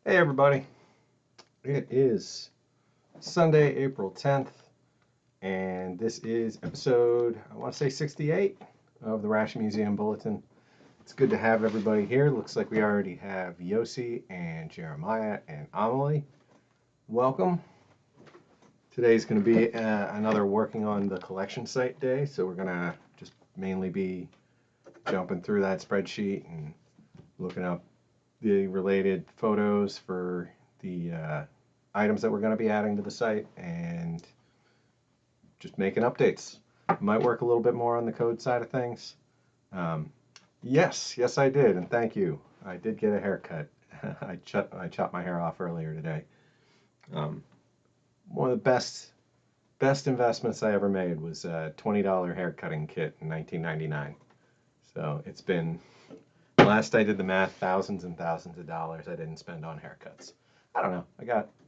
Hey everybody, it is Sunday, April 10th, and this is episode, I want to say 68 of the Rash Museum Bulletin. It's good to have everybody here. Looks like we already have Yossi and Jeremiah and Amelie. Welcome. Today's going to be another working on the collection site day, so we're going to just mainly be jumping through that spreadsheet and looking up the related photos for the items that we're going to be adding to the site and just making updates. Might work a little bit more on the code side of things. Yes, I did, and thank you. I did get a haircut. I chopped my hair off earlier today. One of the best investments I ever made was a $20 haircutting kit in 1999. So it's been, last I did the math, thousands and thousands of dollars I didn't spend on haircuts. I don't know. I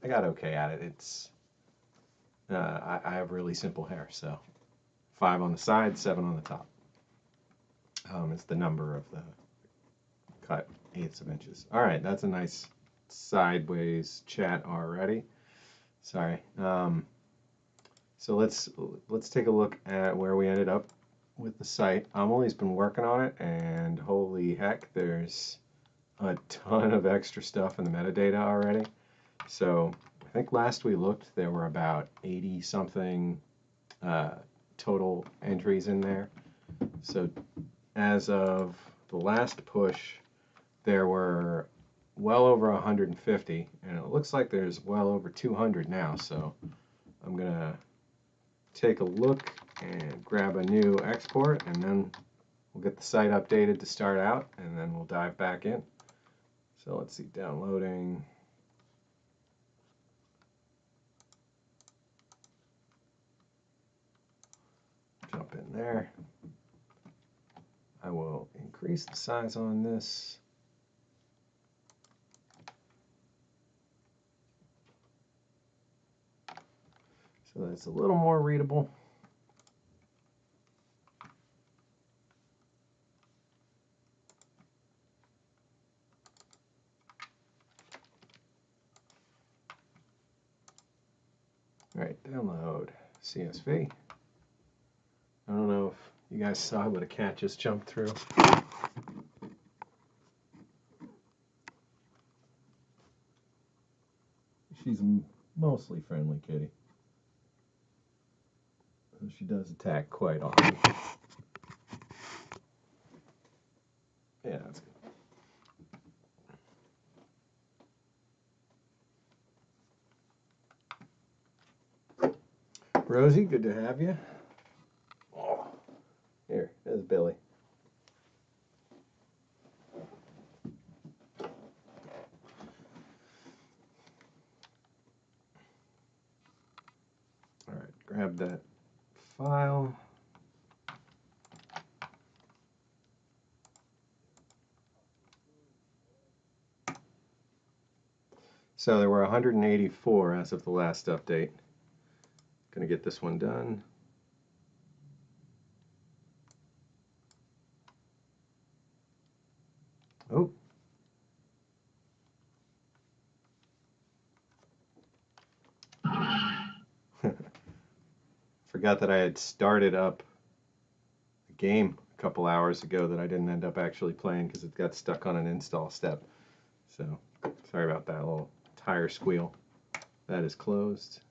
got okay at it. It's I have really simple hair, so 5 on the side, 7 on the top. It's the number of the cut eighths of inches. All right, that's a nice sideways chat already. Sorry. So let's take a look at where we ended up with the site. Amelie's been working on it, and holy heck, there's a ton of extra stuff in the metadata already. So I think last we looked, there were about 80 something total entries in there. So as of the last push, there were well over 150, and it looks like there's well over 200 now. So I'm gonna take a look and grab a new export, and then we'll get the site updated to start out, and then we'll dive back in. So let's see, downloading. Jump in there. I will increase the size on this. So that it's a little more readable. All right, download CSV. I don't know if you guys saw, but a cat just jumped through. She's a mostly friendly kitty. She does attack quite often. Yeah, that's good. Rosie, good to have you. Oh, here, there's Billy. All right, grab that file. So there were 184 as of the last update. Gonna get this one done. Oh. Forgot that I had started up a game a couple hours ago that I didn't end up actually playing because it got stuck on an install step. So sorry about that little tire squeal. That is closed.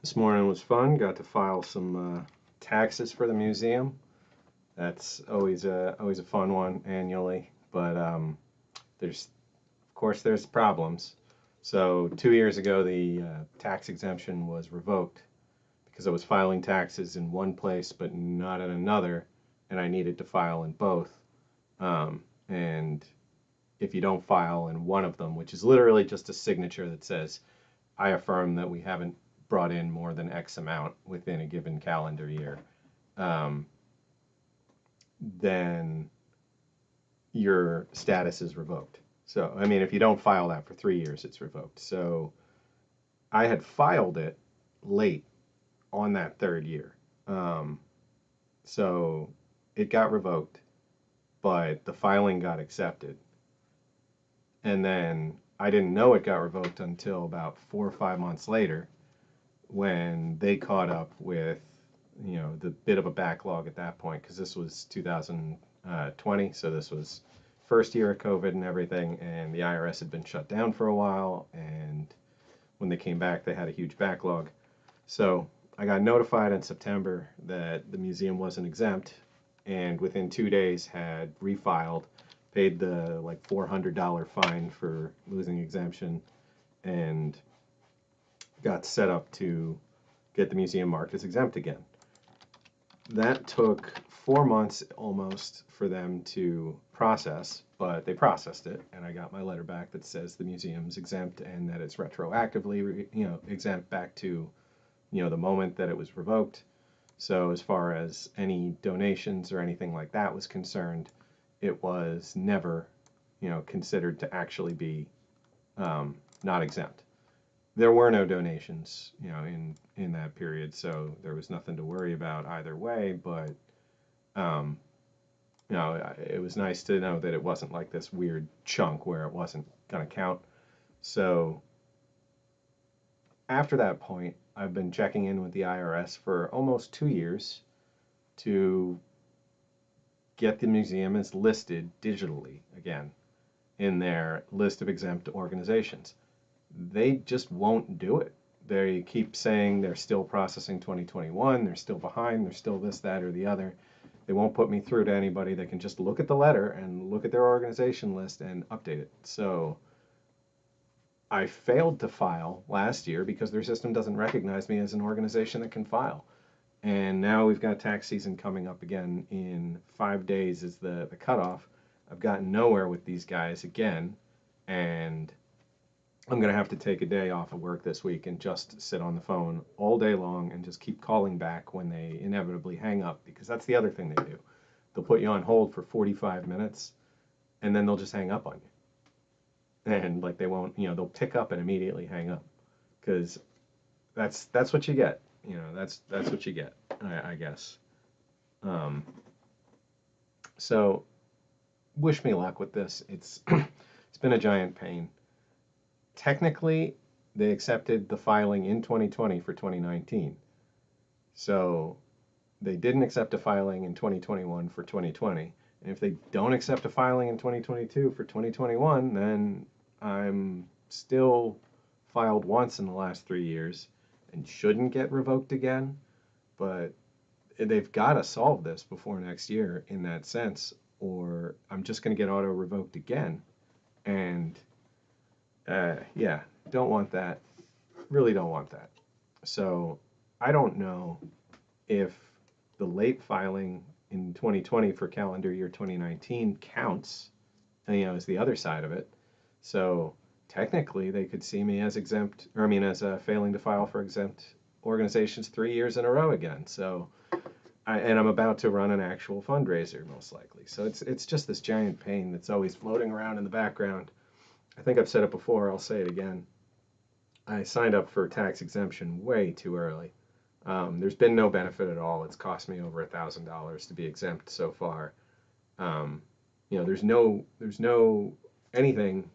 This morning was fun. Got to file some taxes for the museum. That's always a fun one annually. But there's of course there's problems. So 2 years ago, the tax exemption was revoked because I was filing taxes in one place but not in another, and I needed to file in both. And if you don't file in one of them, which is literally just a signature that says, I affirm that we haven't brought in more than X amount within a given calendar year, then your status is revoked. So, I mean, if you don't file that for 3 years, it's revoked. So, I had filed it late on that third year. Um, so, it got revoked, but the filing got accepted. And then I didn't know it got revoked until about 4 or 5 months later when they caught up with, the bit of a backlog at that point, because this was 2020, so this was first year of COVID and everything, and the IRS had been shut down for a while, and when they came back, they had a huge backlog. So I got notified in September that the museum wasn't exempt, and within 2 days had refiled, paid the like $400 fine for losing exemption, and got set up to get the museum marked as exempt again. That took 4 months almost for them to process, but they processed it, and I got my letter back that says the museum's exempt and that it's retroactively, exempt back to, the moment that it was revoked. So as far as any donations or anything like that was concerned, it was never, considered to actually be not exempt. There were no donations, in that period, so there was nothing to worry about either way. But um, it was nice to know that it wasn't like this weird chunk where it wasn't going to count. So after that point, I've been checking in with the IRS for almost 2 years to get the museum as listed digitally again in their list of exempt organizations. They just won't do it. They keep saying they're still processing 2021, they're still behind, they're still this, that, or the other. They won't put me through to anybody that can just look at the letter and look at their organization list and update it. So I failed to file last year because their system doesn't recognize me as an organization that can file. And now we've got tax season coming up again in 5 days is the cutoff. I've gotten nowhere with these guys again, and I'm going to have to take a day off of work this week and just sit on the phone all day long and just keep calling back when they inevitably hang up, because that's the other thing they do. They'll put you on hold for 45 minutes and then they'll just hang up on you. And like they won't, they'll pick up and immediately hang up, because that's what you get. That's what you get, I guess. Um, so wish me luck with this. It's been a giant pain. Technically, they accepted the filing in 2020 for 2019. So they didn't accept a filing in 2021 for 2020. And if they don't accept a filing in 2022 for 2021, then I'm still filed once in the last 3 years and shouldn't get revoked again. But they've got to solve this before next year in that sense, or I'm just going to get auto revoked again. And yeah, don't want that. Really don't want that. So I don't know if the late filing in 2020 for calendar year 2019 counts, as the other side of it. So technically, they could see me as exempt, or I mean, as failing to file for exempt organizations 3 years in a row again. So, and I'm about to run an actual fundraiser, most likely. So it's just this giant pain that's always floating around in the background. I think I've said it before, I'll say it again. I signed up for tax exemption way too early. There's been no benefit at all. It's cost me over $1,000 to be exempt so far. There's no anything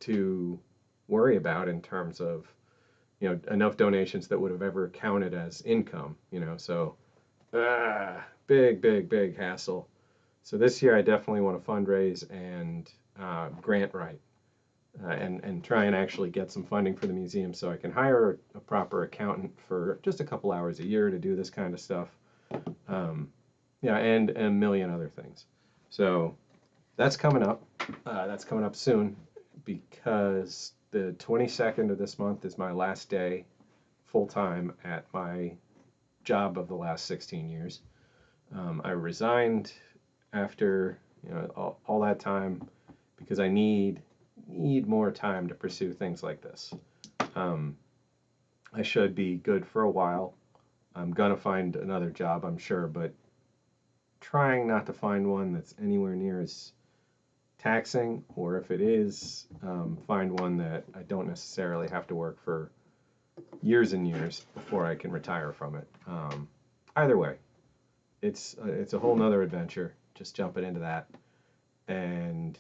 to worry about in terms of, enough donations that would have ever counted as income. So big, big, big hassle. So this year I definitely want to fundraise and grant write. And try and actually get some funding for the museum so I can hire a proper accountant for just a couple hours a year to do this kind of stuff. Yeah, and a million other things. So that's coming up. That's coming up soon, because the 22nd of this month is my last day full time at my job of the last 16 years. I resigned after all that time because I need more time to pursue things like this. I should be good for a while. I'm gonna find another job, I'm sure, but trying not to find one that's anywhere near as taxing, or if it is, find one that I don't necessarily have to work for years and years before I can retire from it. Either way, it's a whole nother adventure. Just jumping into that, and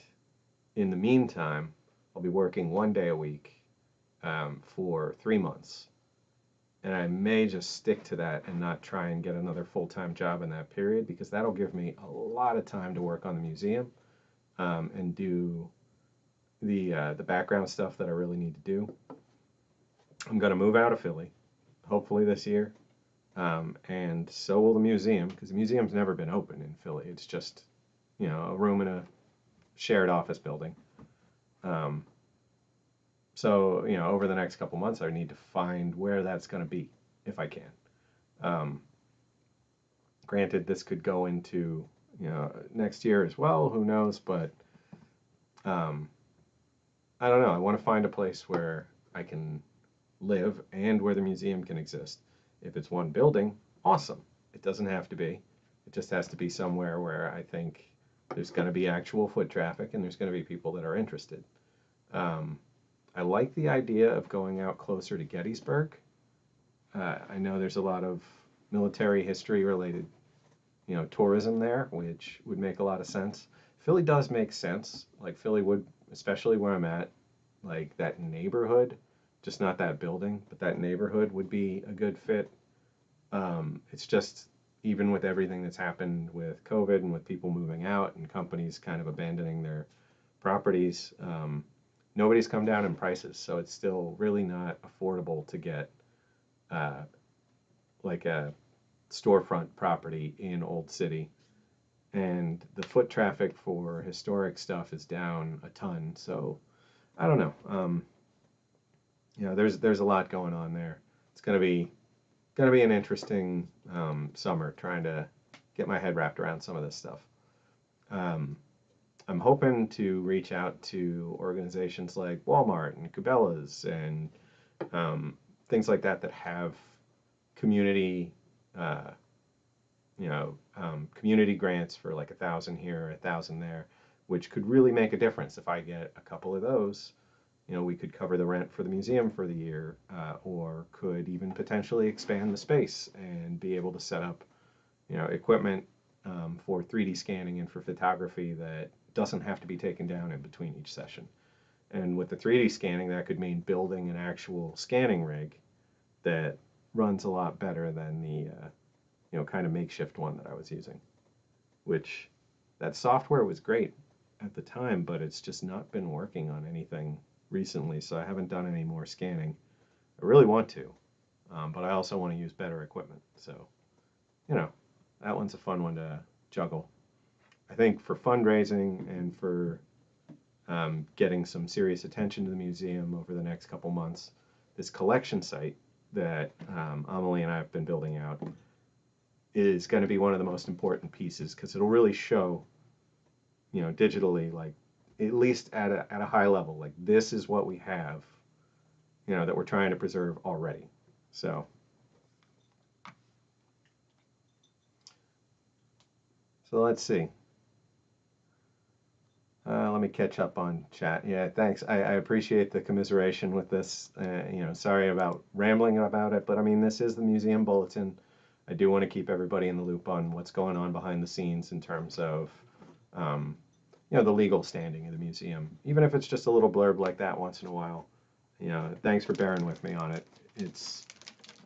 in the meantime, I'll be working 1 day a week for 3 months, and I may just stick to that and not try and get another full-time job in that period because that'll give me a lot of time to work on the museum and do the background stuff that I really need to do. I'm going to move out of Philly, hopefully this year, and so will the museum because the museum's never been open in Philly. It's just a room in a shared office building. Um, so over the next couple months, I need to find where that's going to be if I can. Um, Granted, this could go into next year as well. Who knows? But um, I don't know. I want to find a place where I can live and where the museum can exist. If it's one building, awesome. It doesn't have to be. It just has to be somewhere where I think there's going to be actual foot traffic and there's going to be people that are interested. Um, I like the idea of going out closer to Gettysburg. I know there's a lot of military history related, tourism there, which would make a lot of sense. Philly does make sense. Like Philly would, especially where I'm at, like that neighborhood, just not that building, but that neighborhood would be a good fit. It's just even with everything that's happened with COVID and with people moving out and companies kind of abandoning their properties, nobody's come down in prices, so it's still really not affordable to get uh, like a storefront property in Old City. And the foot traffic for historic stuff is down a ton, so I don't know. There's a lot going on there. It's gonna be an interesting summer trying to get my head wrapped around some of this stuff. Um, I'm hoping to reach out to organizations like Walmart and Cabela's and um, things like that that have community, uh, community grants for like 1,000 here, 1,000 there, which could really make a difference. If I get a couple of those, we could cover the rent for the museum for the year, or could even potentially expand the space and be able to set up, equipment for 3D scanning and for photography that doesn't have to be taken down in between each session. And with the 3D scanning, that could mean building an actual scanning rig that runs a lot better than the kind of makeshift one that I was using. Which that software was great at the time, but it's just not been working on anything recently, so I haven't done any more scanning. I really want to, but I also want to use better equipment. So, you know, that one's a fun one to juggle. I think for fundraising and for getting some serious attention to the museum over the next couple months, this collection site that Amelie and I have been building out is going to be one of the most important pieces because it'll really show, digitally, like at least at a high level, like this is what we have, that we're trying to preserve already. So let's see. Let me catch up on chat. Yeah, thanks. I appreciate the commiseration with this. Sorry about rambling about it, but I mean, this is the Museum Bulletin. I do want to keep everybody in the loop on what's going on behind the scenes in terms of, the legal standing of the museum. Even if it's just a little blurb like that once in a while. Thanks for bearing with me on it.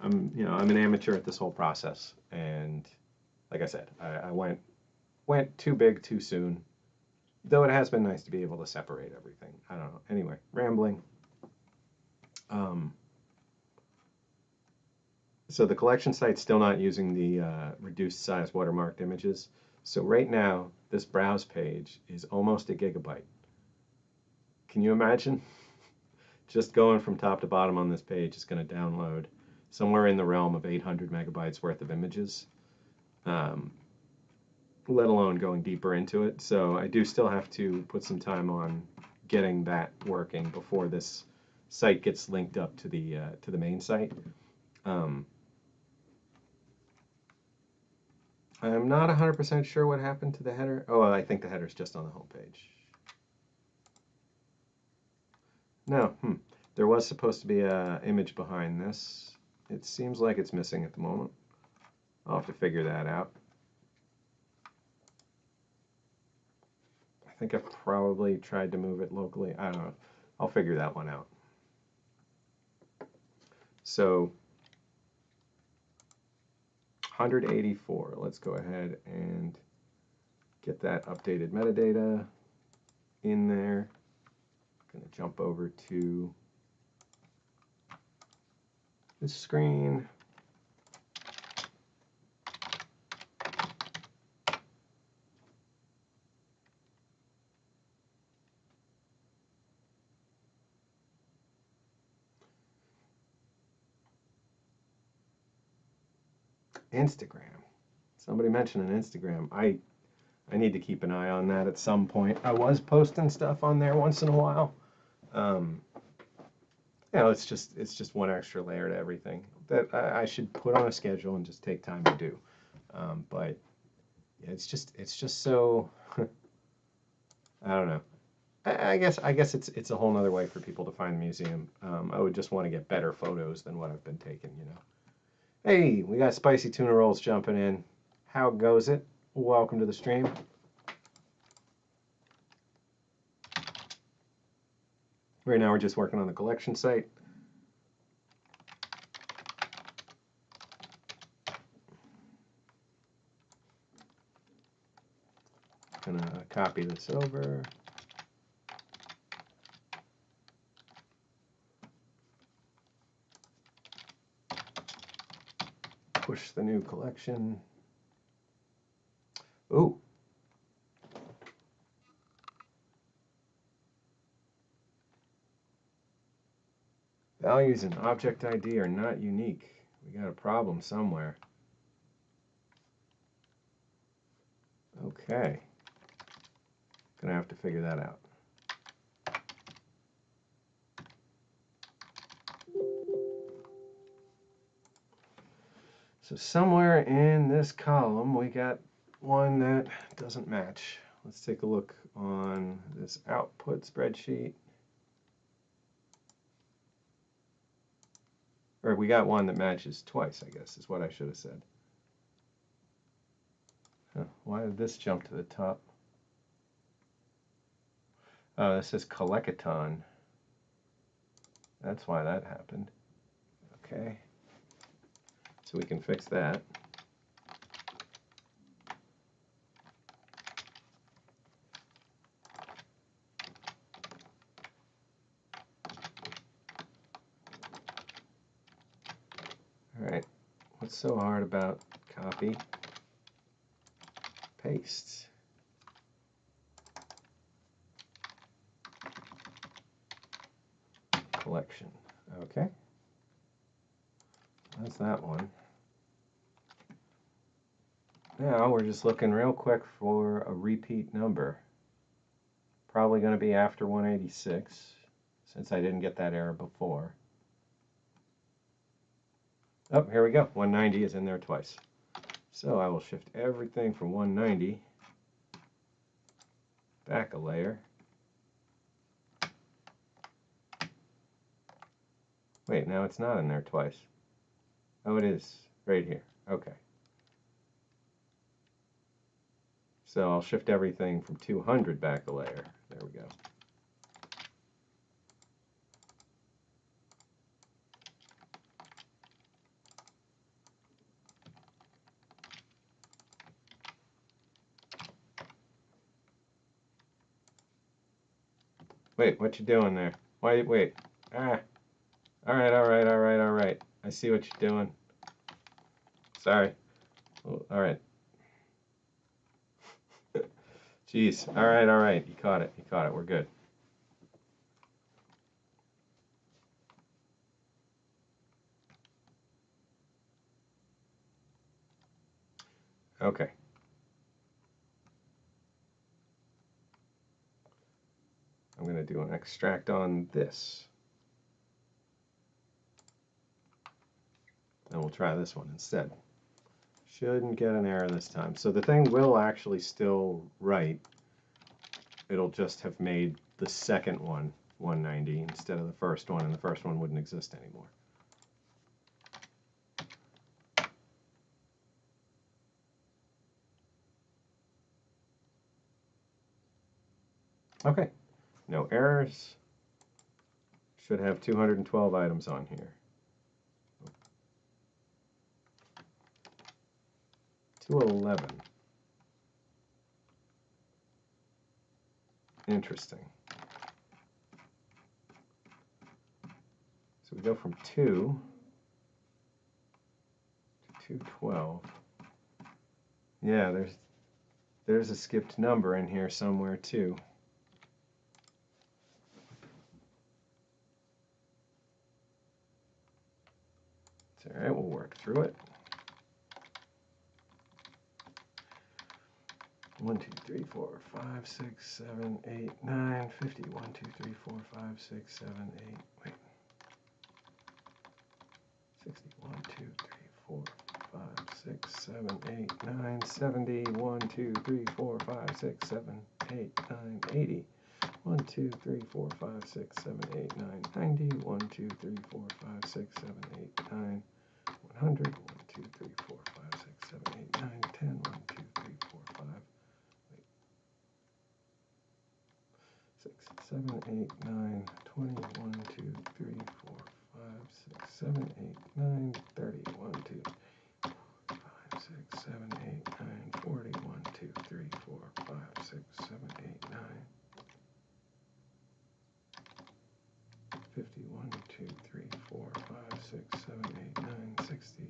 I'm an amateur at this whole process, and like I said, I went too big too soon. Though it has been nice to be able to separate everything. I don't know. Anyway, rambling. Um, so the collection site's still not using the reduced size watermarked images. So right now, this browse page is almost a gigabyte. Can you imagine? Just going from top to bottom on this page is going to download somewhere in the realm of 800 megabytes worth of images. Let alone going deeper into it. So I do still have to put some time on getting that working before this site gets linked up to the main site. I'm not 100% sure what happened to the header. Oh, I think the header's just on the home page. No, there was supposed to be a image behind this. It seems like it's missing at the moment. I'll have to figure that out. I think I've probably tried to move it locally. I don't know. I'll figure that one out. So 184. Let's go ahead and get that updated metadata in there. I'm going to jump over to this screen. Instagram. Somebody mentioned an Instagram. I need to keep an eye on that at some point. I was posting stuff on there once in a while. You know, it's just one extra layer to everything that I should put on a schedule and just take time to do. But yeah, it's just so I don't know. I guess it's a whole nother way for people to find the museum. I would just want to get better photos than what I've been taking, you know. Hey, we got spicy tuna rolls jumping in. How goes it? Welcome to the stream. Right now we're just working on the collection site. Gonna copy this over. Push the new collection. Ooh. Values in object ID are not unique. We got a problem somewhere. Okay. Gonna have to figure that out. So somewhere in this column we got one that doesn't match. Let's take a look on this output spreadsheet. Or we got one that matches twice, I guess, is what I should have said. Huh, why did this jump to the top? Oh, this says Collecaton. That's why that happened. Okay. So we can fix that. All right. What's so hard about copy, paste? Collection. Okay. That's that one. Now we're just looking real quick for a repeat number. Probably going to be after 186, since I didn't get that error before. Oh, here we go. 190 is in there twice. So I will shift everything from 190 back a layer. Wait, now it's not in there twice. Oh, it is right here. Okay. So I'll shift everything from 200 back a layer. There we go. Wait, what you doing there? Wait. Ah. All right. I see what you're doing. Sorry. All right. Jeez. All right. You caught it. We're good. Okay. I'm going to do an extract on this. And we'll try this one instead. Shouldn't get an error this time. So the thing will actually still write. It'll just have made the second one 190 instead of the first one, and the first one wouldn't exist anymore. Okay, no errors. Should have 212 items on here. 211. Interesting. So we go from 2 to 212. Yeah, there's a skipped number in here somewhere too. It's all right, we'll work through it. 1, 2, 3, 4, 5, 6, 7, 8, 9, 50. 1, 2, 3, 4, 5, 6, 7, 8. Wait. 60. 1, 2, 3, 4, 5, 6, 7, 8, 9, 70. 1, 2, 3, 4, 5, 6, 7, 8, 9, 80. 1, 2, 3, 4, 5, 6, 7, 8, 9, 90. 1, 2, 3, 4, 5, 6, 7, 8, 9, 100. 1, 2, 3, 4, 5, 6, 7, 8, 9, 10. 1, 2, 3, 4, 5. 6, 7, 8, 9, 20, 1, 2, 3, 4, 5, 6, 7, 8, 9, 30, 1, 2, 5, 6, 7, 8, 9, 40, 1, 2, 3, 4, 5, 6, 7, 8, 9, 50, 1, 2, 3, 4, 5, 6, 7, 8, 9, 60.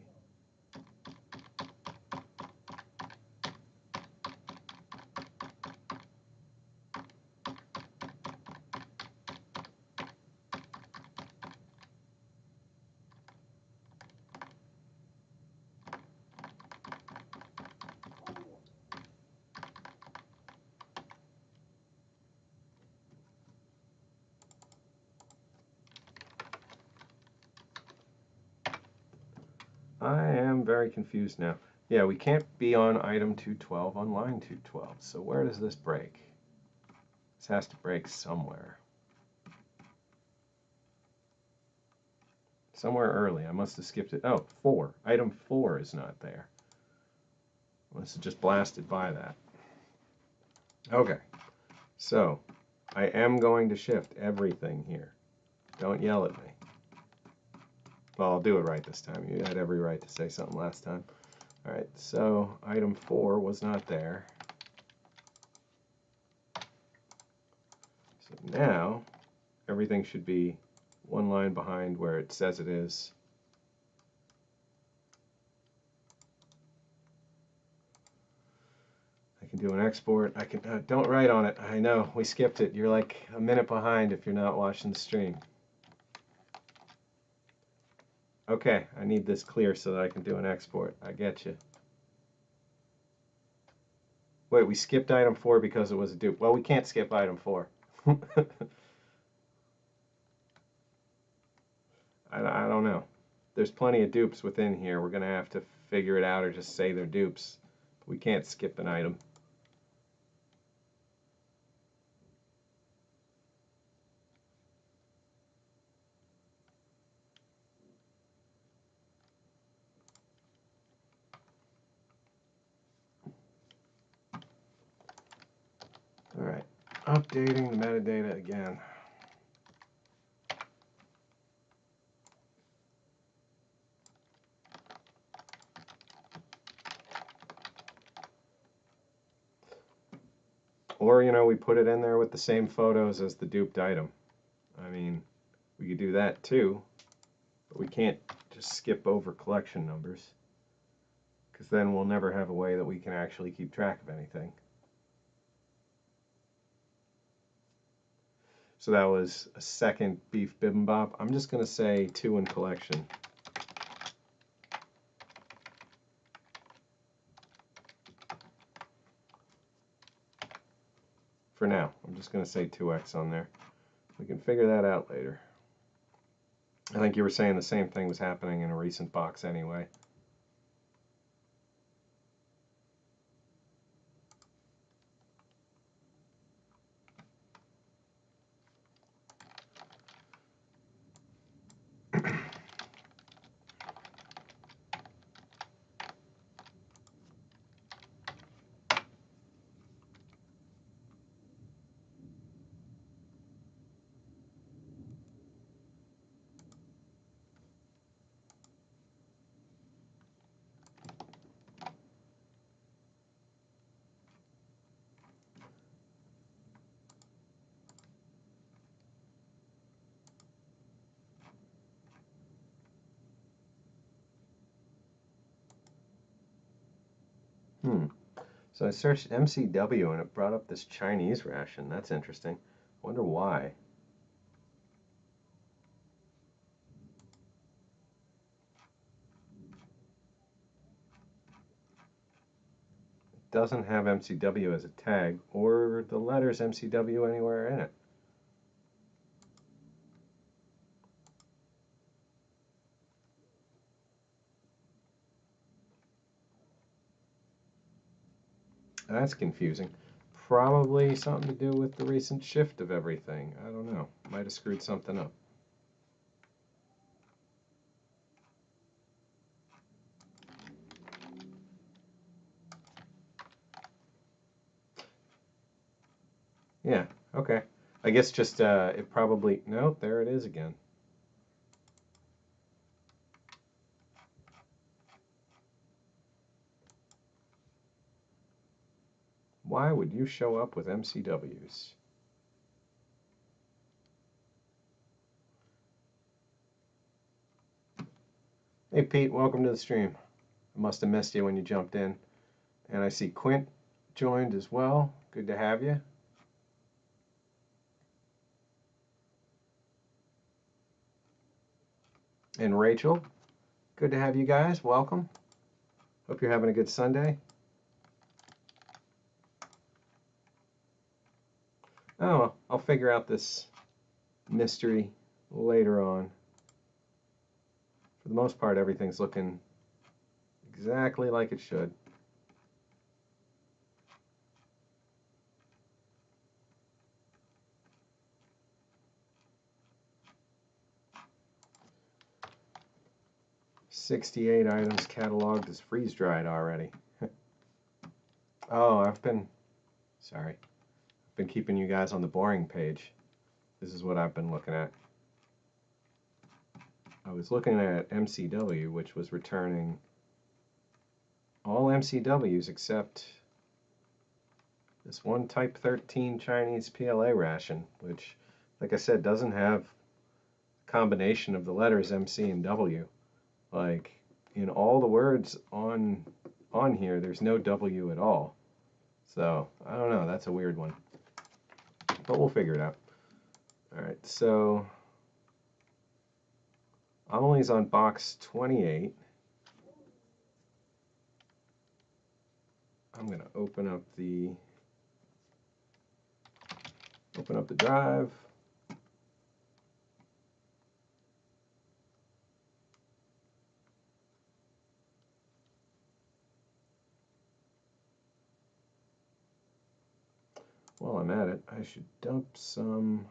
I am very confused now. Yeah, we can't be on item 212 on line 212. So where does this break? This has to break somewhere. Somewhere early. I must have skipped it. Oh, 4. Item 4 is not there. I must have just blasted by that. Okay. So, I am going to shift everything here. Don't yell at me. Well, I'll do it right this time. You had every right to say something last time. All right, so item 4 was not there. So now, everything should be one line behind where it says it is. I can do an export. I can don't write on it. I know, we skipped it. You're like a minute behind if you're not watching the stream. Okay, I need this clear so that I can do an export. I get you. Wait, we skipped item 4 because it was a dupe. Well, we can't skip item 4. I don't know. There's plenty of dupes within here. We're going to have to figure it out or just say they're dupes. We can't skip an item. All right, updating the metadata again. Or, you know, we put it in there with the same photos as the duped item. I mean, we could do that too, but we can't just skip over collection numbers, because then we'll never have a way that we can actually keep track of anything. So that was a second beef bibimbap. I'm just going to say 2 in collection. For now, I'm just going to say 2x on there. We can figure that out later. I think you were saying the same thing was happening in a recent box anyway. So I searched MCW and it brought up this Chinese ration. That's interesting. Wonder why. It doesn't have MCW as a tag or the letters MCW anywhere in it. That's confusing. Probably something to do with the recent shift of everything. I don't know. Might have screwed something up. Yeah, okay. I guess just it probably, no, there it is again. Why would you show up with MCWs? Hey Pete, welcome to the stream. I must have missed you when you jumped in. And I see Quint joined as well. Good to have you. And Rachel, good to have you guys. Welcome. Hope you're having a good Sunday. Oh, I'll figure out this mystery later on. For the most part, everything's looking exactly like it should. "68 items cataloged as freeze-dried already." Oh, sorry. I've been keeping you guys on the boring page. This is what I've been looking at. I was looking at MCW, which was returning all MCWs except this one Type 13 Chinese PLA ration, which, like I said, doesn't have a combination of the letters MC and W. Like, in all the words on here, there's no W at all. So, I don't know, that's a weird one. But we'll figure it out. Alright, so Amelie's on box 28. I'm going to open up the drive. While I'm at it, I should dump some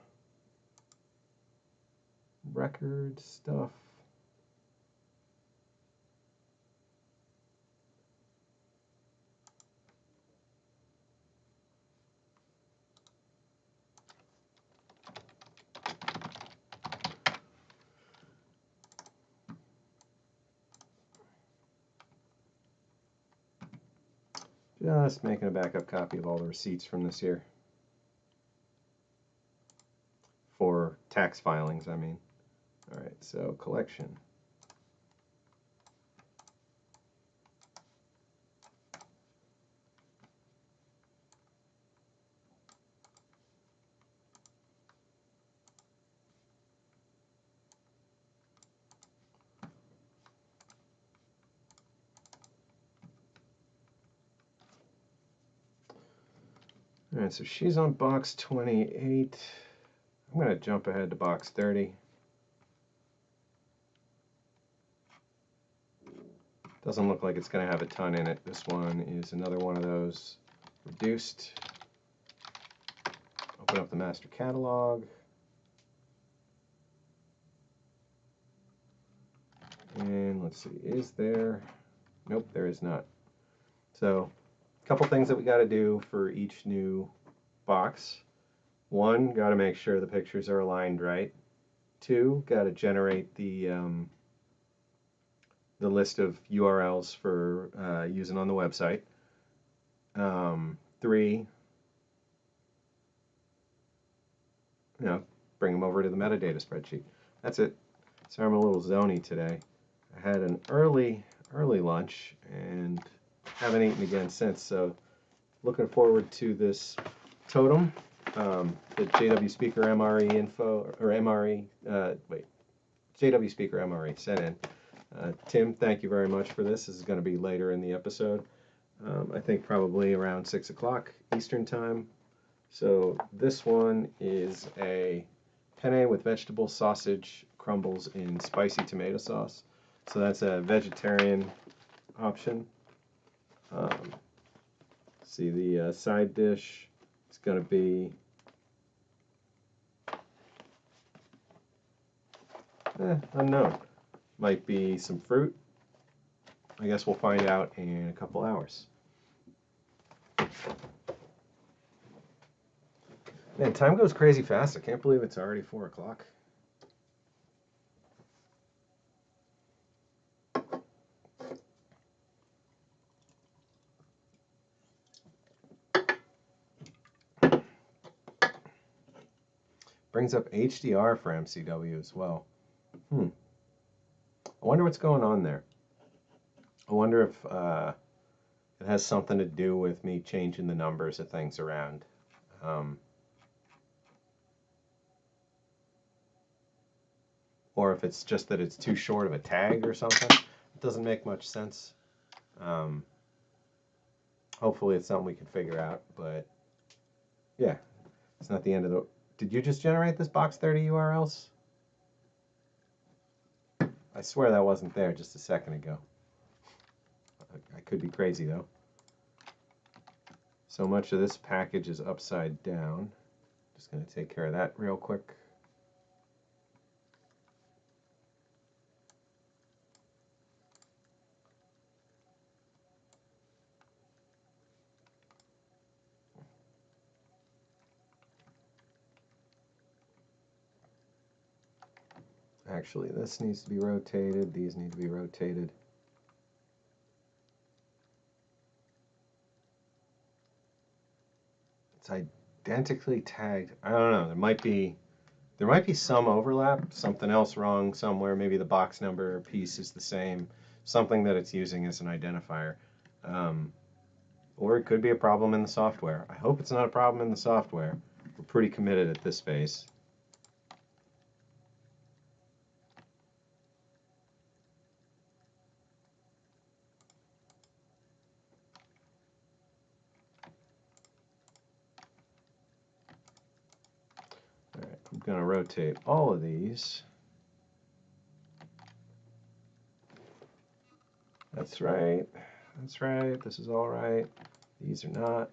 record stuff. Just making a backup copy of all the receipts from this year. For tax filings, I mean. Alright, so collection. Alright, so she's on box 28. I'm going to jump ahead to box 30. Doesn't look like it's going to have a ton in it. This one is another one of those reduced. Open up the master catalog. And let's see, is there? Nope, there is not. So, a couple things that we got to do for each new box. One, got to make sure the pictures are aligned right. Two, got to generate the list of URLs for using on the website. Three, bring them over to the metadata spreadsheet. That's it. So I'm a little zony today. I had an early lunch and haven't eaten again since, so looking forward to this totem that JW Speaker MRE info or MRE JW Speaker MRE sent in. Tim, thank you very much for this. This is going to be later in the episode. I think probably around 6 o'clock Eastern time. So this one is a penne with vegetable sausage crumbles in spicy tomato sauce. So that's a vegetarian option. See, the side dish is going to be unknown. Might be some fruit. I guess we'll find out in a couple hours. Man, time goes crazy fast. I can't believe it's already 4 o'clock. Brings up HDR for MCW as well. I wonder what's going on there. I wonder if it has something to do with me changing the numbers of things around. Or if it's just that it's too short of a tag or something. It doesn't make much sense. Hopefully it's something we can figure out, but yeah, it's not the end of the... Did you just generate this box 30 URLs? I swear that wasn't there just a second ago. I could be crazy though. So much of this package is upside down. Just going to take care of that real quick. Actually, this needs to be rotated. These need to be rotated. It's identically tagged. I don't know. There might be some overlap, something else wrong somewhere. Maybe the box number piece is the same, something that it's using as an identifier. Or it could be a problem in the software. I hope it's not a problem in the software. We're pretty committed at this phase. All right, I'm going to rotate all of these. That's right. That's right. This is all right. These are not.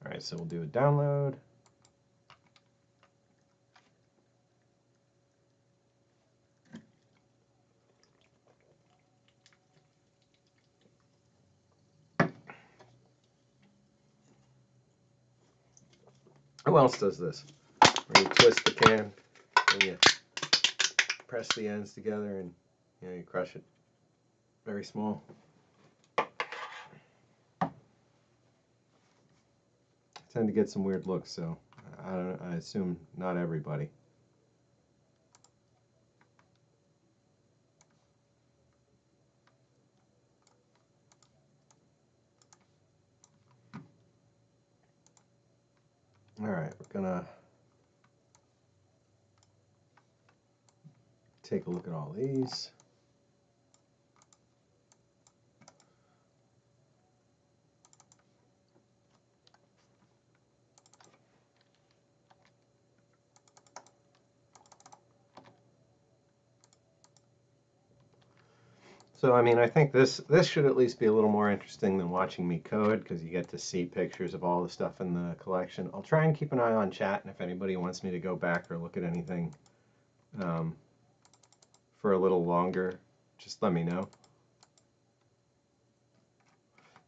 All right, so we'll do a download. Who else does this? Where you twist the can and you press the ends together and you crush it. Very small. I tend to get some weird looks, so I assume not everybody. All right, we're gonna take a look at all these. So, I mean, I think this should at least be a little more interesting than watching me code, because you get to see pictures of all the stuff in the collection. I'll try and keep an eye on chat, and if anybody wants me to go back or look at anything for a little longer, just let me know.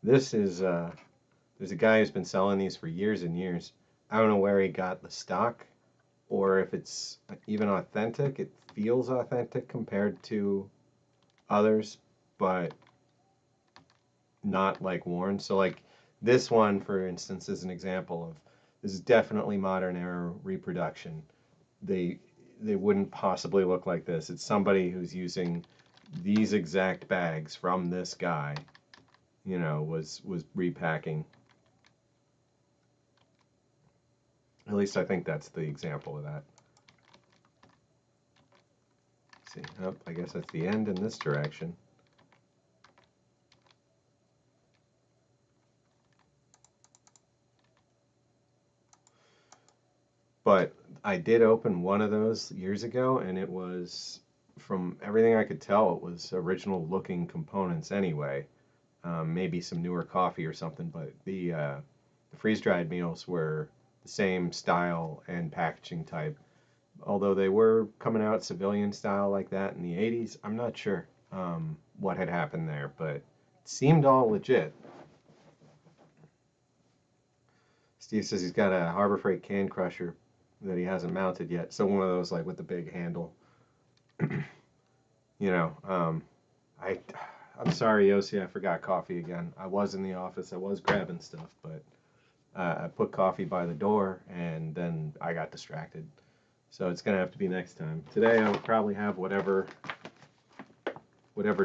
This is, there's a guy who's been selling these for years and years. I don't know where he got the stock, or if it's even authentic. It feels authentic compared to others, but not like worn. So like this one, for instance, is an example of, this is definitely modern era reproduction. They wouldn't possibly look like this. It's somebody who's using these exact bags from this guy, was repacking. At least I think that's the example of that. See, oh, I guess that's the end in this direction. But I did open one of those years ago, and it was, from everything I could tell, it was original looking components anyway. Maybe some newer coffee or something, but the freeze-dried meals were the same style and packaging type. Although they were coming out civilian style like that in the 80s, I'm not sure what had happened there, but it seemed all legit. Steve says he's got a Harbor Freight can crusher that he hasn't mounted yet. So one of those like with the big handle. You know, I I'm sorry, Yossi, I forgot coffee again. I was in the office, I was grabbing stuff, but I put coffee by the door and then I got distracted. So it's gonna have to be next time. Today I will probably have whatever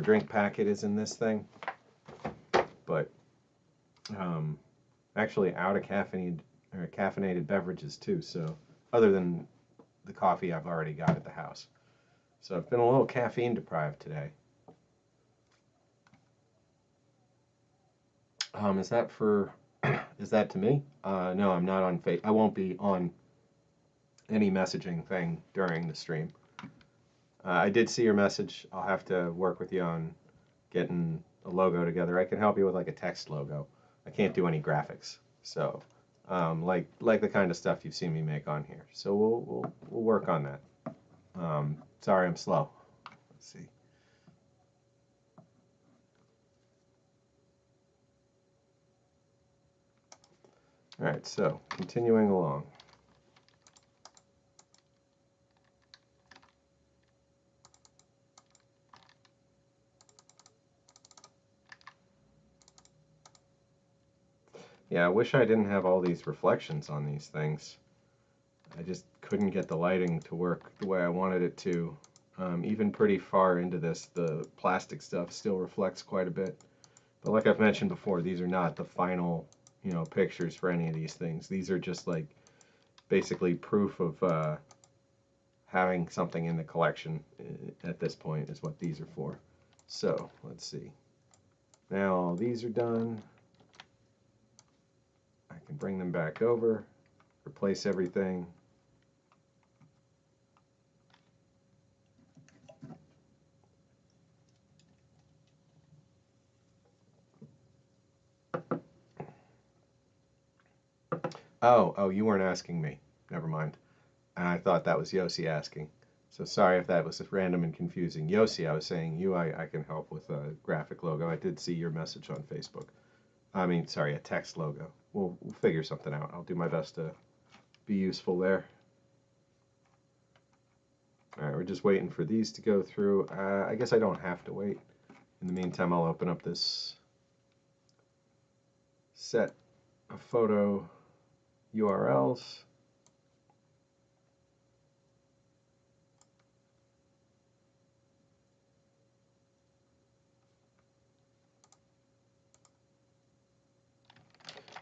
drink packet is in this thing, but actually out of caffeinated beverages too. So other than the coffee I've already got at the house. So I've been a little caffeine deprived today. Is that for? Is that to me? No, I'm not on I won't be on any messaging thing during the stream. I did see your message. I'll have to work with you on getting a logo together. I can help you with like a text logo. I can't do any graphics, so like the kind of stuff you've seen me make on here. So we'll work on that. Sorry, I'm slow. Let's see. All right, so continuing along. Yeah, I wish I didn't have all these reflections on these things. I just couldn't get the lighting to work the way I wanted it to. Even pretty far into this, the plastic stuff still reflects quite a bit. But like I've mentioned before, these are not the final, pictures for any of these things. These are just like basically proof of having something in the collection at this point is what these are for. So let's see. Now all these are done. I can bring them back over, replace everything. Oh, you weren't asking me. Never mind. And I thought that was Yossi asking. So sorry if that was random and confusing. Yossi, I was saying you, I can help with a graphic logo. I did see your message on Facebook. I mean, sorry, a text logo. We'll figure something out. I'll do my best to be useful there. All right, we're just waiting for these to go through. I guess I don't have to wait. In the meantime, I'll open up this set of photo URLs.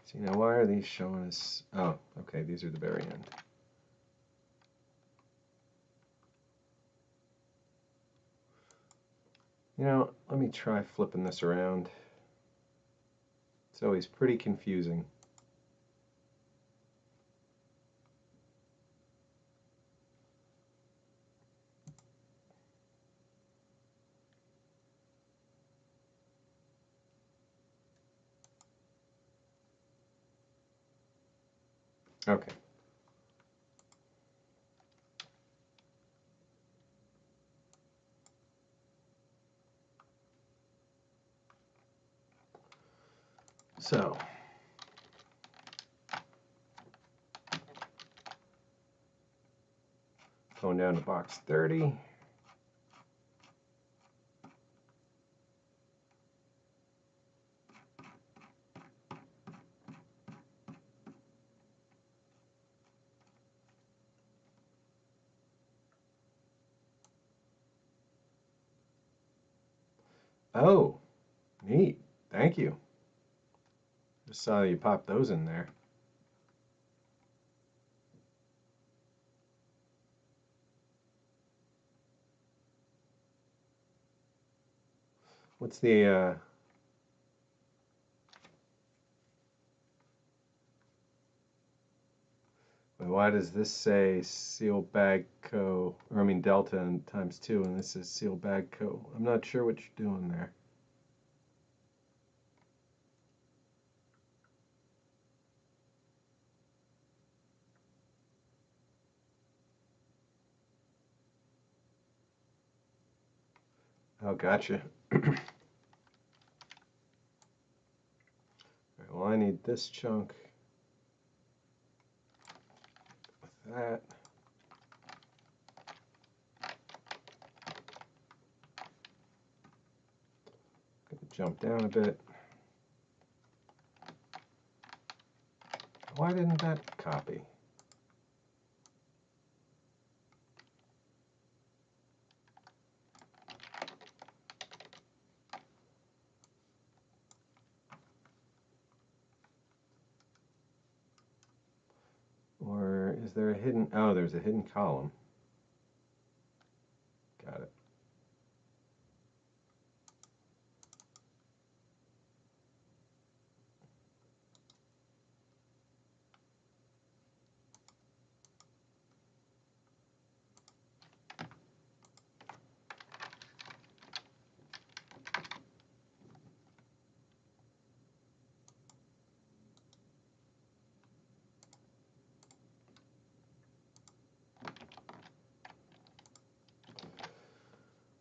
See, now why are these showing us? Oh, okay, these are the very end. Let me try flipping this around. It's always pretty confusing. Okay. So, going down to box 30. Oh, neat. Thank you. Just saw you pop those in there. What's the why does this say Seal Bag Co. Or I mean Delta and times 2, and this is Seal Bag Co. I'm not sure what you're doing there. Oh, gotcha. Right, well, I need this chunk with that. Gonna jump down a bit. Why didn't that copy? Or is there a hidden, oh, there's a hidden column. Got it.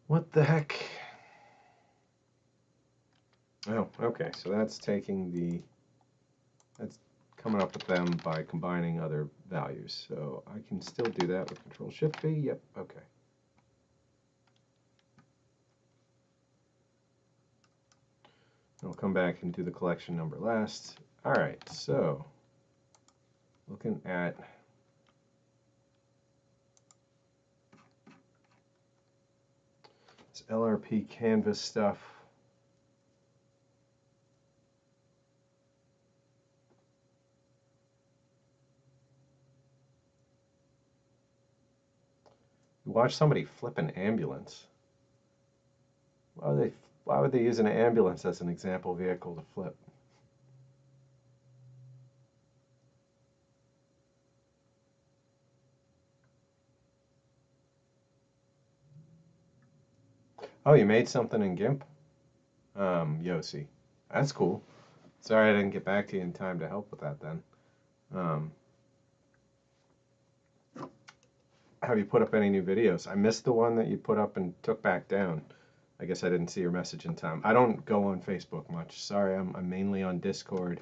What the heck? Oh, okay, so that's that's coming up with them by combining other values. So I can still do that with Control-Shift-V. Yep, okay. I'll come back and do the collection number last. All right, so looking at this LRP canvas stuff. You watch somebody flip an ambulance. Why would they use an ambulance as an example vehicle to flip? Oh, you made something in GIMP? Yossi. That's cool. Sorry I didn't get back to you in time to help with that then. Have you put up any new videos? I missed the one that you put up and took back down. I guess I didn't see your message in time. I don't go on Facebook much. Sorry, I'm mainly on Discord.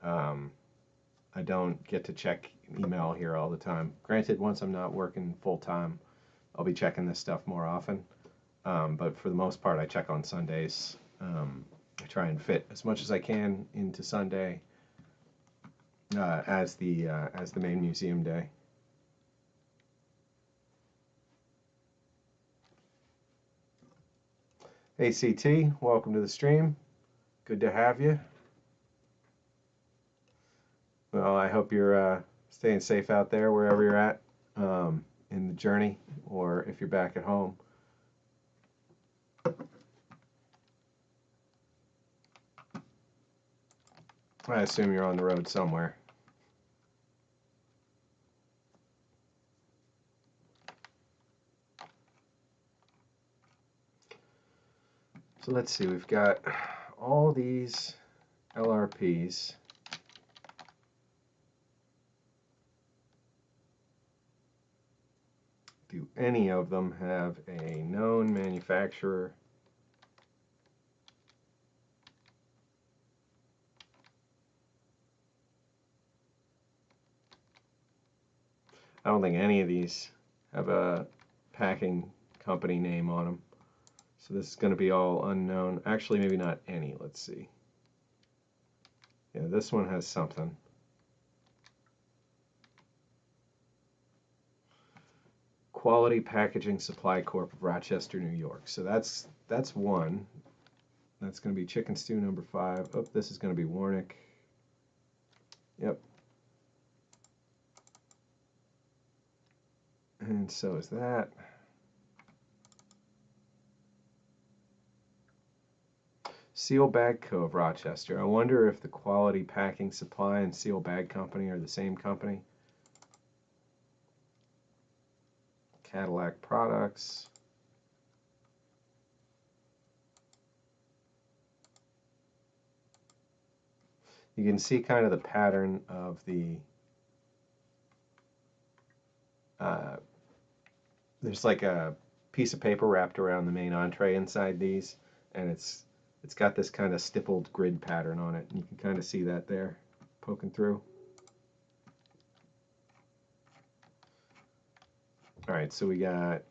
I don't get to check email here all the time. Granted, once I'm not working full time, I'll be checking this stuff more often. But for the most part, I check on Sundays. I try and fit as much as I can into Sunday as the main museum day. Hey CT, welcome to the stream. Good to have you. Well, I hope you're staying safe out there wherever you're at in the journey, or if you're back at home. I assume you're on the road somewhere. So let's see, we've got all these LRPs. Do any of them have a known manufacturer? I don't think any of these have a packing company name on them. So this is going to be all unknown. Actually, maybe not any. Let's see. Yeah, this one has something. Quality Packaging Supply Corp of Rochester, New York. So that's one. That's going to be Chicken Stew number 5. Oh, this is going to be Warnick. Yep. And so is that. Seal Bag Co. of Rochester. I wonder if the Quality Packing Supply and Seal Bag Company are the same company. Cadillac Products. You can see kind of the pattern of the there's like a piece of paper wrapped around the main entree inside these, and it's got this kind of stippled grid pattern on it, and you can kind of see that there poking through. All right, so we got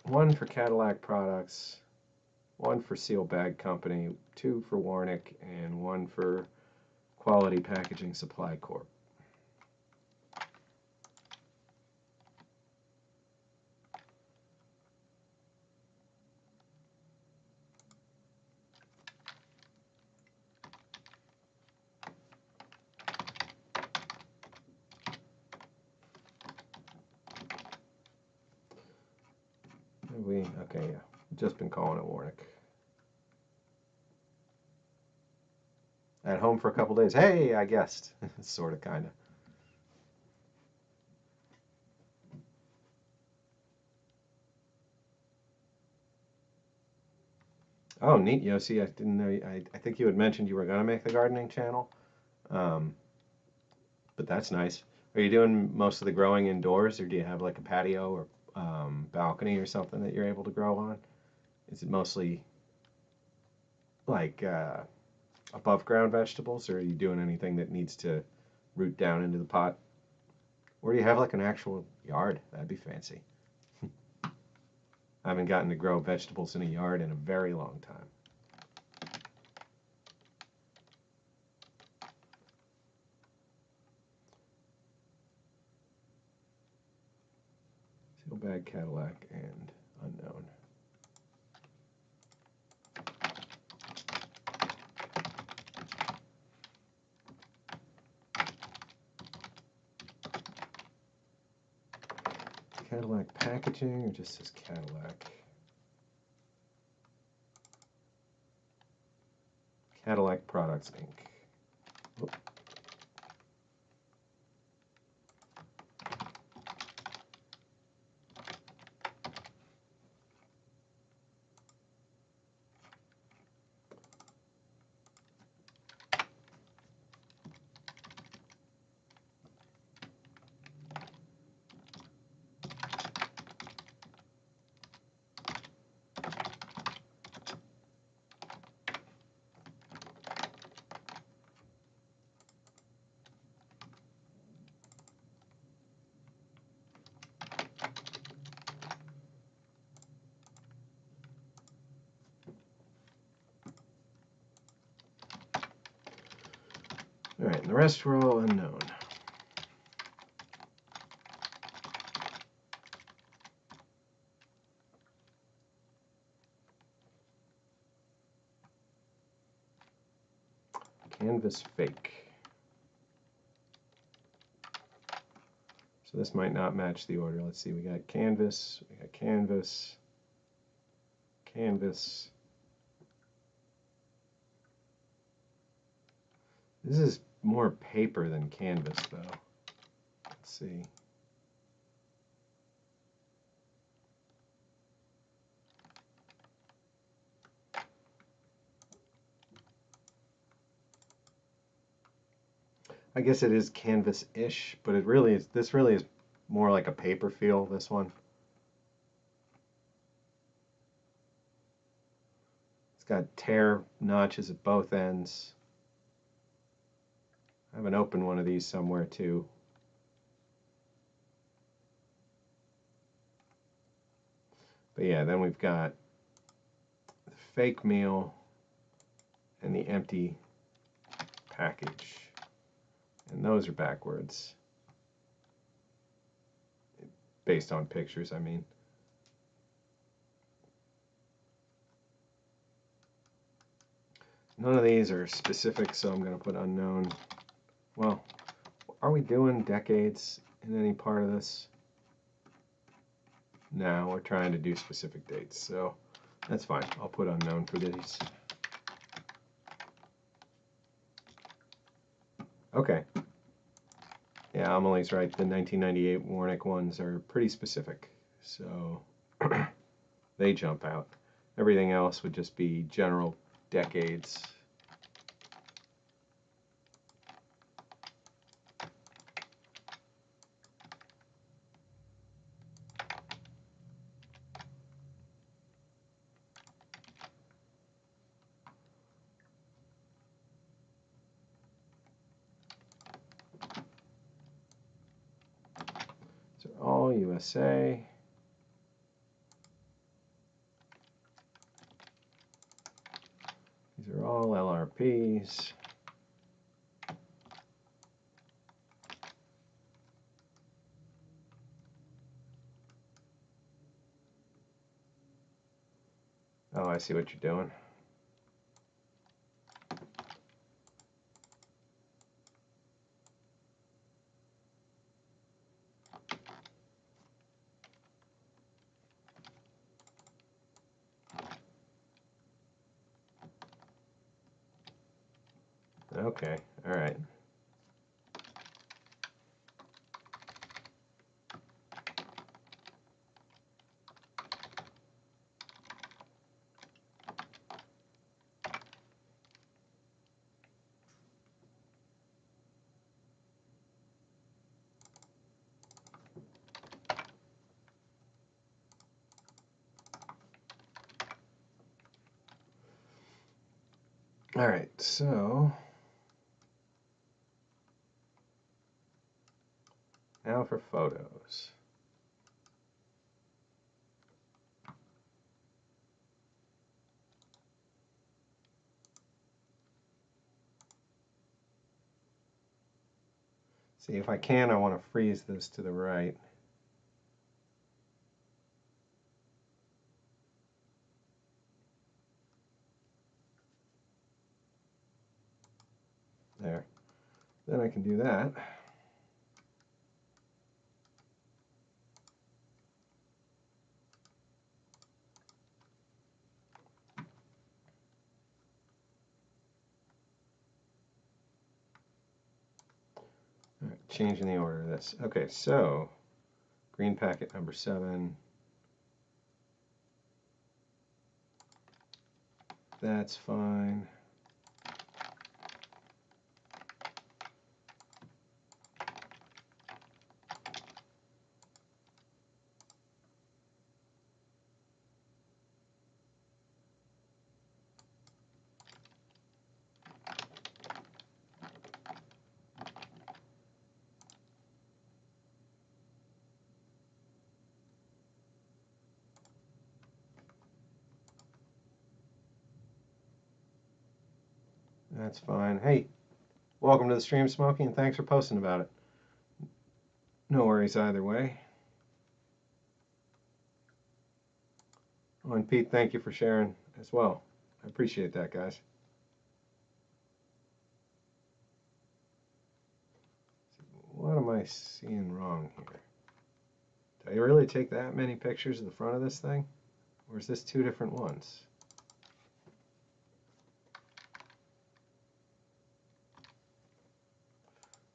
one for Cadillac Products, one for Seal Bag Company, two for Warnick, and one for Quality Packaging Supply Corp. Okay, yeah, just been calling it Warnick. At home for a couple days. Hey, I guessed. Sort of, kind of. Oh, neat, Yossi. I didn't know. I think you had mentioned you were going to make the gardening channel. Um, but that's nice. Are you doing most of the growing indoors, or do you have like a patio or balcony or something that you're able to grow on? Is it mostly like above ground vegetables, or are you doing anything that needs to root down into the pot? Or do you have like an actual yard? That'd be fancy. I haven't gotten to grow vegetables in a yard in a very long time. Seal Bag, Cadillac, and unknown. Cadillac Packaging, or just says Cadillac? Cadillac Products, Inc. Oh. All right, and the rest were all unknown. Canvas fake. So this might not match the order. Let's see, we got canvas, we got canvas, canvas. This is more paper than canvas, though. Let's see. I guess it is canvas-ish, but it really is. This really is more like a paper feel. This one. It's got tear notches at both ends. I have an open one of these somewhere too. But yeah, then we've got the fake meal and the empty package. And those are backwards. Based on pictures, I mean. None of these are specific, so I'm going to put unknown. well, are we doing decades in any part of this? No, we're trying to do specific dates, so that's fine. I'll put unknown for these. Okay. Yeah, Amelie's right. The 1998 Warnick ones are pretty specific, so they jump out. Everything else would just be general decades. So all USA. These are all LRPs. Oh, I see what you're doing. Okay, all right. All right, so now for photos. See, if I can, I want to freeze this to the right. There. Then I can do that. All right, changing the order of this. Okay, so green packet number 7. That's fine. That's fine. Hey, welcome to the stream, Smokey, and thanks for posting about it. No worries either way. Oh, and Pete, thank you for sharing as well. I appreciate that, guys. What am I seeing wrong here? Did I really take that many pictures of the front of this thing? Or is this 2 different ones?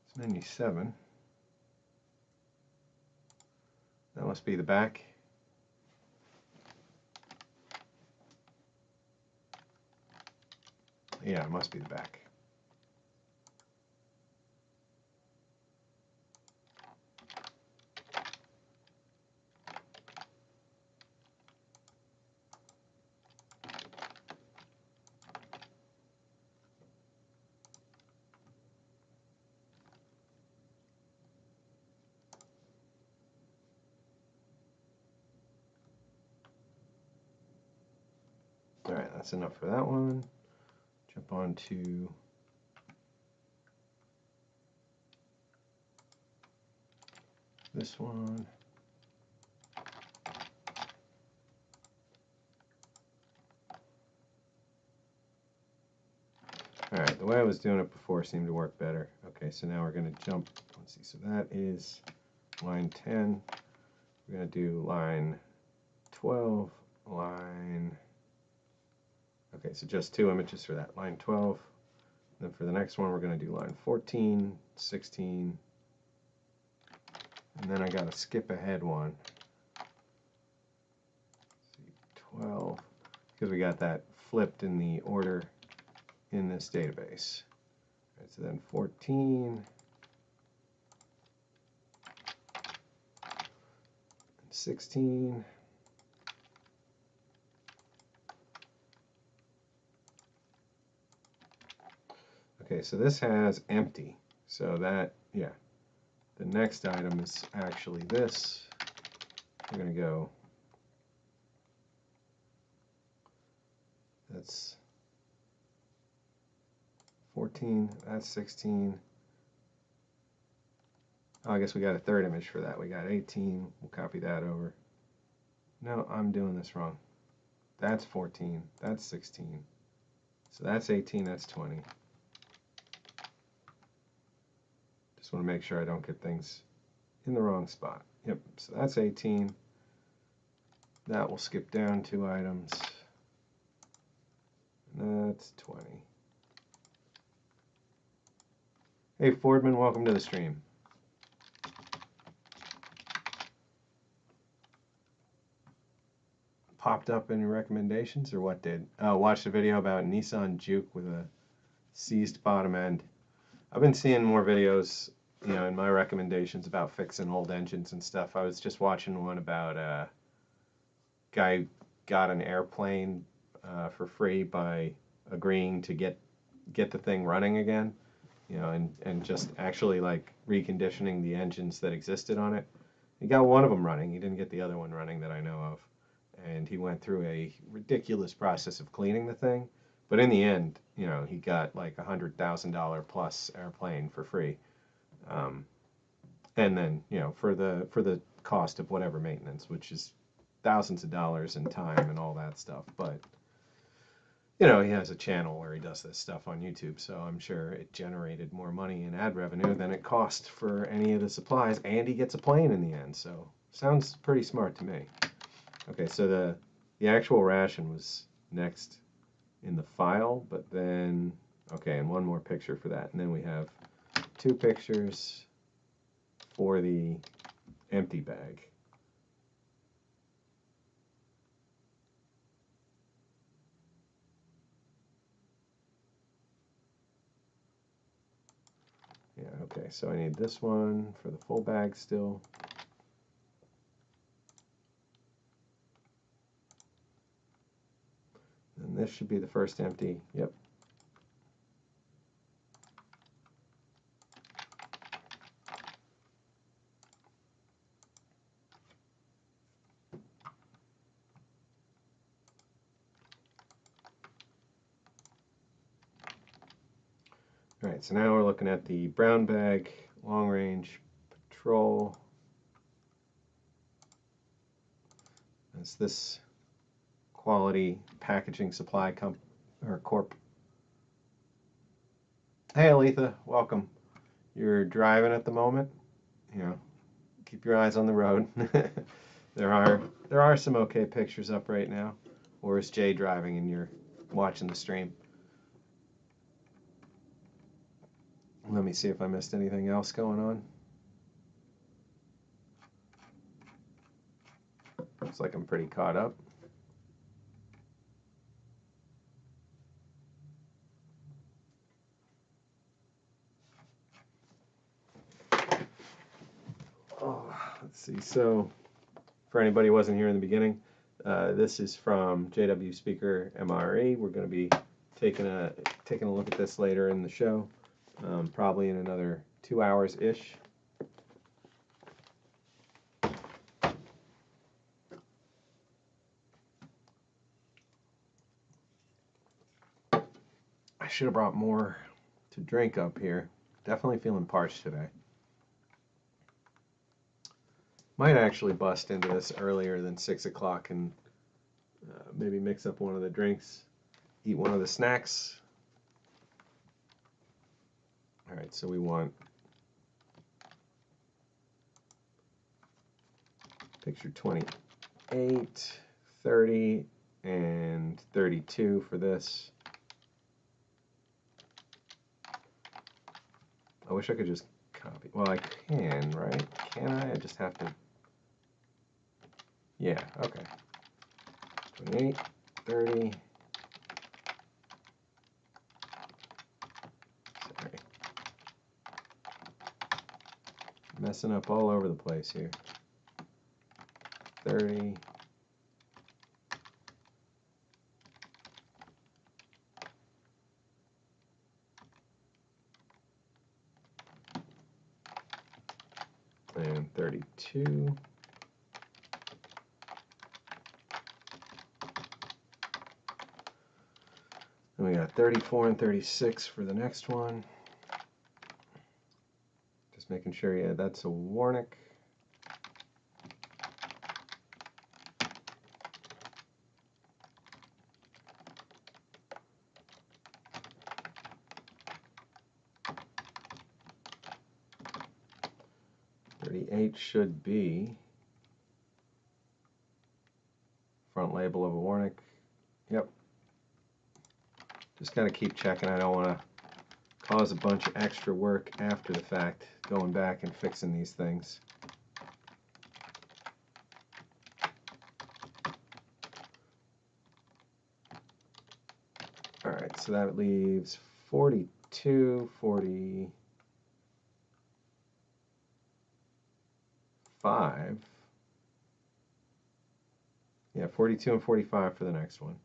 It's 97. That must be the back. Yeah, it must be the back. All right, that's enough for that one. Jump on to this one. All Alright, the way I was doing it before seemed to work better. Okay, so now we're going to jump. Let's see, so that is line 10. We're going to do line 12, line... Okay, so just 2 images for that. Line 12. Then for the next one, we're going to do line 14, 16, and then I got to skip ahead one. 12, because we got that flipped in the order in this database. Right, so then 14, and 16, okay, so this has empty, so that, yeah, the next item is actually this. We're going to go, that's 14, that's 16. Oh, I guess we got a third image for that. We got 18. We'll copy that over. No, I'm doing this wrong. That's 14. That's 16. So that's 18. That's 20. Just want to make sure I don't get things in the wrong spot. Yep, so that's 18. That will skip down 2 items. And that's 20. Hey Fordman, welcome to the stream. Popped up in your recommendations, or what did? Watched a video about Nissan Juke with a seized bottom end. I've been seeing more videos, you know, in my recommendations about fixing old engines and stuff. I was just watching one about guy got an airplane for free by agreeing to get the thing running again, you know, and just actually like reconditioning the engines that existed on it. He got one of them running. He didn't get the other one running that I know of. And he went through a ridiculous process of cleaning the thing. But in the end, you know, he got like $100,000 plus airplane for free. And then, you know, for the cost of whatever maintenance, which is thousands of dollars in time and all that stuff. But, you know, he has a channel where he does this stuff on YouTube, so I'm sure it generated more money in ad revenue than it cost for any of the supplies, and he gets a plane in the end, so sounds pretty smart to me. Okay, so the actual ration was next in the file, but then, okay, and one more picture for that, and then we have 2 pictures for the empty bag. Yeah, okay, so I need this one for the full bag still. And this should be the first empty, yep. All right, so now we're looking at the brown bag, long range patrol. It's this quality packaging supply corp. Hey Aletha, welcome. You're driving at the moment, you know, keep your eyes on the road. there are some okay pictures up right now. Or is Jay driving and you're watching the stream? Let me see if I missed anything else going on. Looks like I'm pretty caught up. Oh, let's see. So, for anybody who wasn't here in the beginning, this is from JW Speaker MRE. We're going to be taking a look at this later in the show, probably in another 2 hours-ish. I should have brought more to drink up here. Definitely feeling parched today. Might actually bust into this earlier than 6 o'clock and maybe mix up one of the drinks, eat one of the snacks, All right, so we want picture 28, 30, and 32 for this. I wish I could just copy. Well, I can, right? Can I? I just have to. Yeah, okay. 28, 30. Sorry. Messing up all over the place here. 30. And 32. And we got 34 and 36 for the next one. Just making sure, yeah, that's a Warnick. Should be front label of a Warnick. Yep. Just gotta keep checking. I don't want to cause a bunch of extra work after the fact, going back and fixing these things. All right, so that leaves 42, 45. Yeah, 42 and 45 for the next one.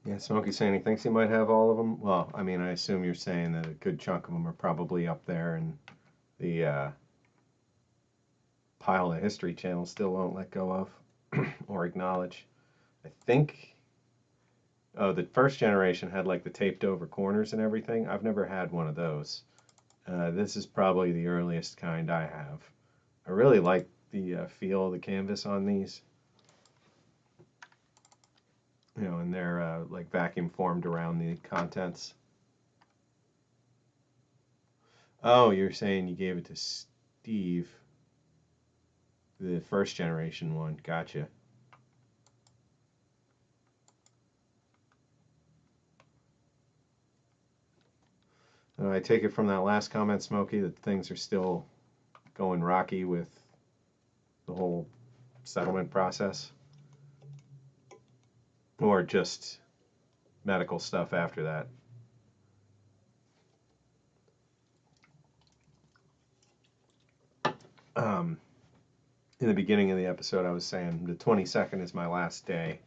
Yeah, Smokey's saying he thinks he might have all of them. Well, I mean, I assume you're saying that a good chunk of them are probably up there, and the pile of History Channel still won't let go of or acknowledge. I think, oh, the first generation had like the taped over corners and everything. I've never had one of those. This is probably the earliest kind I have. I really like the feel of the canvas on these. You know, and they're like vacuum formed around the contents. Oh, you're saying you gave it to Steve, the first generation one. Gotcha. I take it from that last comment, Smokey, that things are still going rocky with the whole settlement process, or just medical stuff after that. In the beginning of the episode, I was saying the 22nd is my last day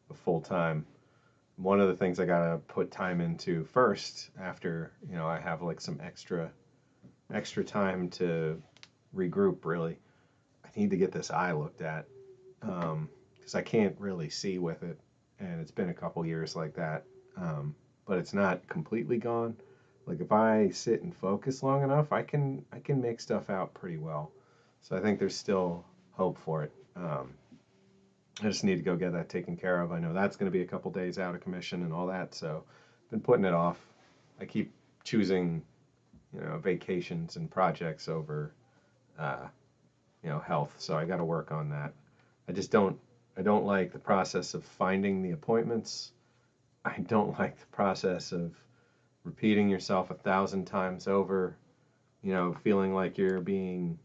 of full time. One of the things I gotta put time into first, after I have like some extra time to regroup. Really, I need to get this eye looked at because I can't really see with it, and it's been a couple years like that. But it's not completely gone. Like if I sit and focus long enough, I can make stuff out pretty well. So I think there's still hope for it. I just need to go get that taken care of. I know that's going to be a couple days out of commission and all that, so I've been putting it off. I keep choosing, vacations and projects over, uh, health. So I got to work on that. I just don't. I don't like the process of finding the appointments. I don't like the process of repeating yourself 1,000 times over. Feeling like you're being.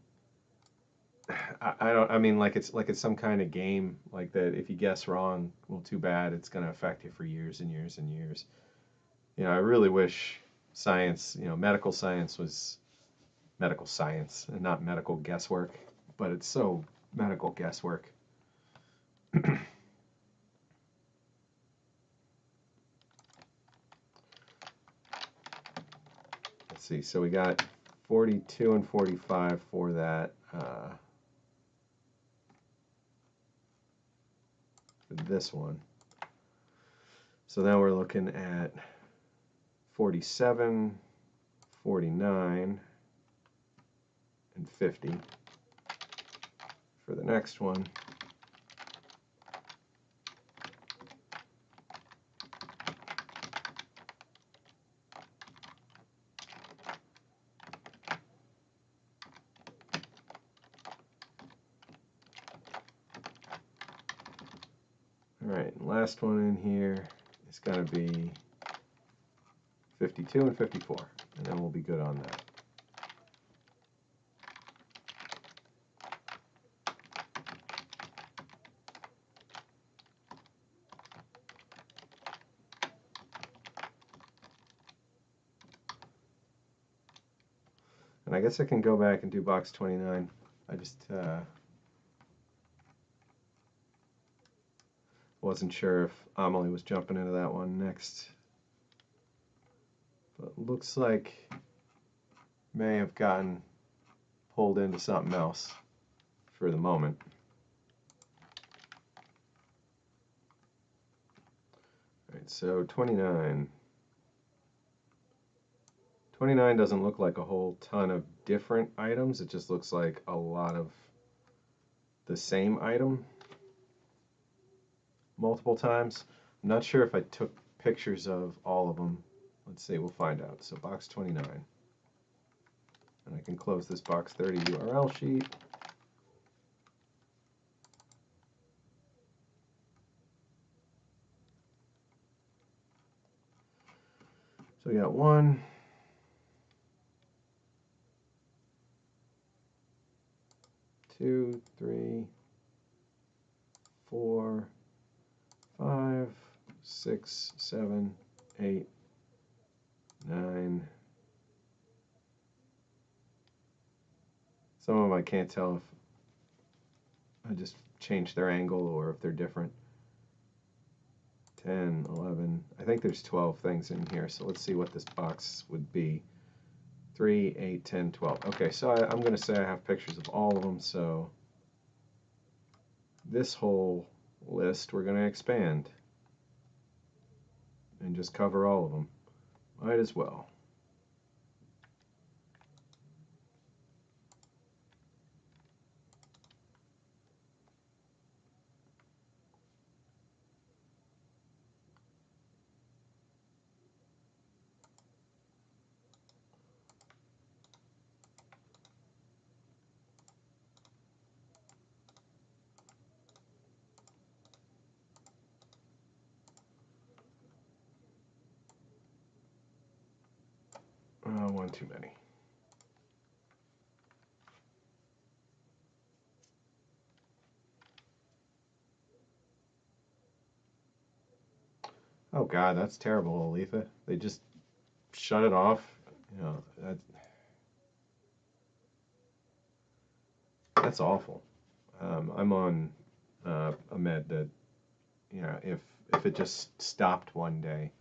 I don't. I mean, like it's some kind of game. Like that. If you guess wrong, well, too bad. It's going to affect you for years and years and years. I really wish science, medical science was medical science and not medical guesswork. But it's so medical guesswork. let's see, so we got 42 and 45 for that. For this one. So now we're looking at 47, 49, and 50 for the next one. Alright, last one in here is going to be 52 and 54, and then we'll be good on that. And I guess I can go back and do box 29. I just wasn't sure if Amelie was jumping into that one next. But looks like may have gotten pulled into something else for the moment. Alright, so 29. 29 doesn't look like a whole ton of different items. It just looks like a lot of the same item multiple times. I'm not sure if I took pictures of all of them. Let's see, we'll find out. So box 29. And I can close this box 30 URL sheet. So we got 1, 2, 3, 4, 5, 6, 7, 8, 9. Some of them I can't tell if I just changed their angle or if they're different. 10, 11. I think there's 12 things in here, so let's see what this box would be. 3, 8, 10, 12. Okay, so I'm going to say I have pictures of all of them, so this whole list we're going to expand and just cover all of them. Might as well. One too many. Oh God, that's terrible, Aletha. They just shut it off. You know, that's awful. I'm on a med that, you know, if it just stopped one day,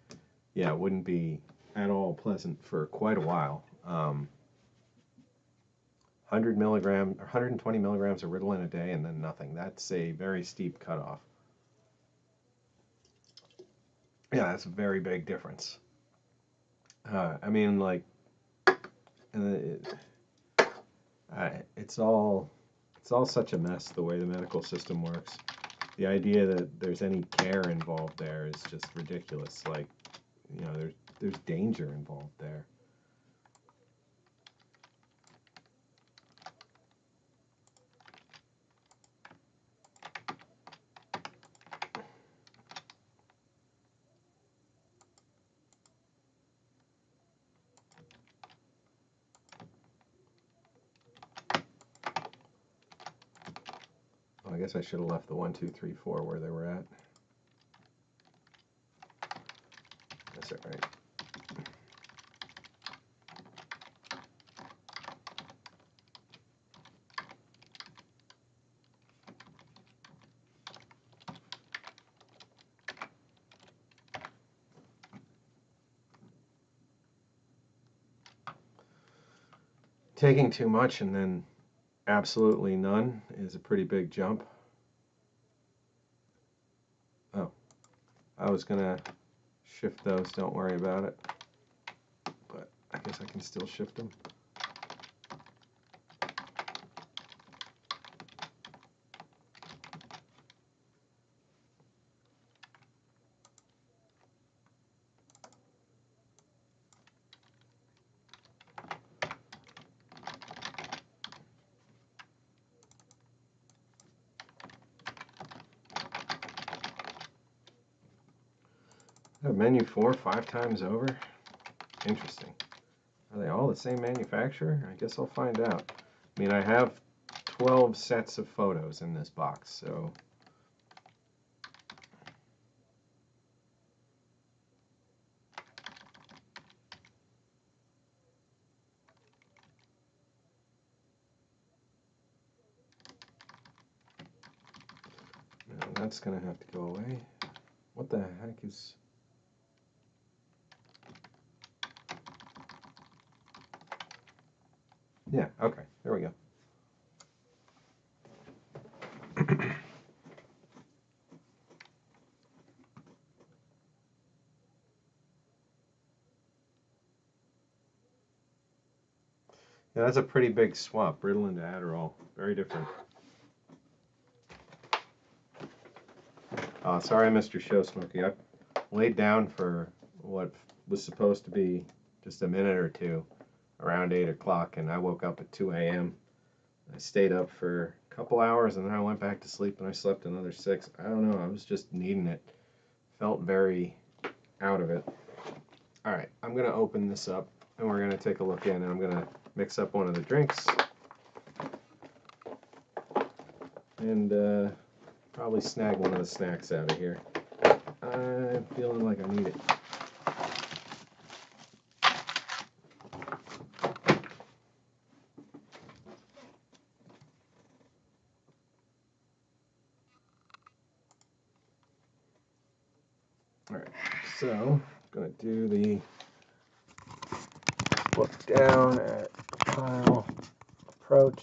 yeah, it wouldn't be at all pleasant for quite a while. 100 milligrams or 120 milligrams of Ritalin a day and then nothing. That's a very steep cutoff. Yeah, that's a very big difference. I mean, like, it's all such a mess the way the medical system works. The idea that there's any care involved there is just ridiculous. Like, you know, there's danger involved there. Well, I guess I should have left the 1, 2, 3, 4 where they were at. That's all right. taking too much and then absolutely none is a pretty big jump. Oh, I was gonna shift those, don't worry about it. But I guess I can still shift them. Menu 4 5 times over? Interesting. Are they all the same manufacturer? I guess I'll find out. I mean, I have 12 sets of photos in this box, so... Now that's going to have to go away. What the heck is... Yeah, okay, there we go. Yeah, that's a pretty big swap, Ritalin to Adderall. Very different. Sorry I missed your show, Smokey. I laid down for what was supposed to be just a minute or two around 8 o'clock, and I woke up at 2 a.m. I stayed up for a couple hours, and then I went back to sleep, and I slept another 6. I don't know, I was just needing it. Felt very out of it. All right, I'm going to open this up, and we're going to take a look in, and I'm going to mix up one of the drinks. And probably snag one of the snacks out of here. I'm feeling like I need it. Alright, so I'm going to do the look down at pile approach.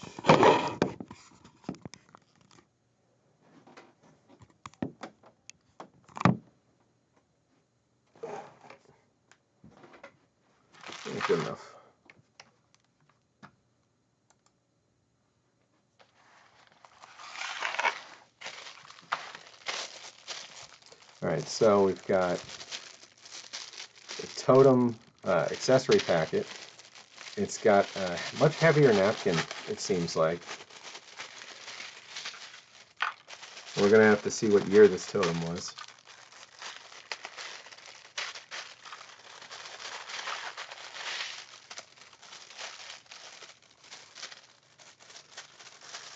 Good enough. Alright, so we've got the Totem accessory packet. It's got a much heavier napkin, it seems like. We're going to have to see what year this Totem was.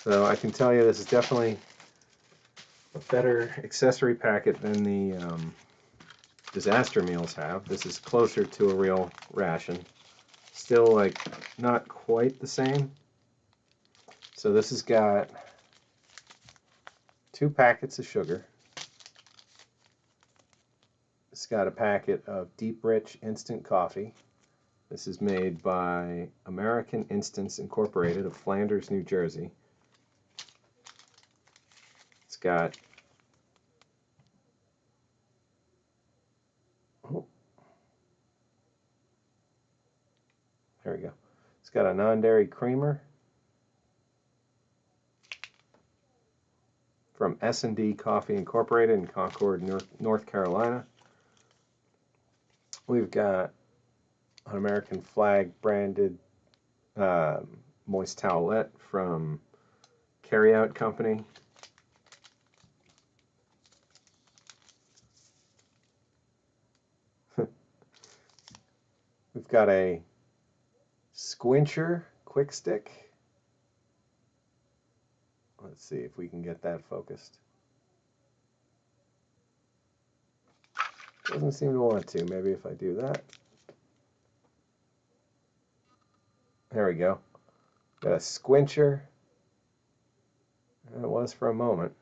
So I can tell you this is definitely a better accessory packet than the disaster meals have. This is closer to a real ration. Still, like, not quite the same. So this has got 2 packets of sugar. It's got a packet of Deep Rich instant coffee. This is made by American Instants Incorporated of Flanders, New Jersey. It's got there we go. It's got a non-dairy creamer from S&D Coffee Incorporated in Concord, North Carolina. We've got an American Flag branded moist towelette from Carryout Company. We've got a Squincher quick stick. Let's see if we can get that focused. Doesn't seem to want to. Maybe if I do that. There we go. Got a Squincher. And it was for a moment.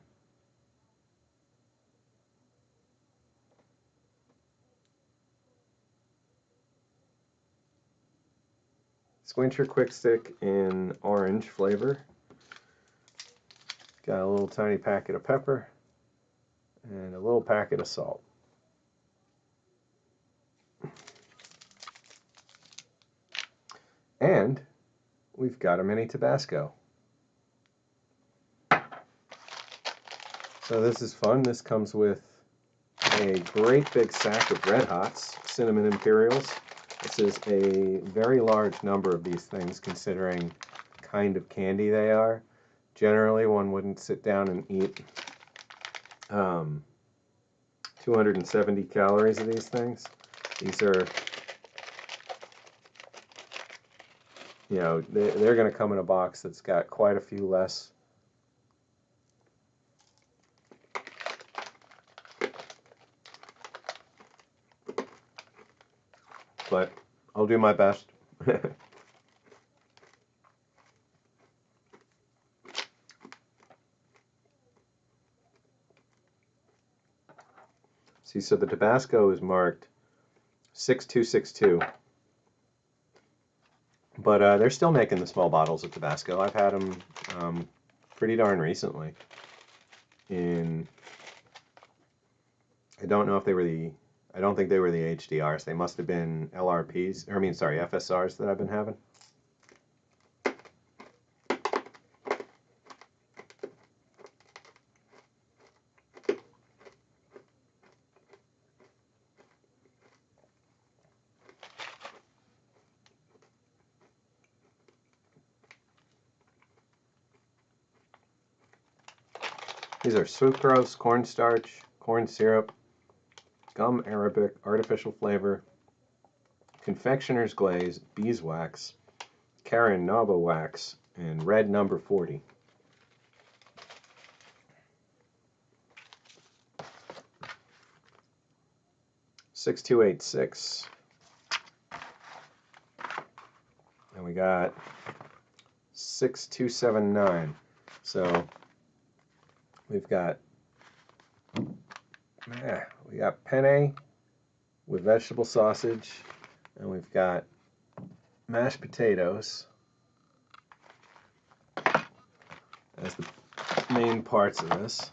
Squincher Quick Stick in orange flavor. Got a little tiny packet of pepper and a little packet of salt. And we've got a mini Tabasco. So this is fun. This comes with a great big sack of Red Hots, Cinnamon Imperials. This is a very large number of these things considering kind of candy they are. Generally, one wouldn't sit down and eat 270 calories of these things. These are, you know, they're going to come in a box that's got quite a few less. But I'll do my best. See, so the Tabasco is marked 6262, but they're still making the small bottles of Tabasco. I've had them pretty darn recently. I don't know if they were I don't think they were the HDRs. They must have been LRPs, or I mean, sorry, FSRs that I've been having. These are sucrose, cornstarch, corn syrup, gum arabic, artificial flavor, confectioner's glaze, beeswax, Carinaba wax, and red number 40. $6,286. And we got 6,279. So we've got penne with vegetable sausage, and we've got mashed potatoes as the main parts of this.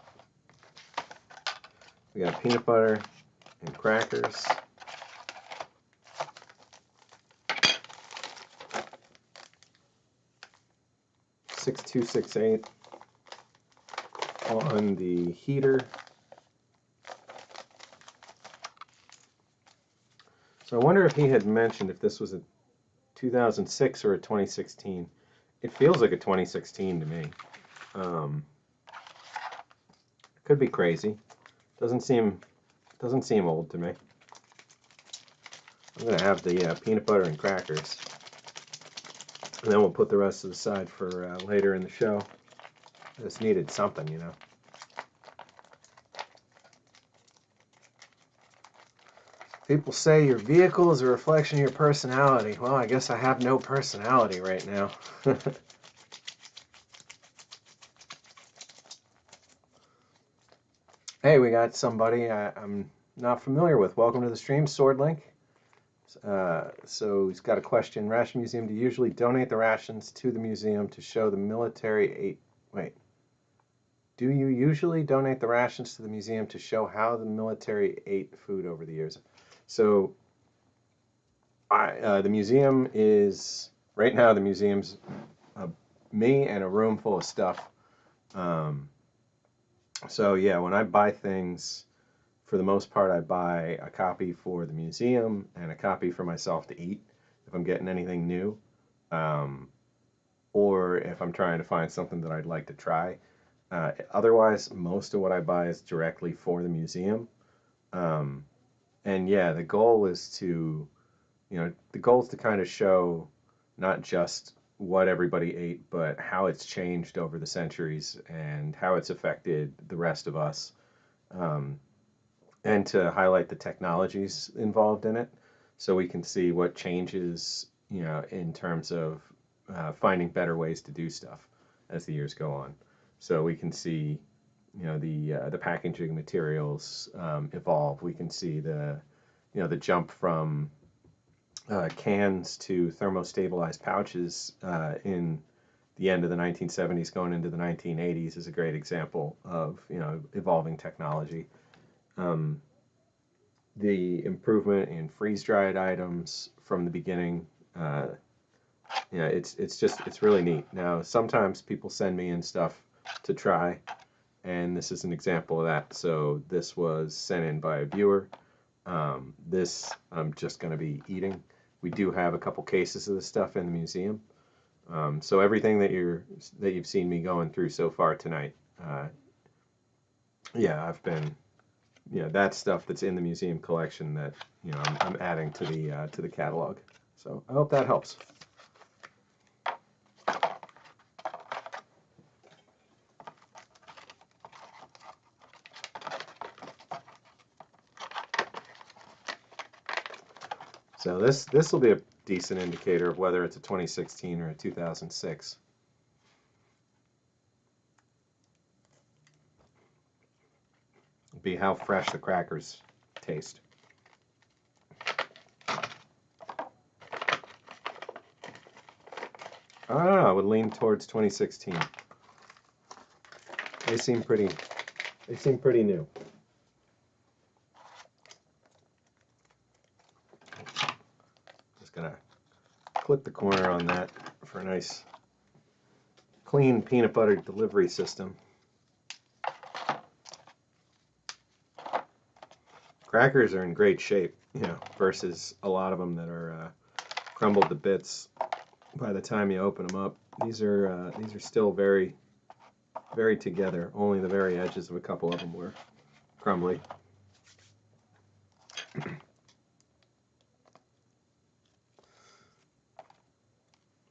We got peanut butter and crackers. $6,268 on the heater. So I wonder if he had mentioned if this was a 2006 or a 2016. It feels like a 2016 to me. Could be crazy. Doesn't seem old to me. I'm gonna have the peanut butter and crackers, and then we'll put the rest to the side for later in the show. I just needed something, you know. People say your vehicle is a reflection of your personality. Well, I guess I have no personality right now. Hey, we got somebody I'm not familiar with. Welcome to the stream, Swordlink. So he's got a question. Ration Museum, do you usually donate the rations to the museum to show the military ate... Wait. Do you usually donate the rations to the museum to show how the military ate food over the years? So the museum is... Right now, the museum's me and a room full of stuff. So yeah, when I buy things, for the most part, I buy a copy for the museum and a copy for myself to eat if I'm getting anything new, or if I'm trying to find something that I'd like to try. Otherwise, most of what I buy is directly for the museum. And yeah, the goal is to, kind of show not just what everybody ate, but how it's changed over the centuries and how it's affected the rest of us. And to highlight the technologies involved in it, so we can see what changes, in terms of finding better ways to do stuff as the years go on. So we can see, the packaging materials evolve. We can see the jump from cans to thermostabilized pouches in the end of the 1970s going into the 1980s is a great example of, evolving technology. Um, the improvement in freeze-dried items from the beginning, it's really neat. Now, sometimes people send me in stuff to try, and this is an example of that. So this was sent in by a viewer. This I'm just going to be eating. We do have a couple cases of this stuff in the museum. So everything that you've seen me going through so far tonight, I've been, that stuff that's in the museum collection that I'm adding to the catalog. So I hope that helps. So this will be a decent indicator of whether it's a 2016 or a 2006. It'll be how fresh the crackers taste. I don't know, I would lean towards 2016. They seem pretty new. Just gonna clip the corner on that for a nice clean peanut butter delivery system. Crackers are in great shape, versus a lot of them that are crumbled to bits by the time you open them up. These are still very, very together. Only the very edges of a couple of them were crumbly.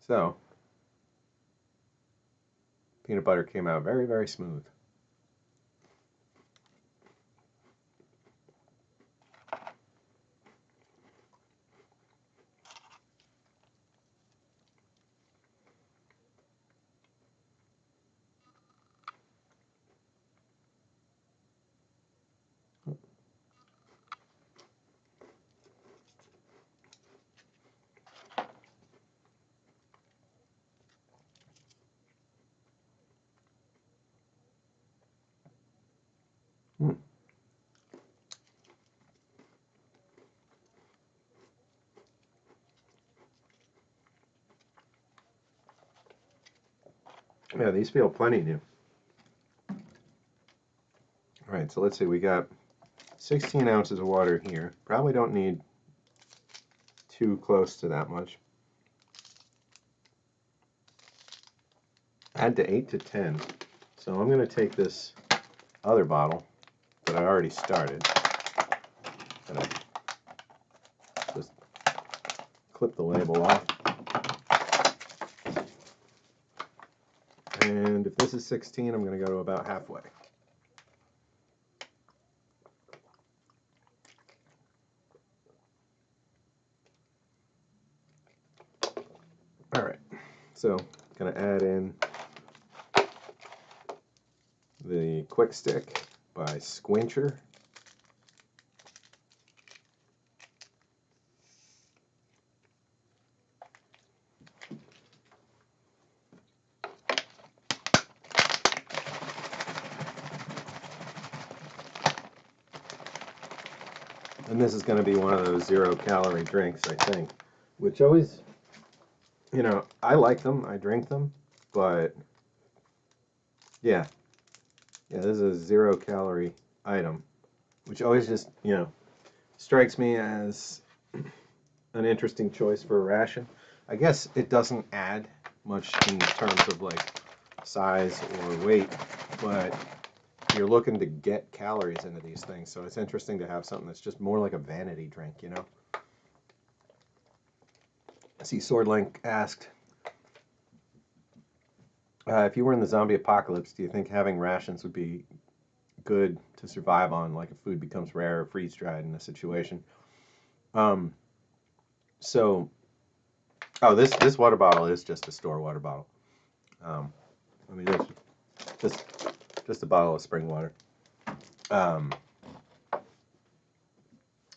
So, peanut butter came out very, very smooth. Hmm. Yeah, these feel plenty new. All right, so let's see, we got 16 ounces of water here. Probably don't need too close to that much. Add to 8 to 10. So I'm going to take this other bottle that I already started, and I just clip the label off. And if this is 16, I'm going to go to about halfway. All right, so I'm going to add in the Quick Stick by Squincher. And this is going to be one of those 0-calorie drinks, I think, which always, I like them, I drink them, but yeah, this is a 0-calorie item, which always just, strikes me as an interesting choice for a ration. I guess it doesn't add much in terms of like size or weight, but you're looking to get calories into these things, so it's interesting to have something that's just more like a vanity drink, I see Swordlink asked, if you were in the zombie apocalypse, do you think having rations would be good to survive on, like if food becomes rare or freeze-dried in a situation? So, this water bottle is just a store water bottle. I mean, it's just a bottle of spring water.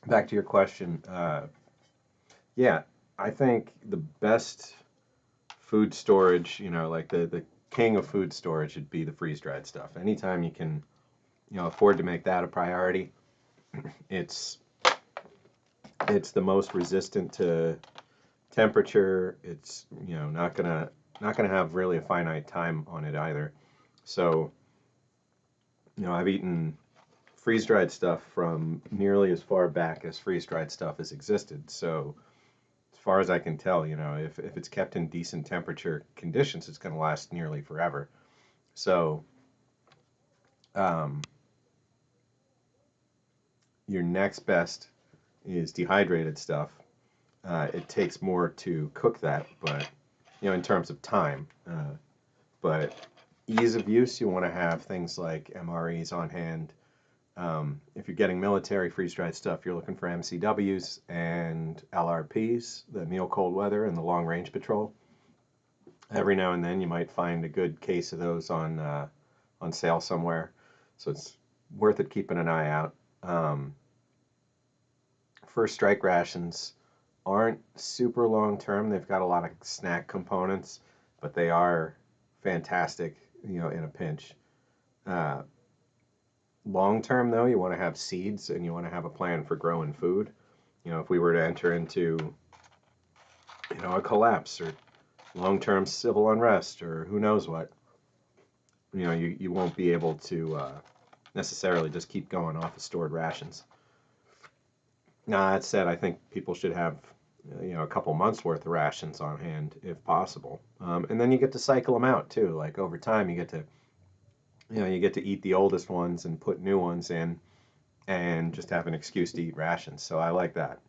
Back to your question. Yeah, I think the best food storage, like the king of food storage would be the freeze-dried stuff. Anytime you can, afford to make that a priority, it's it's the most resistant to temperature. It's, not gonna have really a finite time on it either. So, I've eaten freeze-dried stuff from nearly as far back as freeze-dried stuff has existed. So, as far as I can tell, if it's kept in decent temperature conditions, it's going to last nearly forever. So, um, your next best is dehydrated stuff. It takes more to cook that, but in terms of time. But ease of use, you want to have things like MREs on hand. If you're getting military freeze-dried stuff, you're looking for MCWs and LRPs, the meal cold weather and the long range patrol. Every now and then you might find a good case of those on sale somewhere, so it's worth it keeping an eye out. First strike rations aren't super long term. They've got a lot of snack components, but they are fantastic, in a pinch. Uh, Long term, though, you want to have seeds and you want to have a plan for growing food. If we were to enter into, a collapse or long term civil unrest or who knows what, you won't be able to necessarily just keep going off of stored rations. Now, that said, I think people should have, a couple months worth of rations on hand if possible. And then you get to cycle them out too. Like over time, you get to eat the oldest ones and put new ones in and just have an excuse to eat rations. So I like that.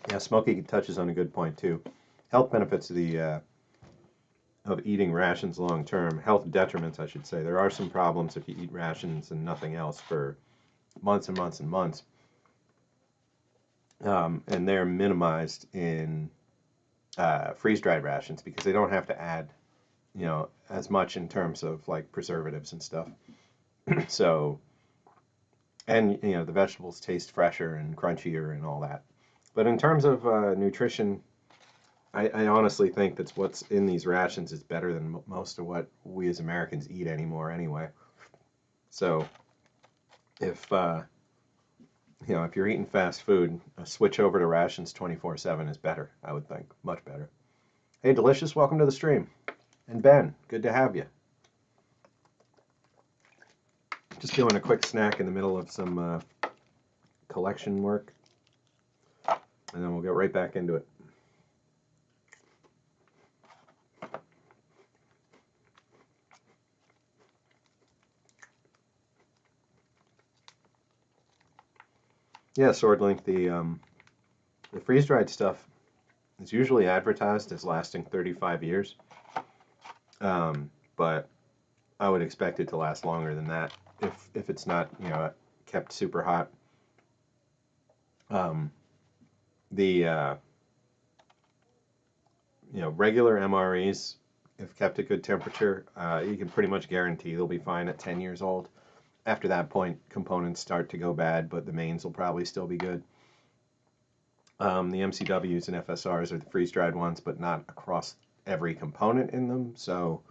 Yeah, Smokey touches on a good point too. Health benefits of eating rations long term. Health detriments, I should say. There are some problems if you eat rations and nothing else for months and months and months. And they're minimized in freeze-dried rations because they don't have to add, as much in terms of like preservatives and stuff. So, and the vegetables taste fresher and crunchier and all that. But in terms of nutrition, I honestly think that's what's in these rations is better than most of what we as Americans eat anymore anyway. So if if you're eating fast food, a switch over to rations 24/7 is better, I would think. Much better. Hey, Delicious, welcome to the stream. And Ben, good to have you. Just doing a quick snack in the middle of some collection work, and then we'll get right back into it. Yeah, Swordlink, the freeze-dried stuff is usually advertised as lasting 35 years, but I would expect it to last longer than that if it's not kept super hot. The regular MREs, if kept at good temperature, you can pretty much guarantee they'll be fine at 10 years old. After that point, components start to go bad, but the mains will probably still be good. The MCWs and FSRs are the freeze-dried ones, but not across every component in them. So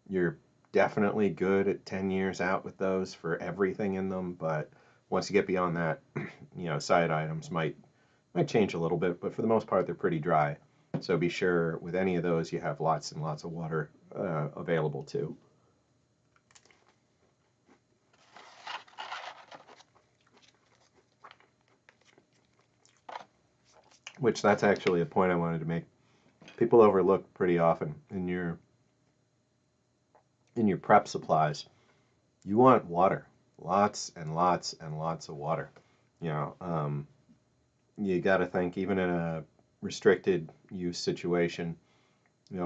you're definitely good at 10 years out with those for everything in them. But once you get beyond that, side items might change a little bit, but for the most part, they're pretty dry. So be sure with any of those, you have lots and lots of water available too. Which that's actually a point I wanted to make. People overlook pretty often in your prep supplies. You want water, lots and lots and lots of water. You got to think even in a restricted use situation,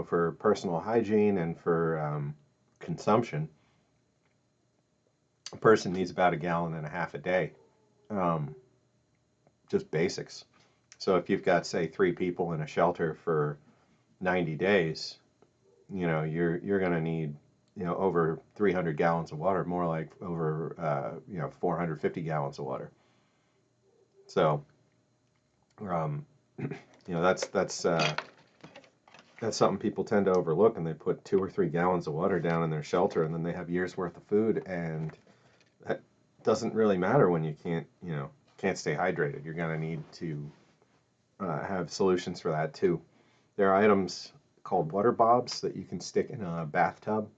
for personal hygiene and for consumption, a person needs about 1.5 gallons a day. Just basics. So if you've got, say, 3 people in a shelter for 90 days, you're going to need, over 300 gallons of water, more like over 450 gallons of water. So, um, that's something people tend to overlook, and they put 2 or 3 gallons of water down in their shelter, and then they have years worth of food, and that doesn't really matter when you can't stay hydrated. You're going to need to have solutions for that too. There are items called water bobs that you can stick in a bathtub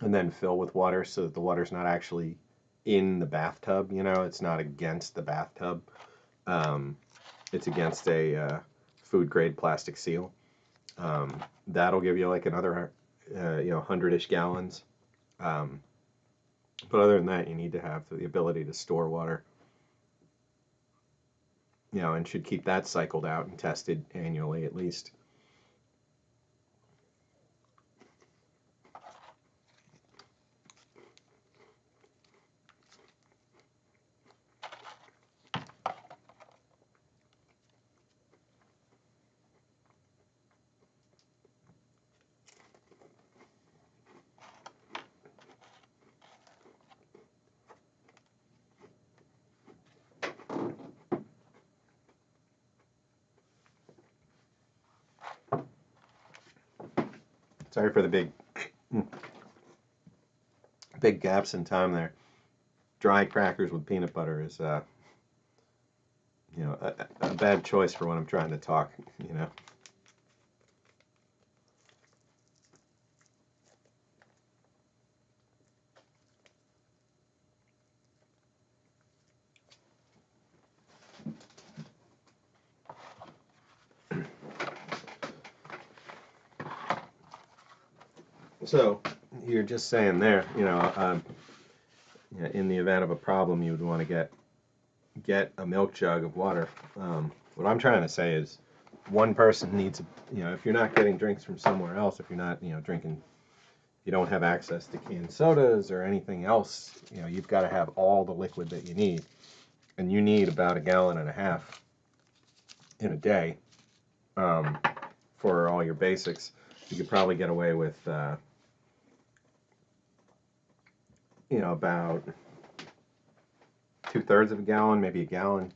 and then fill with water so that the water's not actually in the bathtub. It's not against the bathtub. Um, it's against a food grade plastic seal. That'll give you like another 100-ish gallons. Um, but other than that, you need to have the ability to store water, and should keep that cycled out and tested annually at least. Sorry for the big gaps in time there. Dry crackers with peanut butter is a bad choice for when I'm trying to talk. So you're just saying there, in the event of a problem, you would want to get a milk jug of water. What I'm trying to say is, one person needs, if you're not getting drinks from somewhere else, if you're not, drinking, you don't have access to canned sodas or anything else, you've got to have all the liquid that you need, and you need about 1.5 gallons in a day for all your basics. You could probably get away with, about 2/3 of a gallon, maybe a gallon,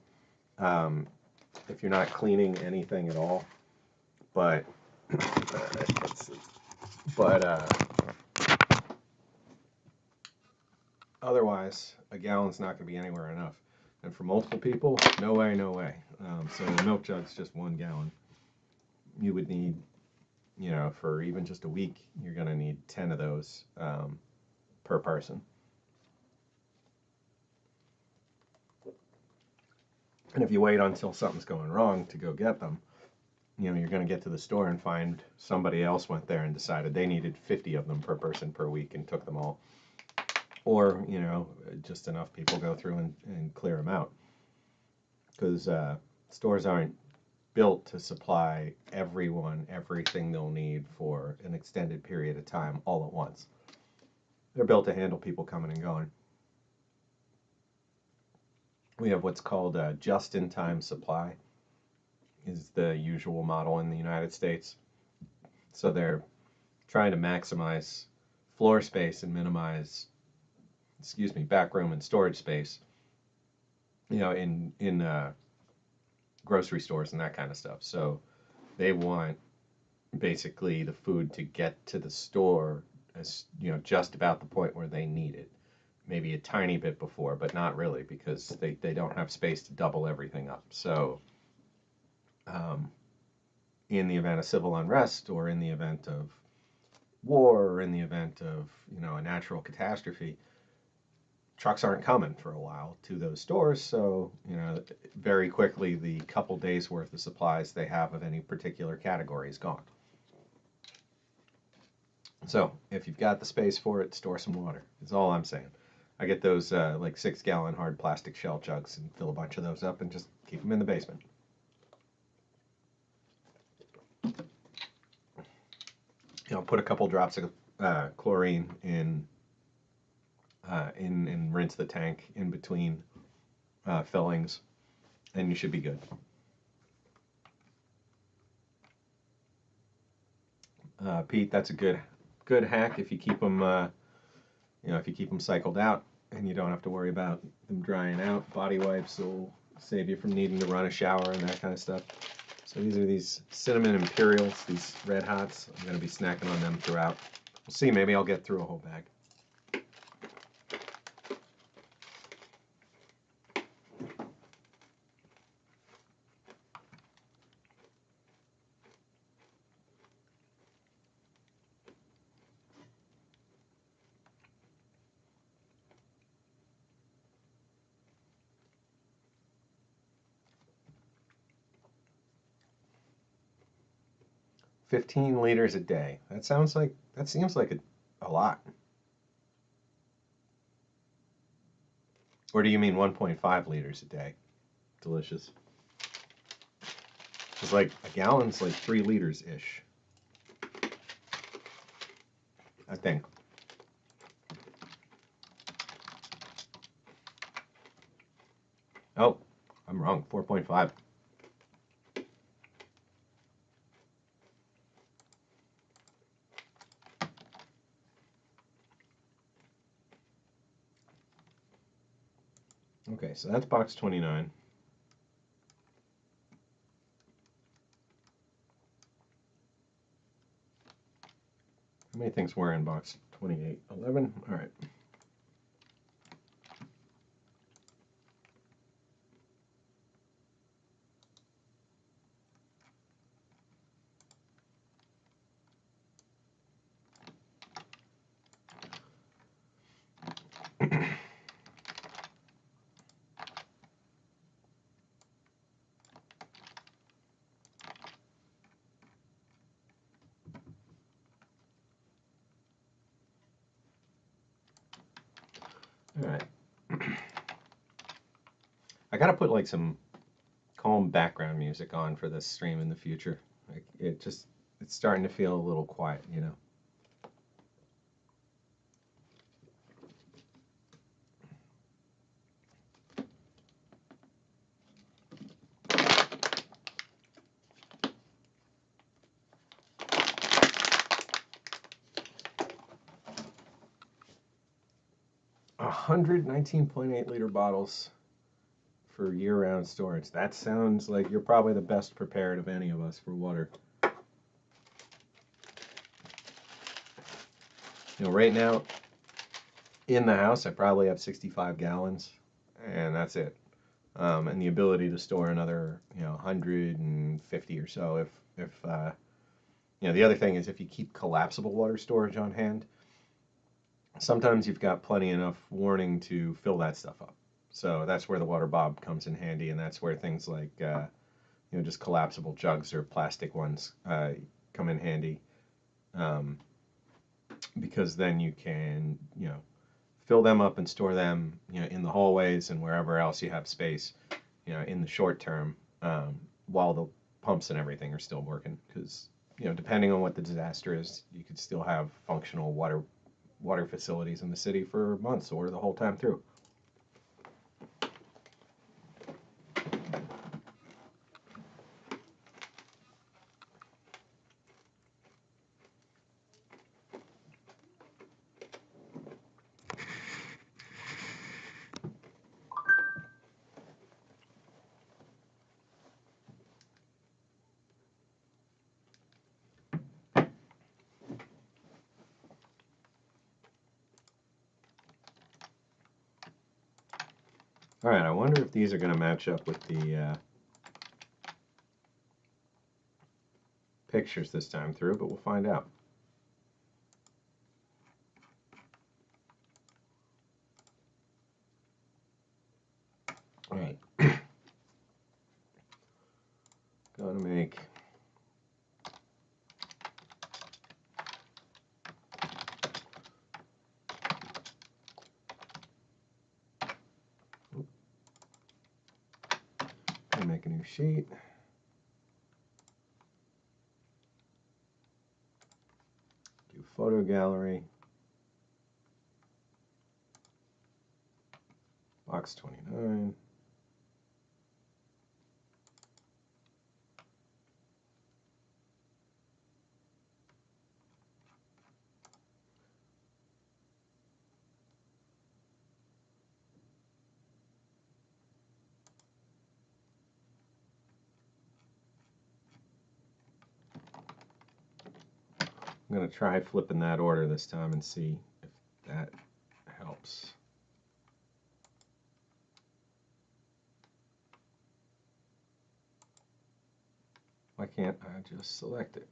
if you're not cleaning anything at all. But but otherwise, a gallon's not going to be anywhere enough. And for multiple people, no way, no way. So the milk jug's just 1 gallon. You would need, for even just a week, you're going to need 10 of those per person. And if you wait until something's going wrong to go get them, you're going to get to the store and find somebody else went there and decided they needed 50 of them per person per week and took them all. Or, just enough people go through and clear them out. Because stores aren't built to supply everyone everything they'll need for an extended period of time all at once. They're built to handle people coming and going. We have what's called a just-in-time supply, is the usual model in the United States. So they're trying to maximize floor space and minimize, backroom and storage space, in grocery stores and that kind of stuff. So they want basically the food to get to the store as, just about the point where they need it. Maybe a tiny bit before, but not really, because they don't have space to double everything up. So in the event of civil unrest, or in the event of war, or in the event of, a natural catastrophe, trucks aren't coming for a while to those stores. So, very quickly the couple days worth of supplies they have of any particular category is gone. So if you've got the space for it, store some water, is all I'm saying. I get those like 6-gallon hard plastic shell jugs and fill a bunch of those up and just keep them in the basement. Put a couple drops of chlorine in and rinse the tank in between fillings, and you should be good. Pete, that's a good hack if you keep them, if you keep them cycled out and you don't have to worry about them drying out. Body wipes will save you from needing to run a shower and that kind of stuff. So these are these cinnamon imperials, these red hots. I'm going to be snacking on them throughout. We'll see, maybe I'll get through a whole bag. 15 liters a day. That seems like a lot. Or do you mean 1.5 liters a day? Delicious. It's like a gallon's like 3 liters ish, I think. Oh, I'm wrong. 4.5. Okay, so that's box 29. How many things were in box 28? 11? All right. All right. I gotta put like some calm background music on for this stream in the future. Like it's starting to feel a little quiet, you know. 119.8 liter bottles for year-round storage. That sounds like you're probably the best prepared of any of us for water. Right now in the house, I probably have 65 gallons, and that's it. And the ability to store another, 150 or so if the other thing is if you keep collapsible water storage on hand, sometimes you've got plenty enough warning to fill that stuff up. So that's where the water bob comes in handy, and that's where things like just collapsible jugs or plastic ones come in handy, because then you can fill them up and store them in the hallways and wherever else you have space in the short term, while the pumps and everything are still working, because depending on what the disaster is, you could still have functional water facilities in the city for months or the whole time through. All right, I wonder if these are going to match up with the pictures this time through, but we'll find out. All right. Going to make a new sheet. Do photo gallery. Box 29. I'm going to try flipping that order this time and see if that helps. Why can't I just select it?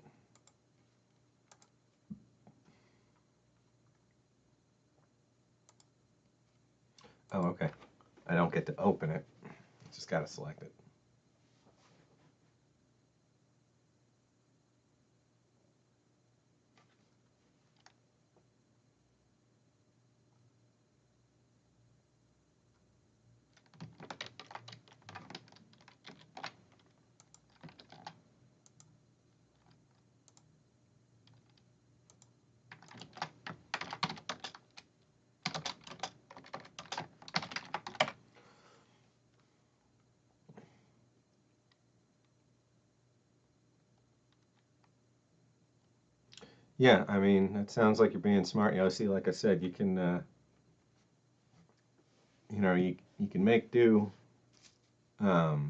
Oh, okay. I don't get to open it. Just got to select it. Yeah, I mean, it sounds like you're being smart. You know, see, like I said, you can, you can make do. Or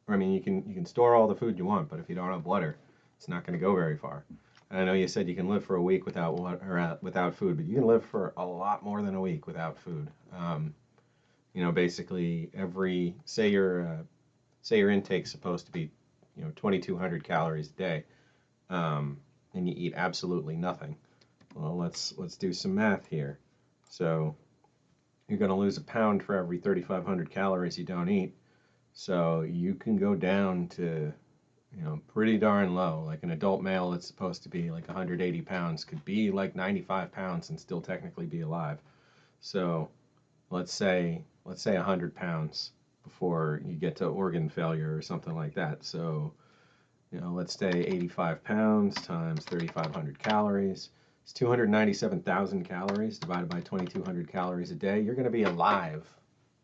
I mean, you can store all the food you want, but if you don't have water, it's not going to go very far. And I know you said you can live for a week without water or without food, but you can live for a lot more than a week without food. Basically every say your intake's supposed to be 2,200 calories a day, and you eat absolutely nothing. Well, let's do some math here. So you're going to lose a pound for every 3,500 calories you don't eat. So you can go down to, pretty darn low. Like an adult male that's supposed to be like 180 pounds could be like 95 pounds and still technically be alive. So let's say 100 pounds before you get to organ failure or something like that. So, let's say 85 pounds times 3,500 calories. It's 297,000 calories divided by 2,200 calories a day. You're going to be alive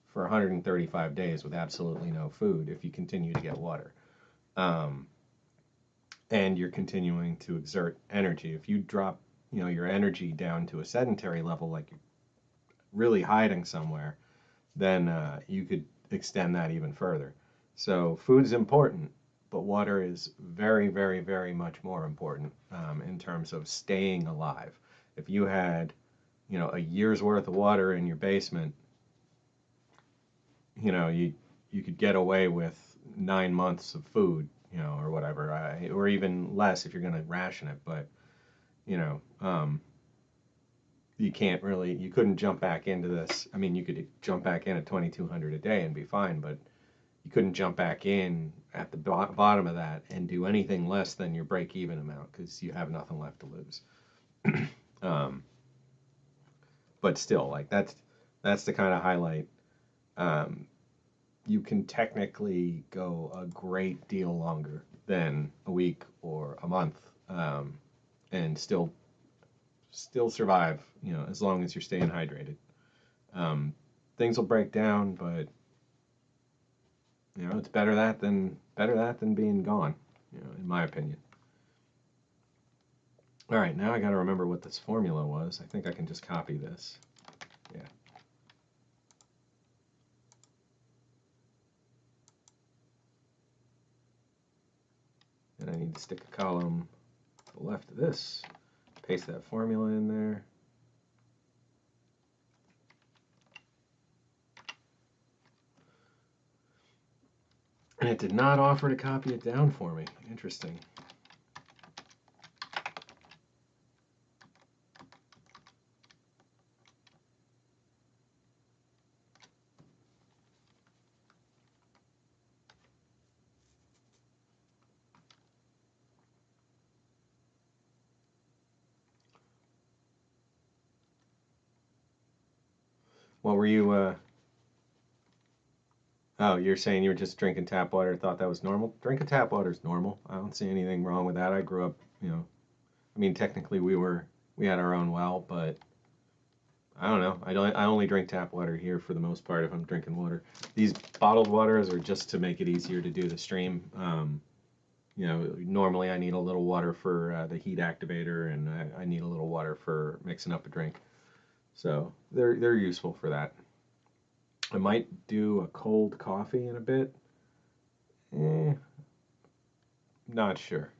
for 135 days with absolutely no food if you continue to get water. Um, and you're continuing to exert energy. If you drop, your energy down to a sedentary level, like you're really hiding somewhere, then you could extend that even further. So food is important, but water is very, very, very much more important in terms of staying alive. If you had, a year's worth of water in your basement, you could get away with 9 months of food, or whatever, or even less if you're going to ration it. But you know, um, you couldn't jump back into this. I mean, you could jump back in at 2,200 a day and be fine, but you couldn't jump back in at the bottom of that and do anything less than your break even amount because you have nothing left to lose. um, but still, like that's the kind of highlight. Um, you can technically go a great deal longer than a week or a month, and still survive. As long as you're staying hydrated. Um, Things will break down, but it's better that than being gone. In my opinion. All right, now I got to remember what this formula was. I think I can just copy this. Yeah. And I need to stick a column to the left of this. Paste that formula in there. And it did not offer to copy it down for me. Interesting. What were you, oh, you're saying you were just drinking tap water, thought that was normal? Drinking tap water is normal. I don't see anything wrong with that. I grew up, I mean, technically we had our own well, but I don't know. I only drink tap water here for the most part if I'm drinking water. These bottled waters are just to make it easier to do the stream. Normally I need a little water for the heat activator, and I need a little water for mixing up a drink. So they're useful for that. I might do a cold coffee in a bit. Not sure.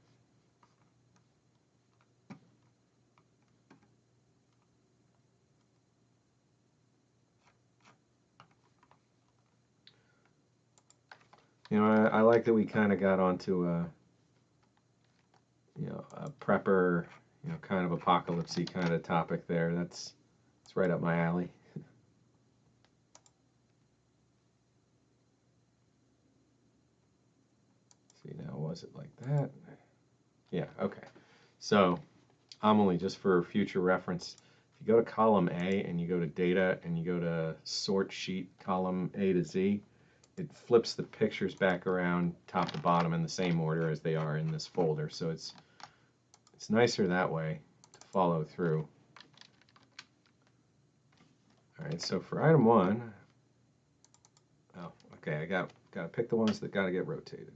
You know, I like that we kind of got onto a prepper, kind of apocalypse-y kind of topic there. It's right up my alley. See, now was it like that? Yeah, okay. So I'm only just for future reference. If you go to column A and you go to data and you go to sort sheet column A to Z, it flips the pictures back around top to bottom in the same order as they are in this folder. So it's nicer that way to follow through. All right, so for item 1, oh, okay, I got to pick the ones that got to get rotated.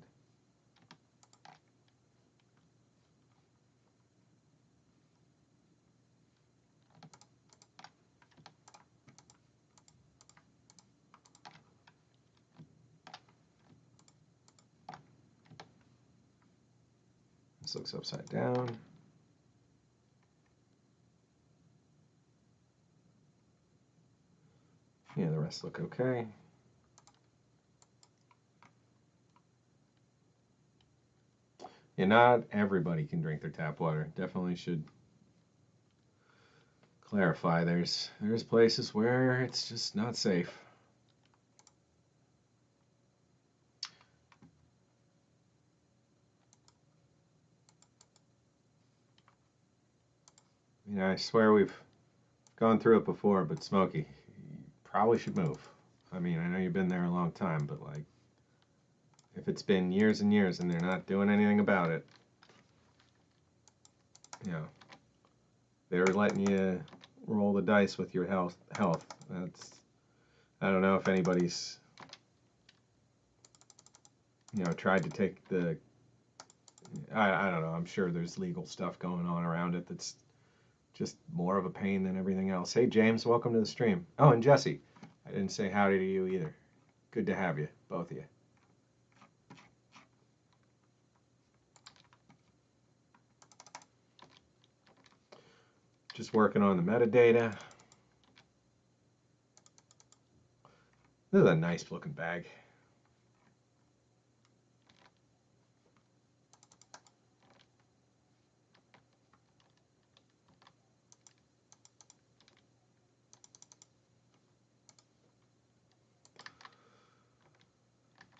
This looks upside down. Yeah, the rest look okay. Yeah, not everybody can drink their tap water. Definitely should clarify. There's places where it's just not safe. I swear we've gone through it before, but Smokey, you probably should move. I mean, I know you've been there a long time, but like, if it's been years and years and they're not doing anything about it, you know, they're letting you roll the dice with your health. I don't know if anybody's, tried to take the. I don't know. I'm sure there's legal stuff going on around it that's just more of a pain than everything else. Hey, James, welcome to the stream. Oh, and Jesse, I didn't say howdy to you either. Good to have you, both of you. Just working on the metadata. This is a nice looking bag.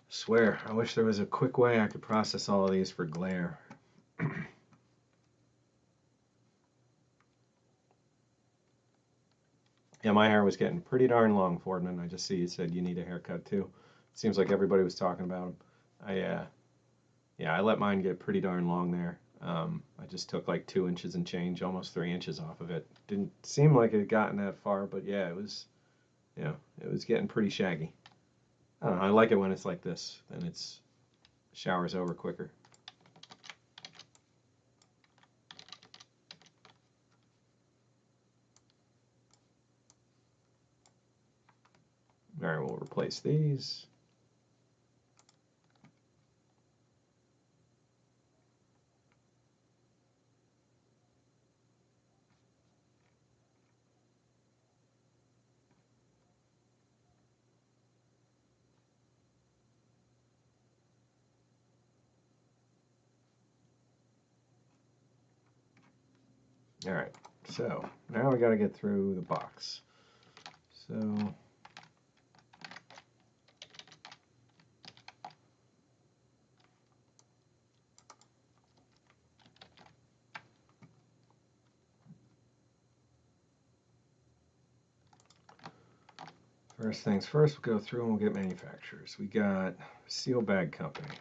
Swear, I wish there was a quick way I could process all of these for glare. Yeah, my hair was getting pretty darn long, Fordman. I just see you said you need a haircut too. Seems like everybody was talking about them. I let mine get pretty darn long there. I just took like 2 inches and change, almost 3 inches off of it. Didn't seem like it had gotten that far, but yeah, it was getting pretty shaggy. I don't know. I like it when it's like this. Then it's showers over quicker. All right, we'll replace these. All right, so now we got to get through the box. So first things first, we'll go through and we'll get manufacturers. We got Seal Bag Company.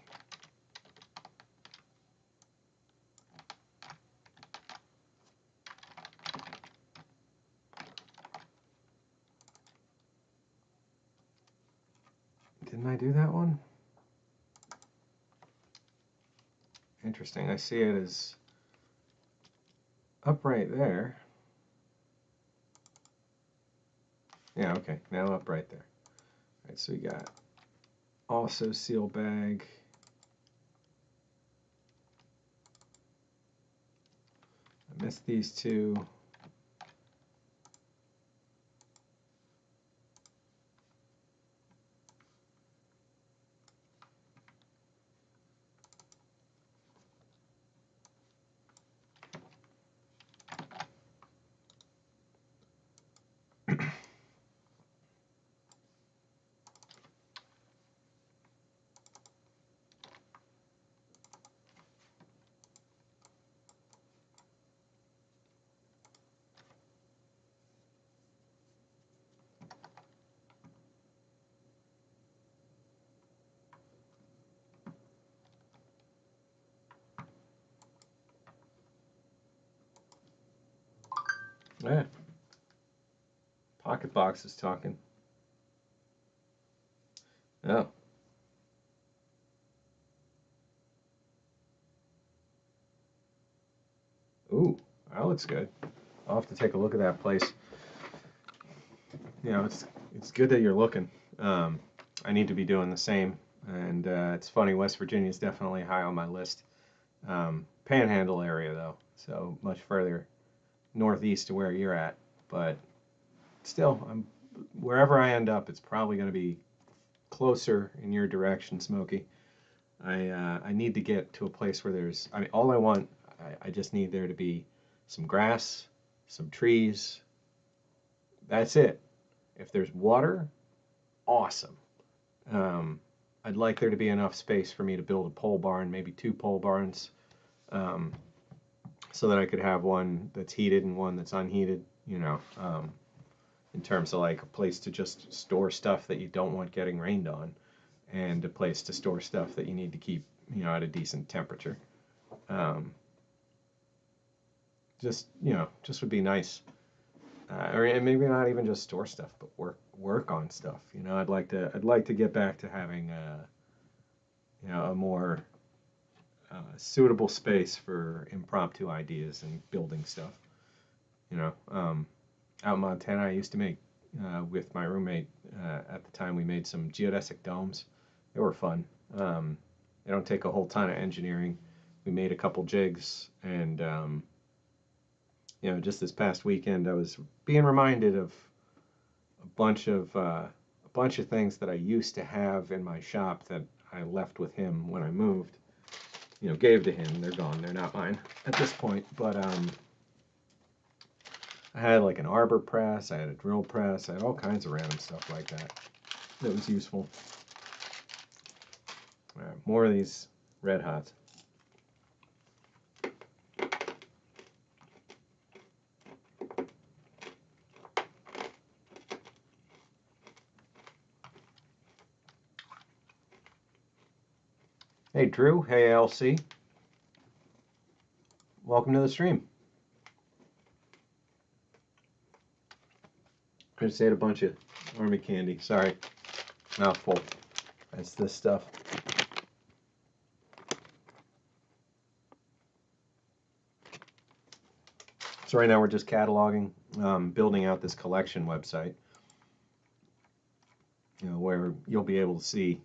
Didn't I do that one? Interesting. I see it as up right there. Yeah, okay. Now up right there. All right, so we got also Seal Bag. I missed these two. Yeah. Pocket box is talking. Oh. Ooh, that looks good. I'll have to take a look at that place. You know, it's good that you're looking. Um, I need to be doing the same. And it's funny, West Virginia is definitely high on my list. Panhandle area though, so much further northeast to where you're at. But still, wherever I end up, it's probably going to be closer in your direction, Smokey. I need to get to a place where there's. I mean, all I want. I just need there to be some grass, some trees. That's it. If there's water, awesome. Um, I'd like there to be enough space for me to build a pole barn, maybe two pole barns, um, so that I could have one that's heated and one that's unheated. In terms of like a place to just store stuff that you don't want getting rained on, and a place to store stuff that you need to keep, at a decent temperature. Um, just would be nice. Or maybe not even just store stuff, but work on stuff. I'd like to get back to having a more suitable space for impromptu ideas and building stuff. Out in Montana, I used to make with my roommate at the time. We made some geodesic domes. They were fun. They don't take a whole ton of engineering. We made a couple jigs, and just this past weekend, I was being reminded of a bunch of things that I used to have in my shop that I left with him when I moved. Gave to him. They're gone. They're not mine at this point. But I had like an arbor press. I had a drill press. I had all kinds of random stuff like that. That was useful. All right, more of these Red Hots. Hey Drew, hey LC, welcome to the stream. I just ate a bunch of army candy. Sorry, mouthful. That's this stuff. So right now we're just cataloging, building out this collection website. Where you'll be able to see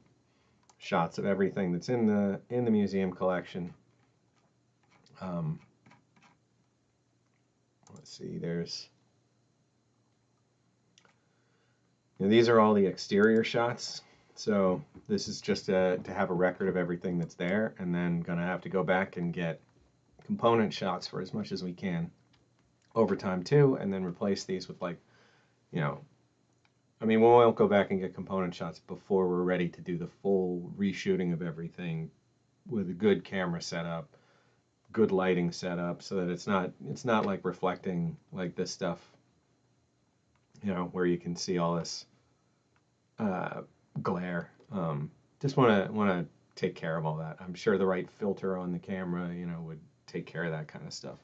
shots of everything that's in the museum collection. Let's see. These are all the exterior shots. So this is just to have a record of everything that's there, and then gonna have to go back and get component shots for as much as we can over time too, and then replace these with we won't go back and get component shots before we're ready to do the full reshooting of everything with a good camera setup, good lighting setup, so that it's not like reflecting like this stuff, where you can see all this glare. Just want to take care of all that. I'm sure the right filter on the camera, would take care of that kind of stuff.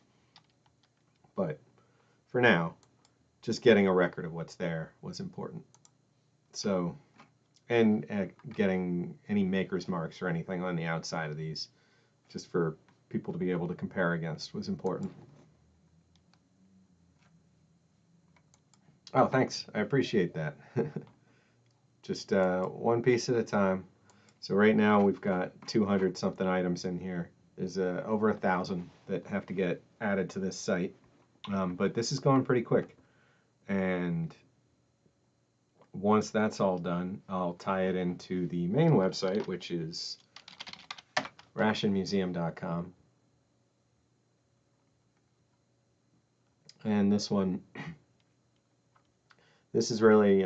But for now, just getting a record of what's there was important. So, and getting any maker's marks or anything on the outside of these, just for people to be able to compare against, was important. Oh, thanks. I appreciate that. Just one piece at a time. So right now we've got 200 something items in here. There's over 1,000 that have to get added to this site. But this is going pretty quick. And once that's all done, I'll tie it into the main website, which is rationmuseum.com. And this is really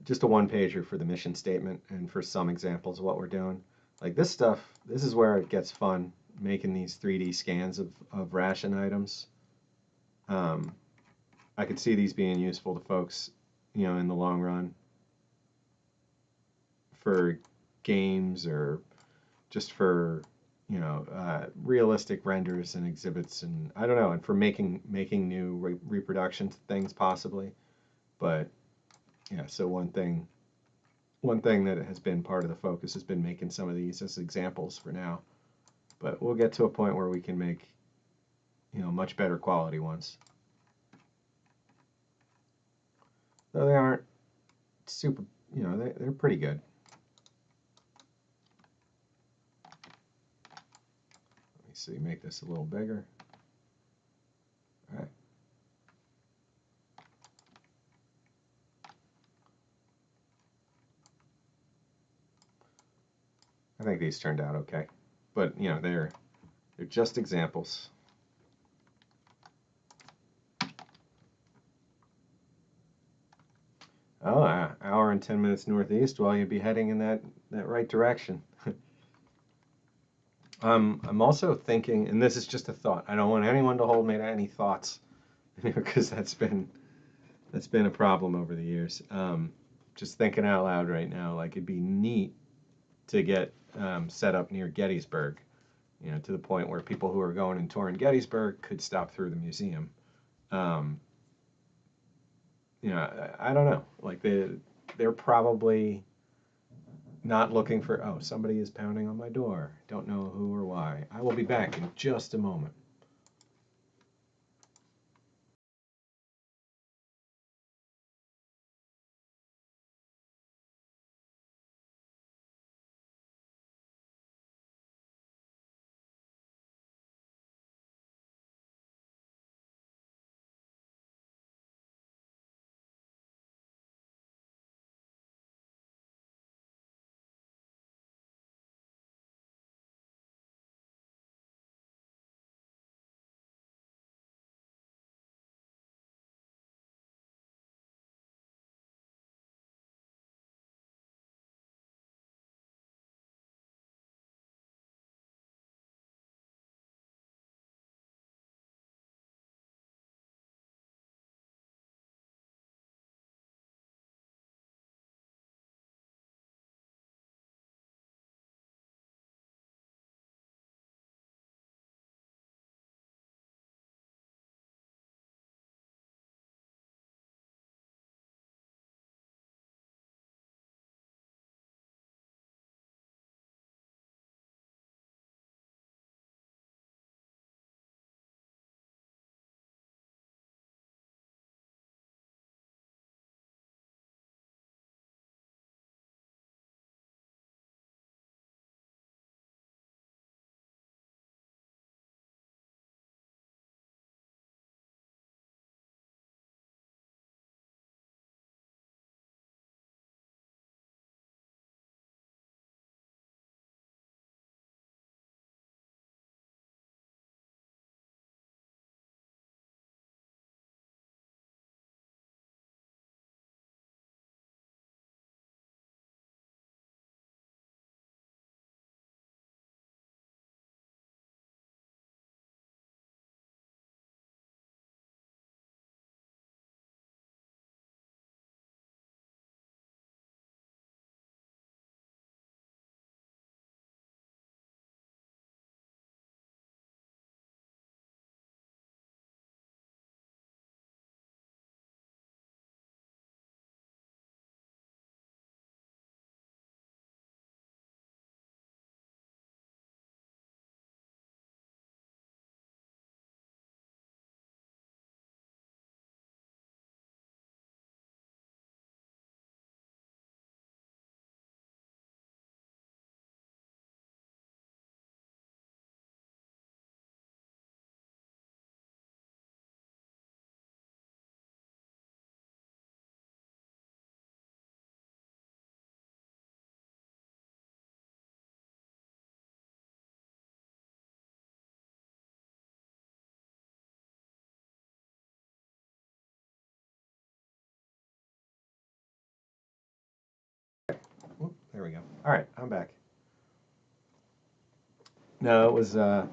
just a one-pager for the mission statement and for some examples of what we're doing. Like this stuff, this is where it gets fun, making these 3D scans of ration items. I could see these being useful to folks, in the long run for games or just for realistic renders and exhibits, and I don't know, and for making new reproductions of things possibly. But yeah, so one thing that has been part of the focus has been making some of these as examples for now. But we'll get to a point where we can make much better quality ones. Though they aren't super, they're pretty good. Let me see, make this a little bigger. All right. I think these turned out okay, but they're just examples. Oh, an hour and 10 minutes northeast. Well, you'd be heading in that right direction. I'm also thinking, and this is just a thought. I don't want anyone to hold me to any thoughts, because that's been a problem over the years. Just thinking out loud right now, like it'd be neat to get set up near Gettysburg, to the point where people who are going and touring Gettysburg could stop through the museum. Um, I don't know. Like they're probably not looking for, oh, somebody is pounding on my door. Don't know who or why. I will be back in just a moment. Oop, there we go. All right, I'm back. No, it was a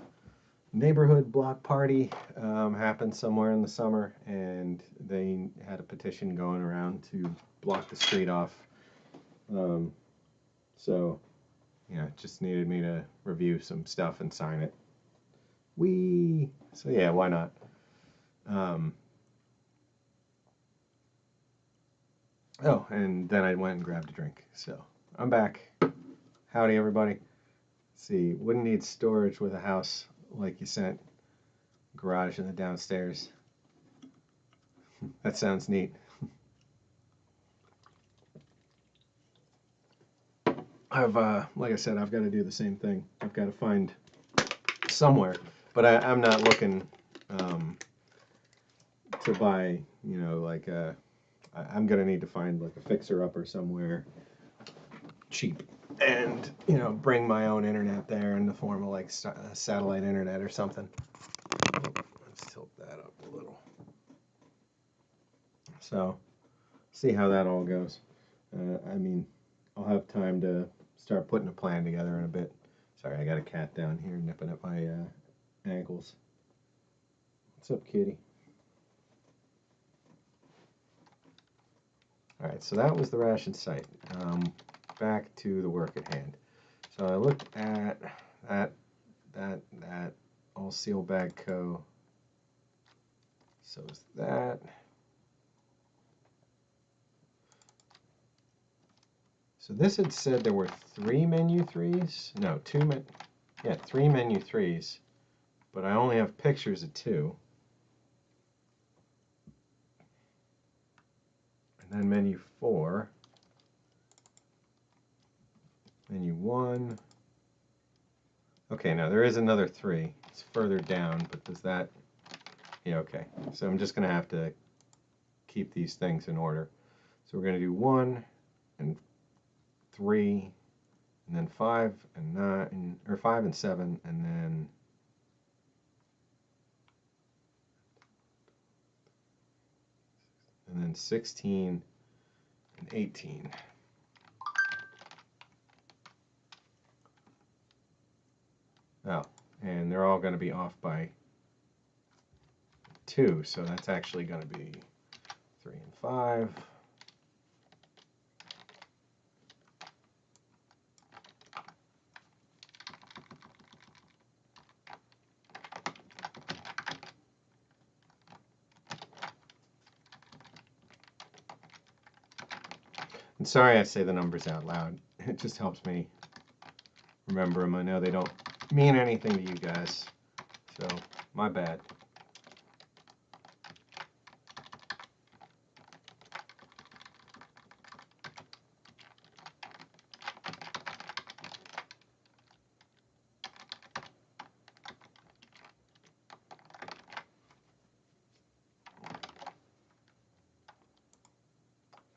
neighborhood block party, happened somewhere in the summer, and they had a petition going around to block the street off. Um, so, just needed me to review some stuff and sign it. So yeah, why not? Oh, and then I went and grabbed a drink. So I'm back. Howdy, everybody. Let's see, wouldn't need storage with a house like you sent. Garage in the downstairs. That sounds neat. Like I said, I've got to do the same thing. I've got to find somewhere, but I'm not looking to buy, like I'm gonna need to find like a fixer-upper somewhere cheap, and bring my own internet there in the form of like satellite internet or something. Let's tilt that up a little. So, see how that all goes. I mean, I'll have time to start putting a plan together in a bit. Sorry, I got a cat down here nipping at my ankles. What's up, kitty? All right, so that was the ration site. Back to the work at hand. So I looked at that all seal bag co. So is that. So this had said there were 3 menu 3s. No, 3 menu 3s. But I only have pictures of 2. And then menu 4. Menu 1. Okay, now there is another 3. It's further down, but does that... Yeah, okay. So I'm just going to have to keep these things in order. So we're going to do 1 and 3, and then 5 and 9, or 5 and 7, and then 16 and 18. Oh, and they're all going to be off by 2, so that's actually going to be 3 and 5. And sorry I say the numbers out loud. It just helps me remember them. I know they don't mean anything to you guys, so my bad.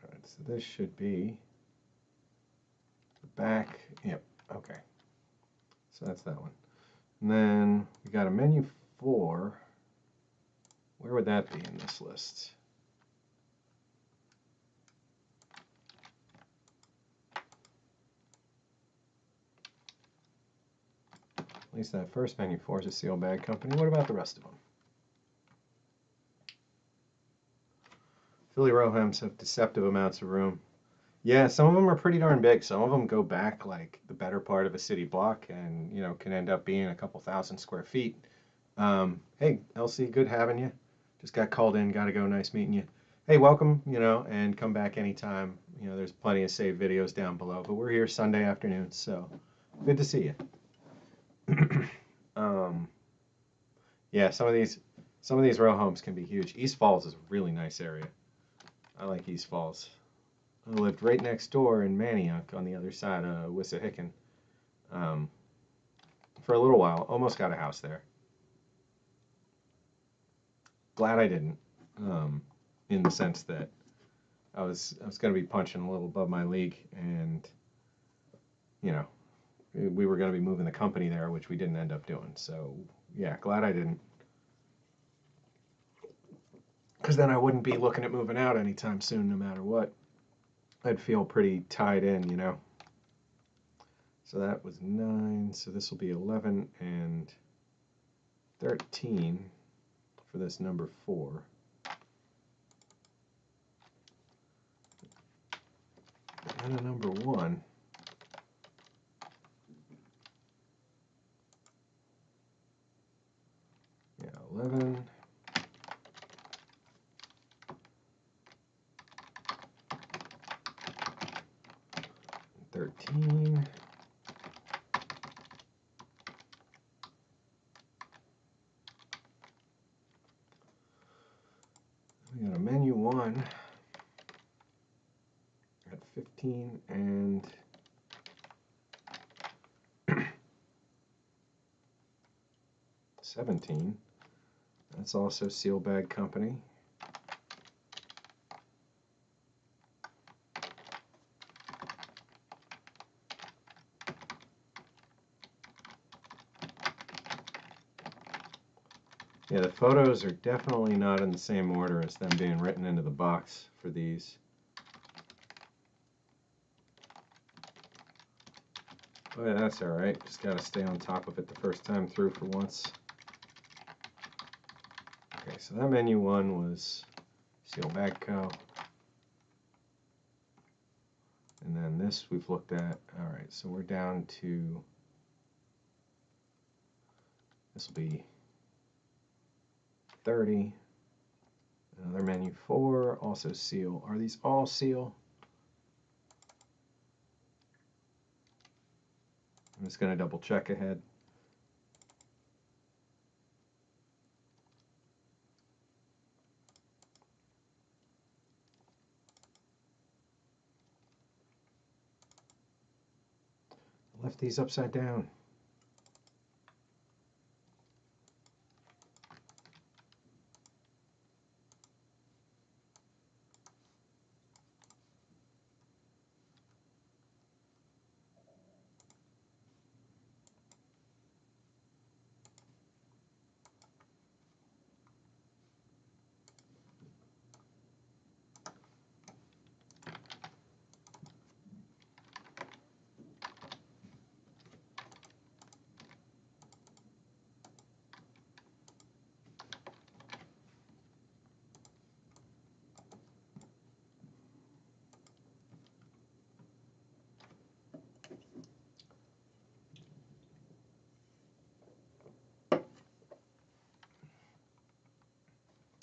All right, so this should be the back. Yep, okay. So that's that one. And then we got a menu 4. Where would that be in this list? At least that first menu 4 is a seal bag company. What about the rest of them? Philly row hems have deceptive amounts of room. Yeah, some of them are pretty darn big. Some of them go back like the better part of a city block and, can end up being a couple thousand square feet. Hey, Elsie, good having you. Just got called in, gotta go, nice meeting you. Hey, welcome, and come back anytime. There's plenty of saved videos down below, but we're here Sunday afternoon, so good to see you. Yeah, some of these row homes can be huge. East Falls is a really nice area. I like East Falls. I lived right next door in Manioc on the other side of Wissahickon for a little while. Almost got a house there. Glad I didn't, in the sense that I was going to be punching a little above my league, and we were going to be moving the company there, which we didn't end up doing. So yeah, glad I didn't, because then I wouldn't be looking at moving out anytime soon, no matter what. I'd feel pretty tied in, So that was 9. So this will be 11 and 13 for this number 4. And a number 1. 13. We got a menu 1 at 15 and 17. That's also Seal Bag Company. Yeah, the photos are definitely not in the same order as them being written into the box for these. But that's alright, just gotta stay on top of it the first time through for once. Okay, so that menu 1 was Seal Bag Co. And then this we've looked at. Alright, so we're down to, this will be 30. Another menu 4, also Seal. Are these all Seal? I'm just going to double check ahead. I left these upside down.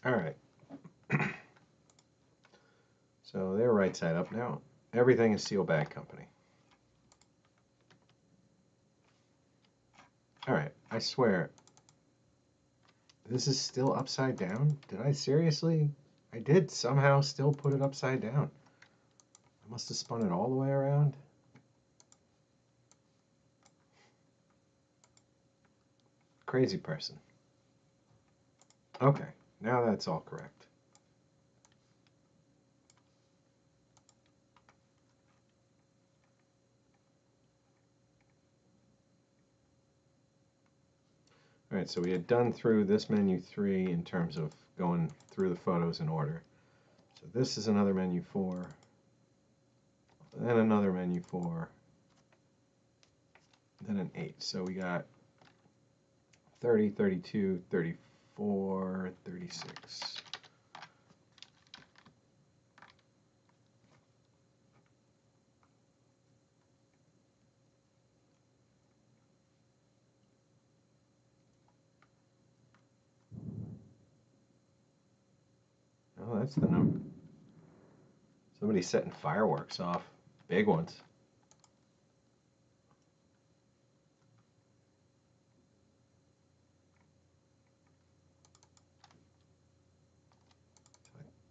Alright. So they're right side up now. Everything is Seal Bag Company. Alright, I swear. This is still upside down? Did I seriously? I did somehow still put it upside down. I must have spun it all the way around. Crazy person. Okay, now that's all correct. Alright, so we had done through this menu 3 in terms of going through the photos in order. So this is another menu 4, then another menu 4, then an 8. So we got 30, 32, 34, 36. Oh, that's the number. Somebody's setting fireworks off. Big ones.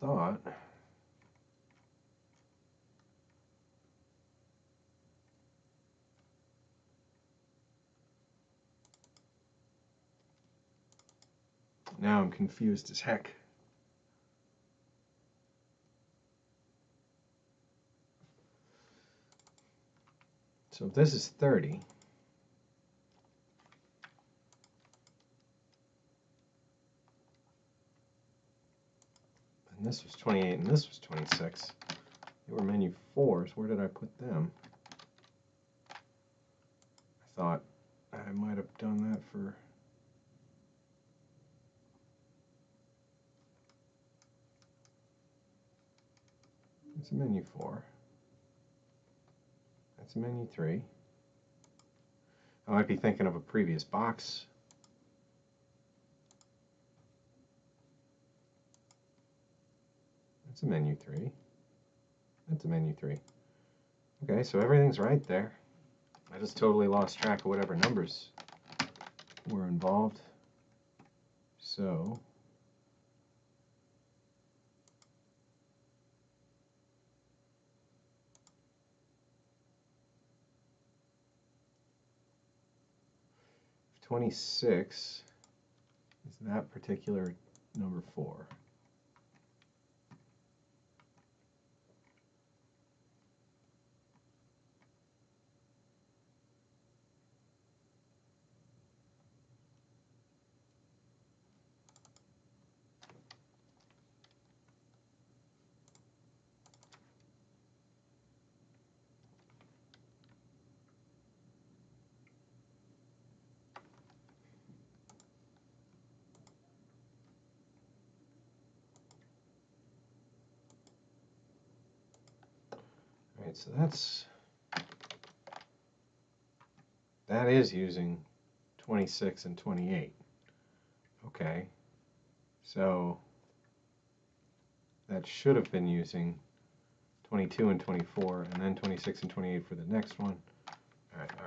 I thought. Now I'm confused as heck. So if this is 30, and this was 28, and this was 26, they were menu 4s. Where did I put them? I thought I might have done that for... It's a menu 4. That's a menu 3. I might be thinking of a previous box. That's a menu 3. That's a menu 3. Okay, so everything's right there. I just totally lost track of whatever numbers were involved. So, if 26 is that particular number 4. All right, so that is using 26 and 28. Okay, so that should have been using 22 and 24, and then 26 and 28 for the next one. All right, all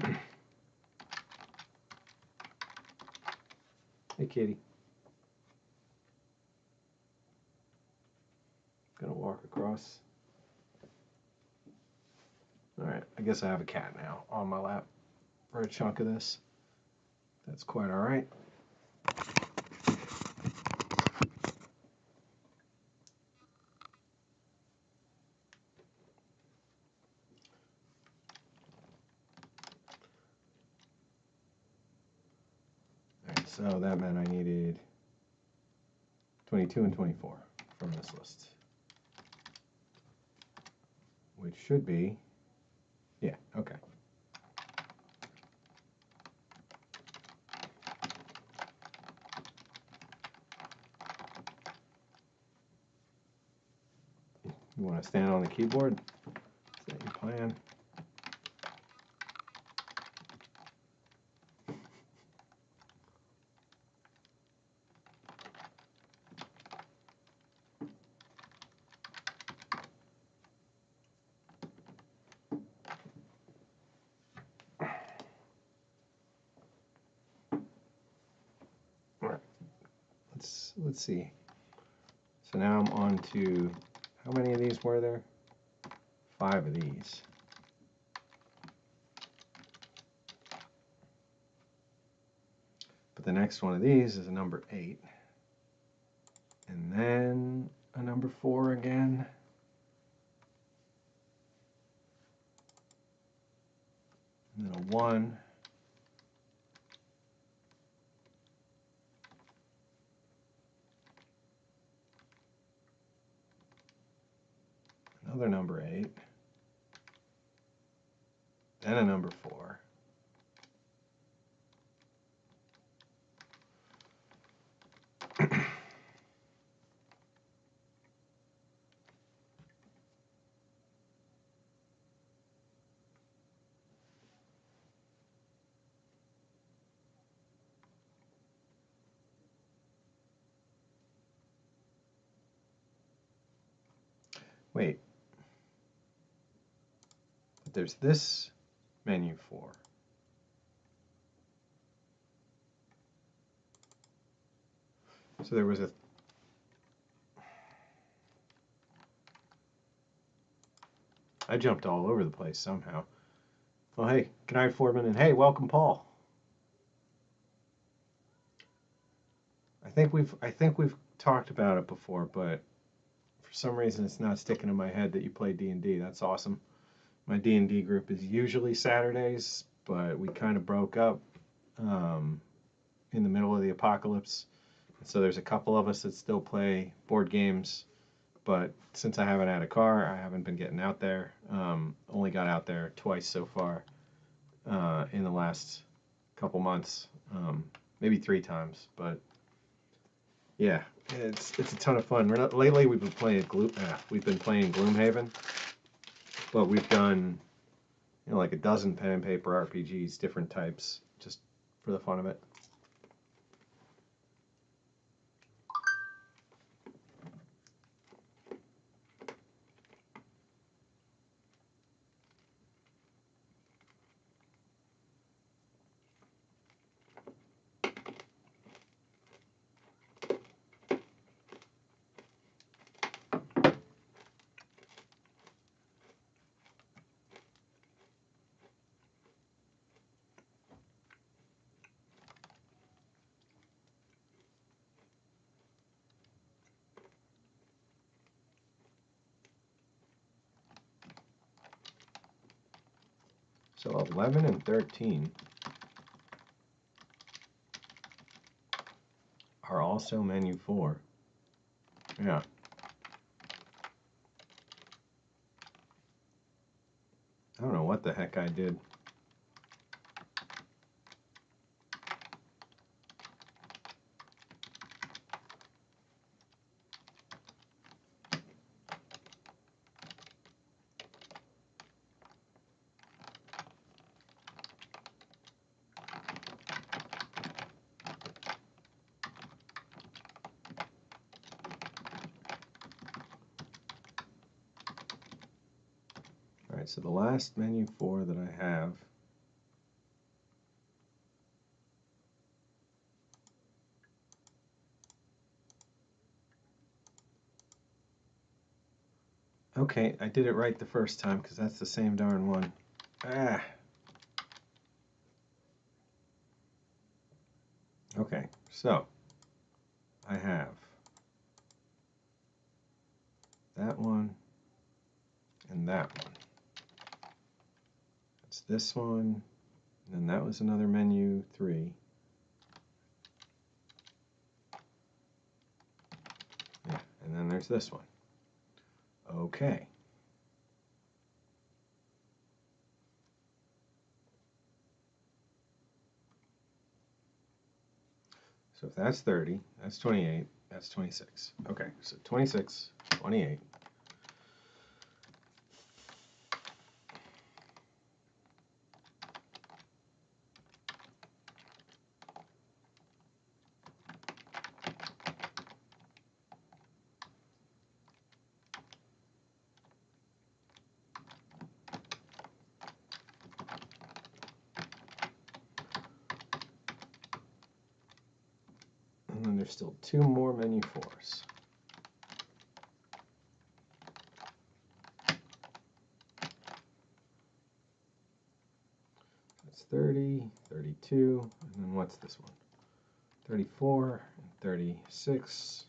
right. Hey, kitty. Gonna walk across. All right, I guess I have a cat now on my lap for a chunk of this. That's quite all right. All right, so that meant I needed 22 and 24 from this list, which should be, yeah, okay. You want to stand on the keyboard? Is that your plan? All right, let's see. So now I'm on to, how many of these were there? 5 of these. But the next one of these is a number 8. And then a number 4 again. And then a 1. Another number 8. Then a number 4. Wait. But there's this menu 4. So there was a... I jumped all over the place somehow. Oh, hey, good night, Foreman, and hey, welcome, Paul. I think we've talked about it before, but for some reason it's not sticking in my head that you play D&D. That's awesome. My D&D group is usually Saturdays, but we kind of broke up in the middle of the apocalypse. So there's a couple of us that still play board games, but since I haven't had a car, I haven't been getting out there. Only got out there twice so far in the last couple months, maybe 3 times. But yeah, it's a ton of fun. Lately we've been playing Gloomhaven, but we've done like a dozen pen and paper RPGs, different types, just for the fun of it. So 11 and 13 are also menu 4. Yeah. I don't know what the heck I did. Alright, so the last menu 4 that I have okay, I did it right the first time because that's the same darn one. Ah. Okay, so I have that one and that one. It's this one, and then that was another menu 3. Yeah, and then there's this one. Okay. So if that's 30, that's 28, that's 26. Okay, so 26, 28. And then there's still 2 more menu 4s. That's 30, 32, and then what's this one? 34 and 36.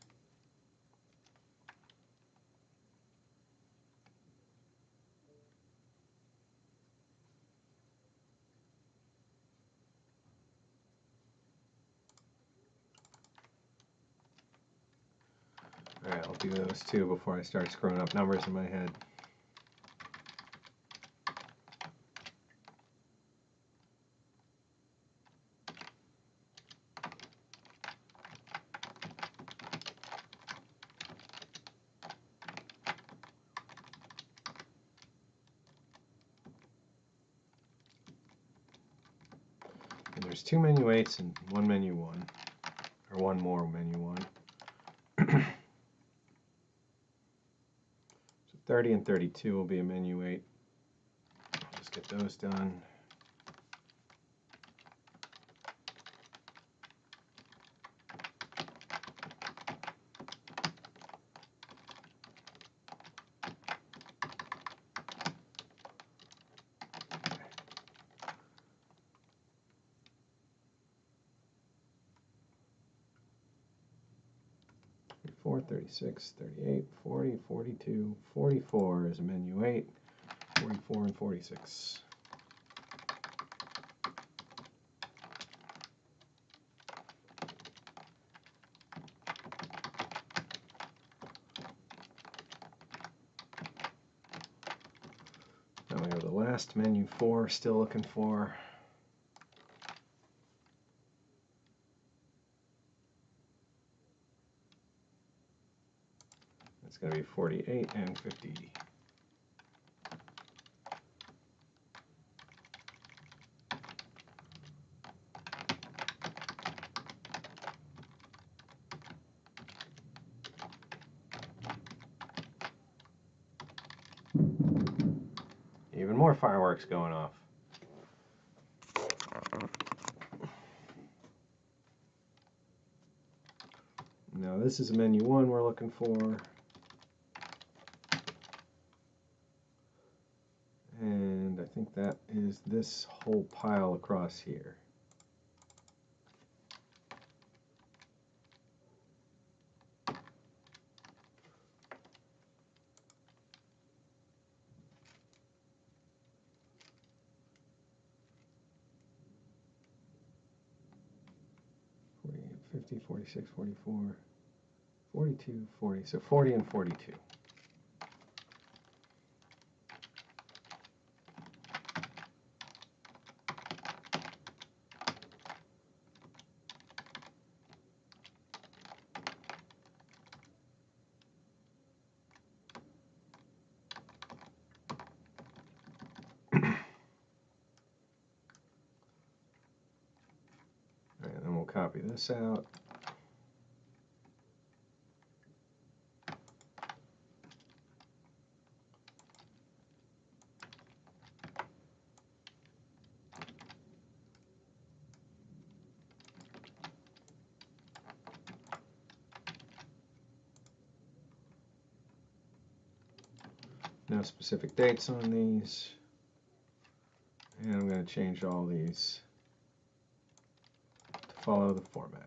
Alright, I'll do those 2 before I start screwing up numbers in my head. And there's 2 menu 8s and 1 menu 1, or 1 more menu 1. So 30 and 32 will be a menu 8. I'll just get those done. Four, 36, 38, 40, 42, 44 is a menu 8, 44 and 46. Now we have the last menu 4 still looking for. It's going to be 48 and 50. Even more fireworks going off. Now this is menu 1 we're looking for. And I think that is this whole pile across here. 50, 46, 44, 42, 40. So 40 and 42. And then we'll copy this out. No specific dates on these. And I'm going to change all these to follow the format.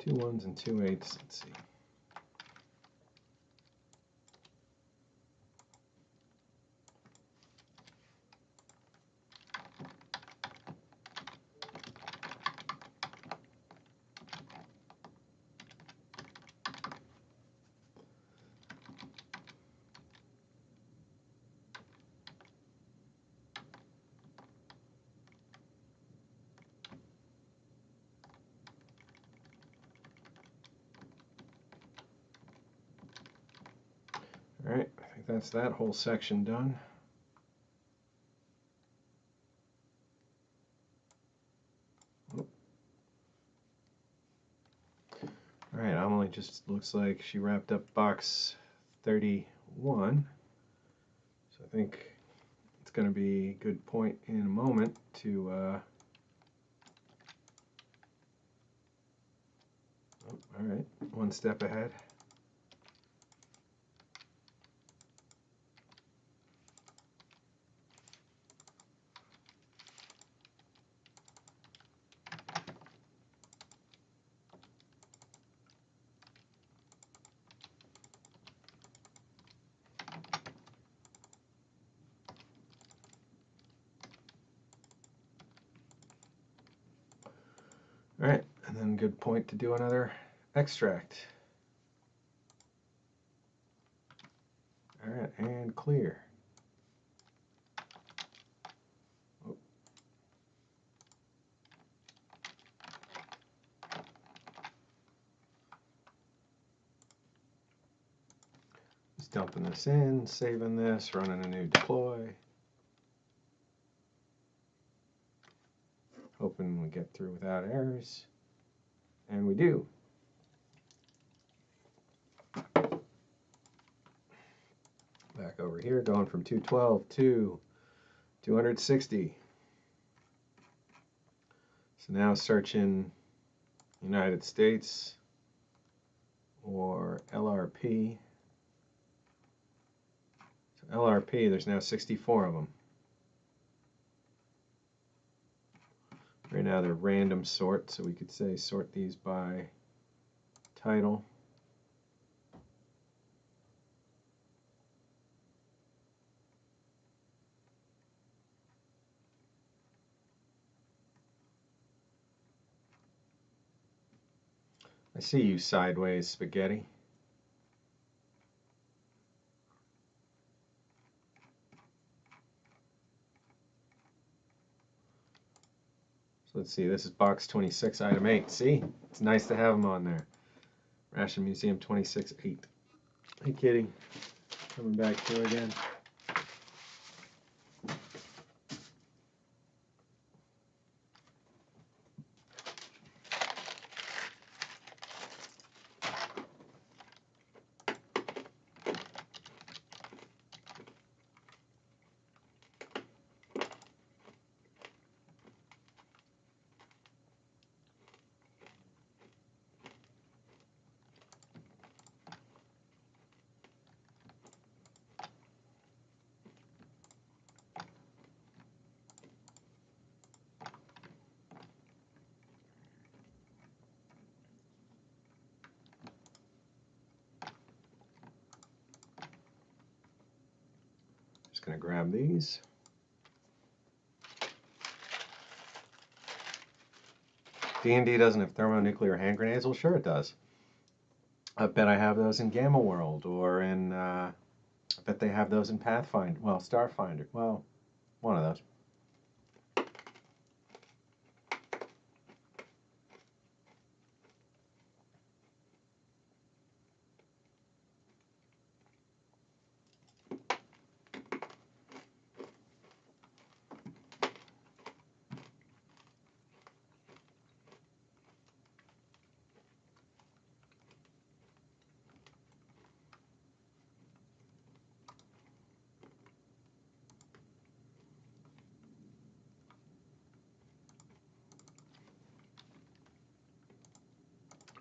Two ones and 2 eighths. Let's see. All right, I think that's that whole section done. All right, Amelie just looks like she wrapped up box 31. So I think it's going to be a good point in a moment to all right, one step ahead. All right, and then good point to do another extract. All right, and clear. Oh. Just dumping this in, saving this, running a new deploy. Hoping we get through without errors. And we do. Back over here, going from 212 to 260. So now searching United States or LRP. So LRP, there's now 64 of them. Right now they're random sort, so we could say sort these by title. I see you, sideways spaghetti. So let's see, this is box 26, item 8. See, it's nice to have them on there. Ration Museum 26-8. Hey, kitty. Coming back through again. Just going to grab these. D&D doesn't have thermonuclear hand grenades? Well, sure it does. I bet I have those in Gamma World, or in, I bet they have those in Pathfinder. Well, Starfinder. Well, one of those.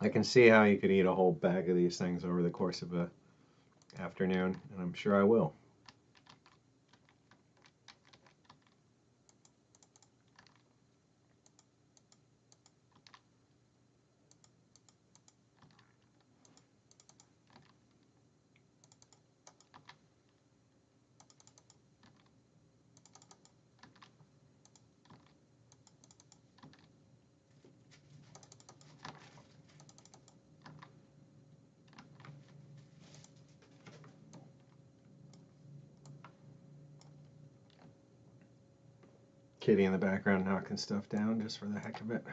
I can see how you could eat a whole bag of these things over the course of a afternoon, and I'm sure I will. Kitty in the background knocking stuff down just for the heck of it.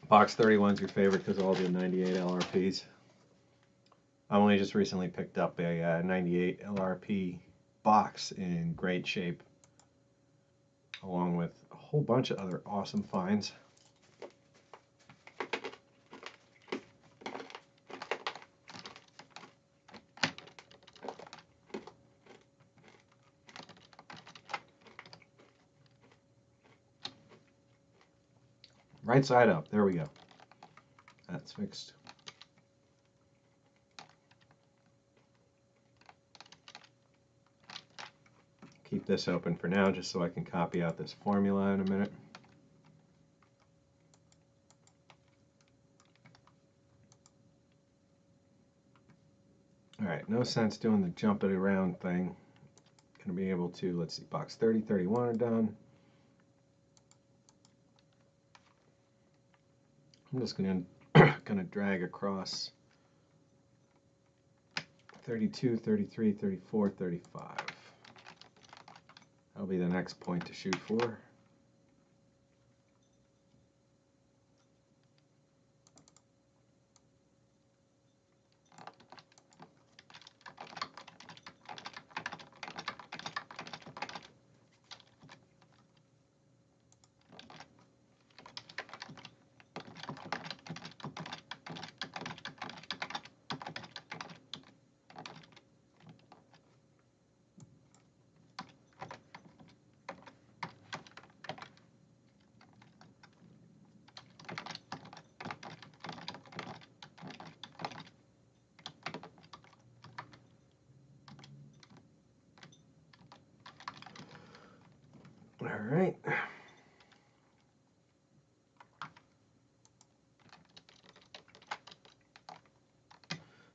Box 31 is your favorite because of all the 98 LRPs. I only just recently picked up a 98 LRP box in great shape, along with a whole bunch of other awesome finds. Right side up, there we go. That's fixed. Keep this open for now just so I can copy out this formula in a minute. Alright, no sense doing the jump it around thing. Gonna be able to, let's see, box 30, 31 are done. I'm just gonna drag across 32, 33, 34, 35. That'll be the next point to shoot for. All right.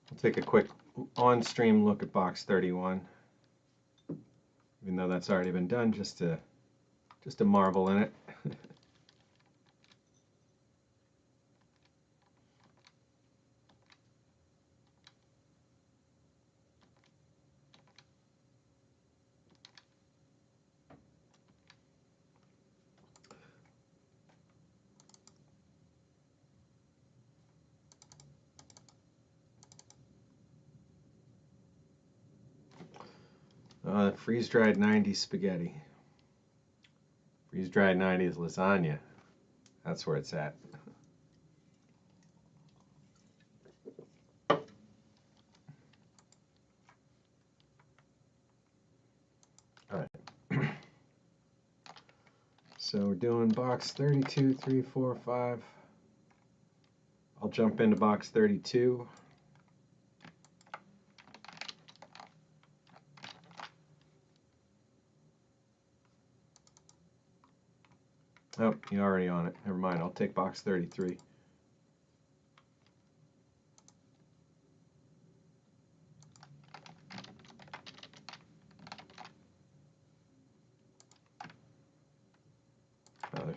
We'll take a quick on-stream look at box 31, even though that's already been done, just to marvel in it. Freeze-dried 90s spaghetti. Freeze-dried 90s lasagna. That's where it's at. All right. So we're doing box 32, 3, 4, 5. I'll jump into box 32. Oh, you're already on it. Never mind. I'll take box 33.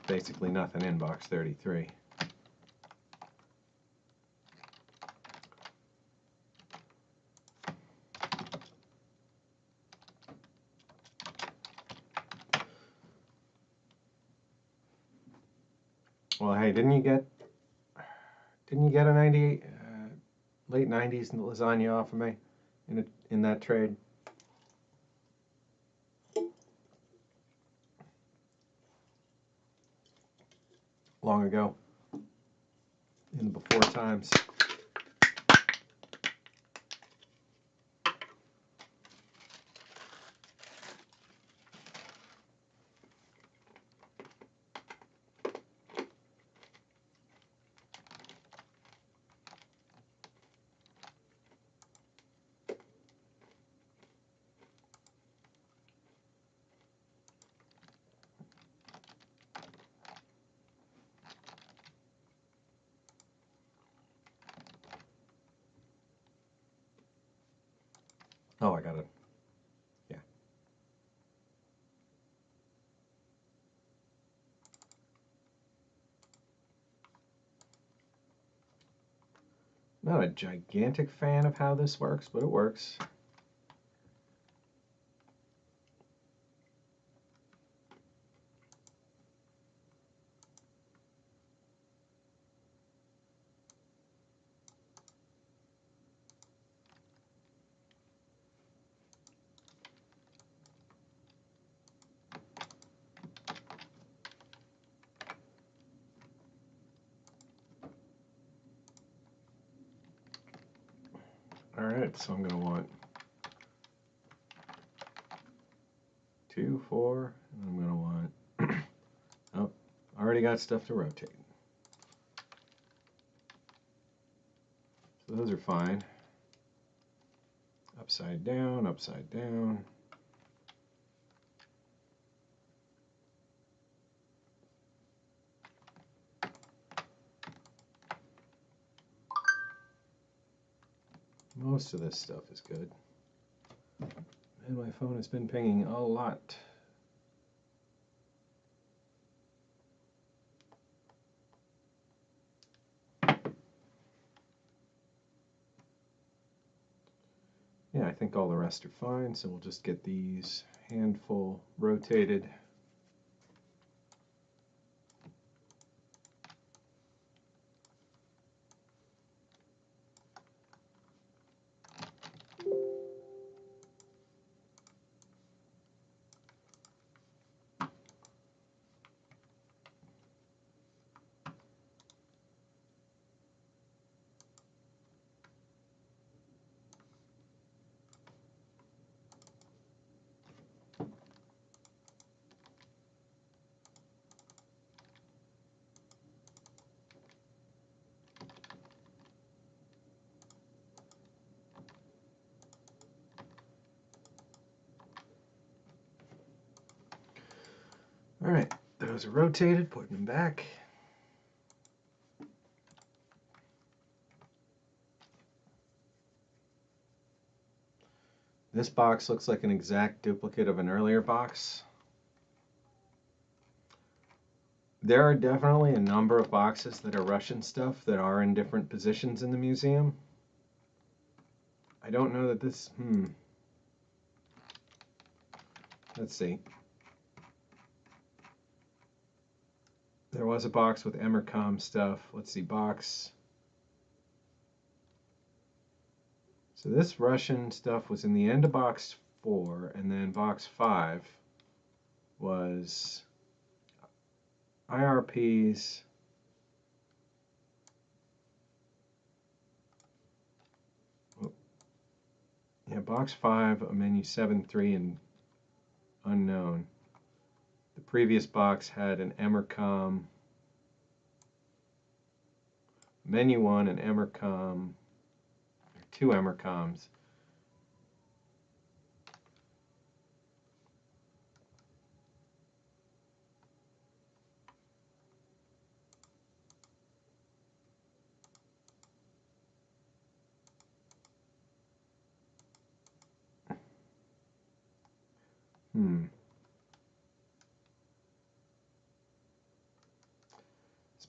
basically nothing in box 33. Well, hey, didn't you get a 98 late 90s lasagna off of me in that trade? Long ago, in the before times. Oh, I got it. Yeah. Not a gigantic fan of how this works, but it works. All right, so I'm going to want 2, 4, and I'm going to want, oh, I already got stuff to rotate. So those are fine. Upside down, upside down. Most of this stuff is good. And my phone has been pinging a lot. Yeah, I think all the rest are fine, so we'll just get these handful rotated. All right, those are rotated, putting them back. This box looks like an exact duplicate of an earlier box. There are definitely a number of boxes that are Russian stuff that are in different positions in the museum. I don't know that this, let's see. There was a box with Emercom stuff. Let's see, box. So this Russian stuff was in the end of box 4, and then box 5 was IRPs. Yeah, box 5, a menu 7, 3, and unknown. The previous box had an Emercom, menu 1, and Emercom, 2 Emercoms.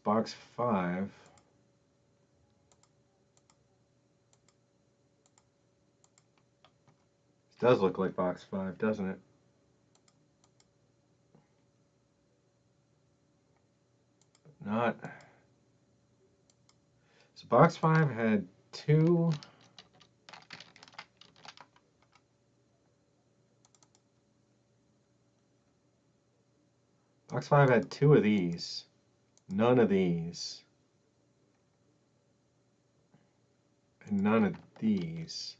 box 5. This does look like box 5, doesn't it? Not. So box 5 had 2. Box 5 had 2 of these. None of these. And none of these.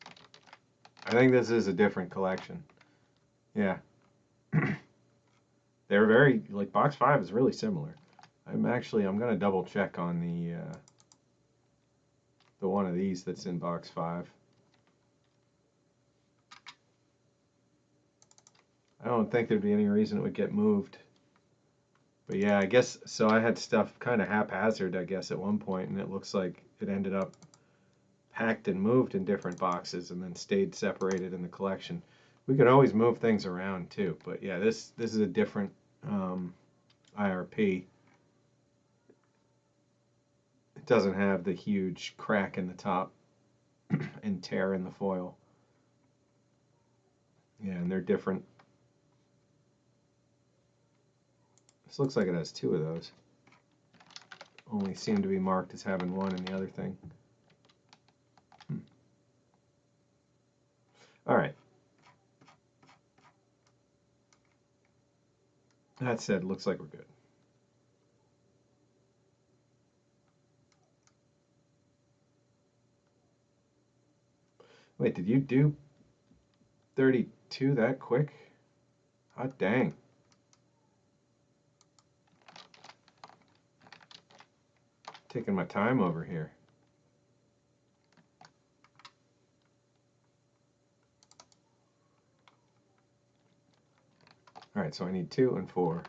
I think this is a different collection. Yeah. They're very, like, box 5 is really similar. I'm going to double check on the one of these that's in box 5. I don't think there'd be any reason it would get moved. But yeah, I guess, so I had stuff kind of haphazard, I guess, at one point, and it looks like it ended up packed and moved in different boxes and then stayed separated in the collection. We could always move things around too, but yeah, this is a different IRP. It doesn't have the huge crack in the top and tear in the foil. Yeah, and they're different. This looks like it has 2 of those. Only seem to be marked as having 1 in the other thing. All right. That said, looks like we're good. Wait, did you do 32 that quick? Hot dang. Taking my time over here. All right, so I need 2 and 4.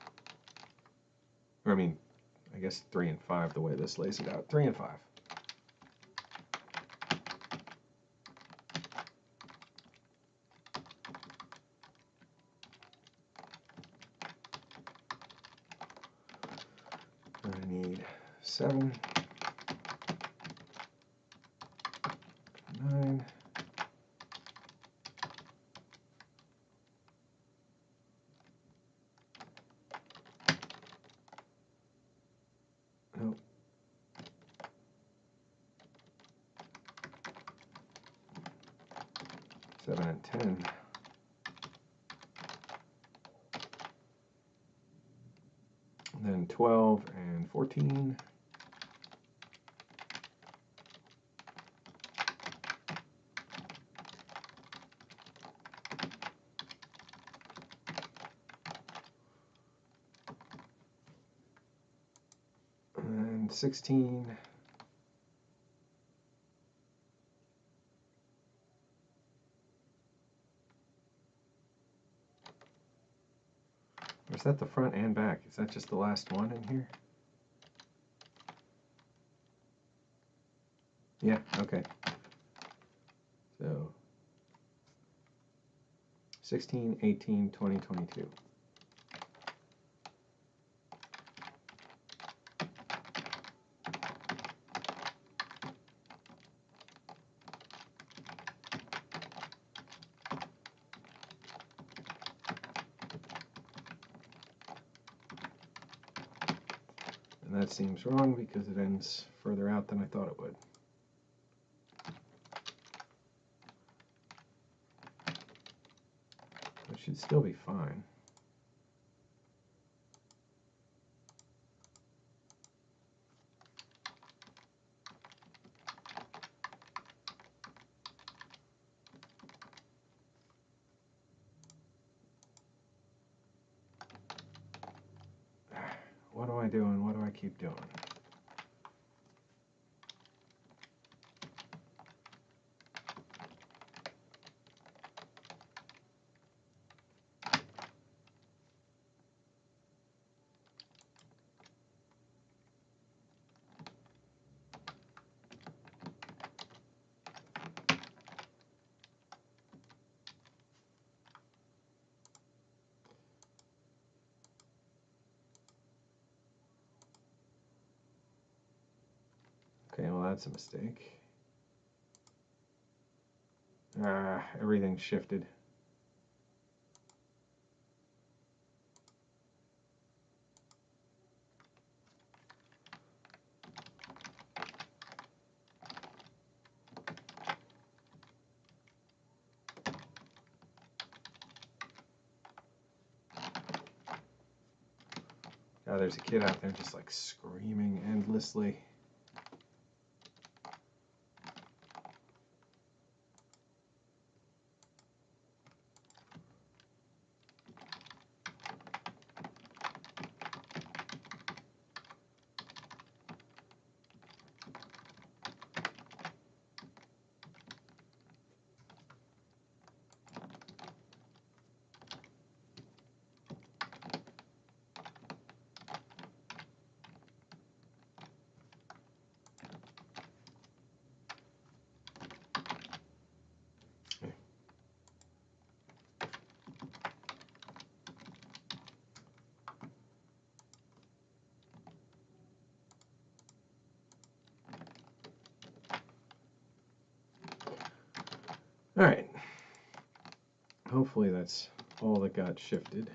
Or I mean, I guess 3 and 5 the way this lays it out. 3 and 5. I need 7, 9, nope. 7 and 10. And then 12 and 14. And 16. Or is that the front and back? Is that just the last one in here? Yeah, okay. So 16, 18, 20, 22. And that seems wrong because it ends further out than I thought it would. It should still be fine. What am I doing? What do I keep doing? Okay, well that's a mistake. Everything shifted. Oh, there's a kid out there just like screaming endlessly. All right. Hopefully that's all that got shifted.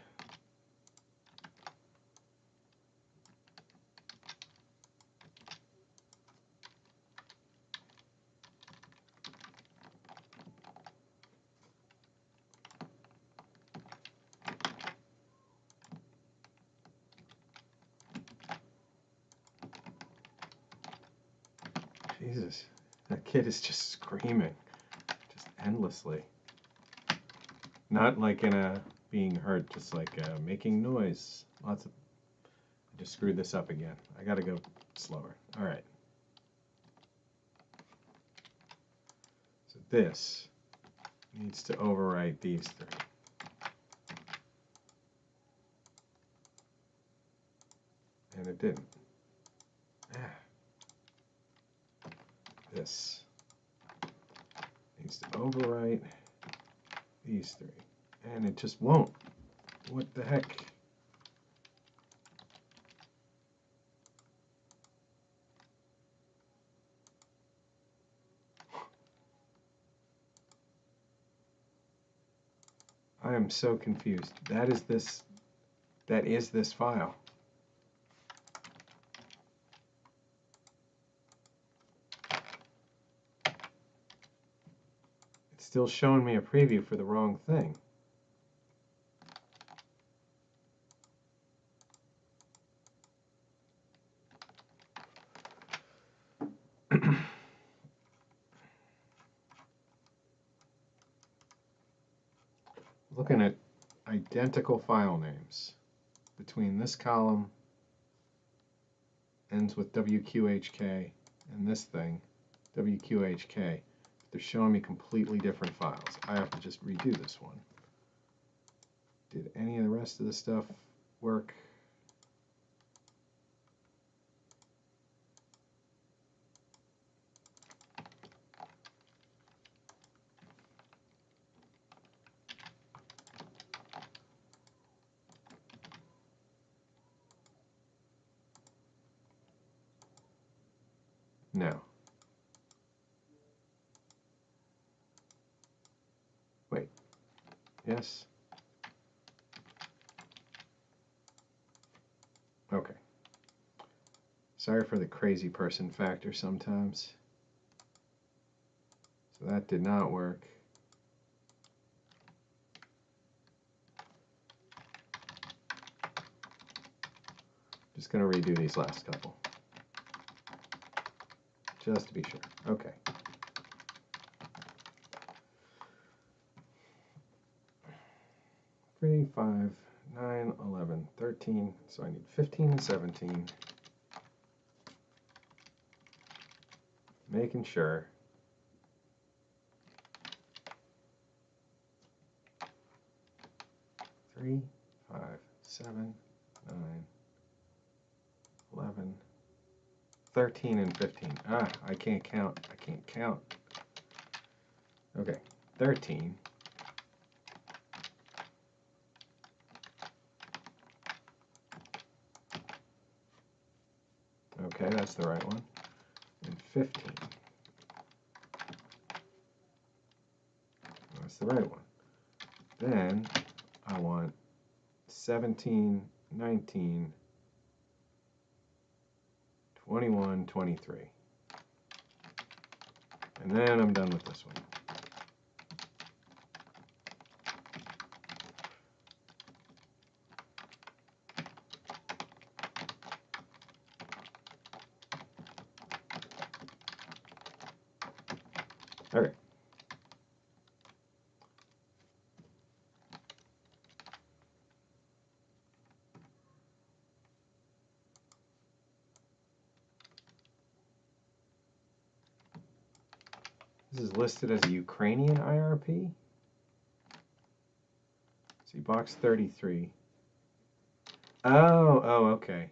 Jesus, that kid is just screaming, just endlessly. Not like in a being hurt, just like making noise. Lots of. I just screwed this up again. I gotta go slower. All right. So this needs to overwrite these three. And it didn't. This needs to overwrite these three. And it just won't. What the heck? I am so confused. That is this file. It's still showing me a preview for the wrong thing. Looking at identical file names between this column ends with WQHK and this thing WQHK. They're showing me completely different files. I have to just redo this one. Did any of the rest of the stuff work? No. Wait. Yes? Okay. Sorry for the crazy person factor sometimes. So that did not work. Just going to redo these last couple. Just to be sure. Okay. Three, 5, 9, 11, 13. So I need 15 and 17. Making sure. Three, 5, 7, 9, 11, 13, and 15. Ah, I can't count. I can't count. Okay, 13. Okay, that's the right one. and 15. That's the right one. Then I want 17, 19, 21, 23. And then I'm done with this one. Okay. This is listed as a Ukrainian IRP. See, box 33. Oh, okay.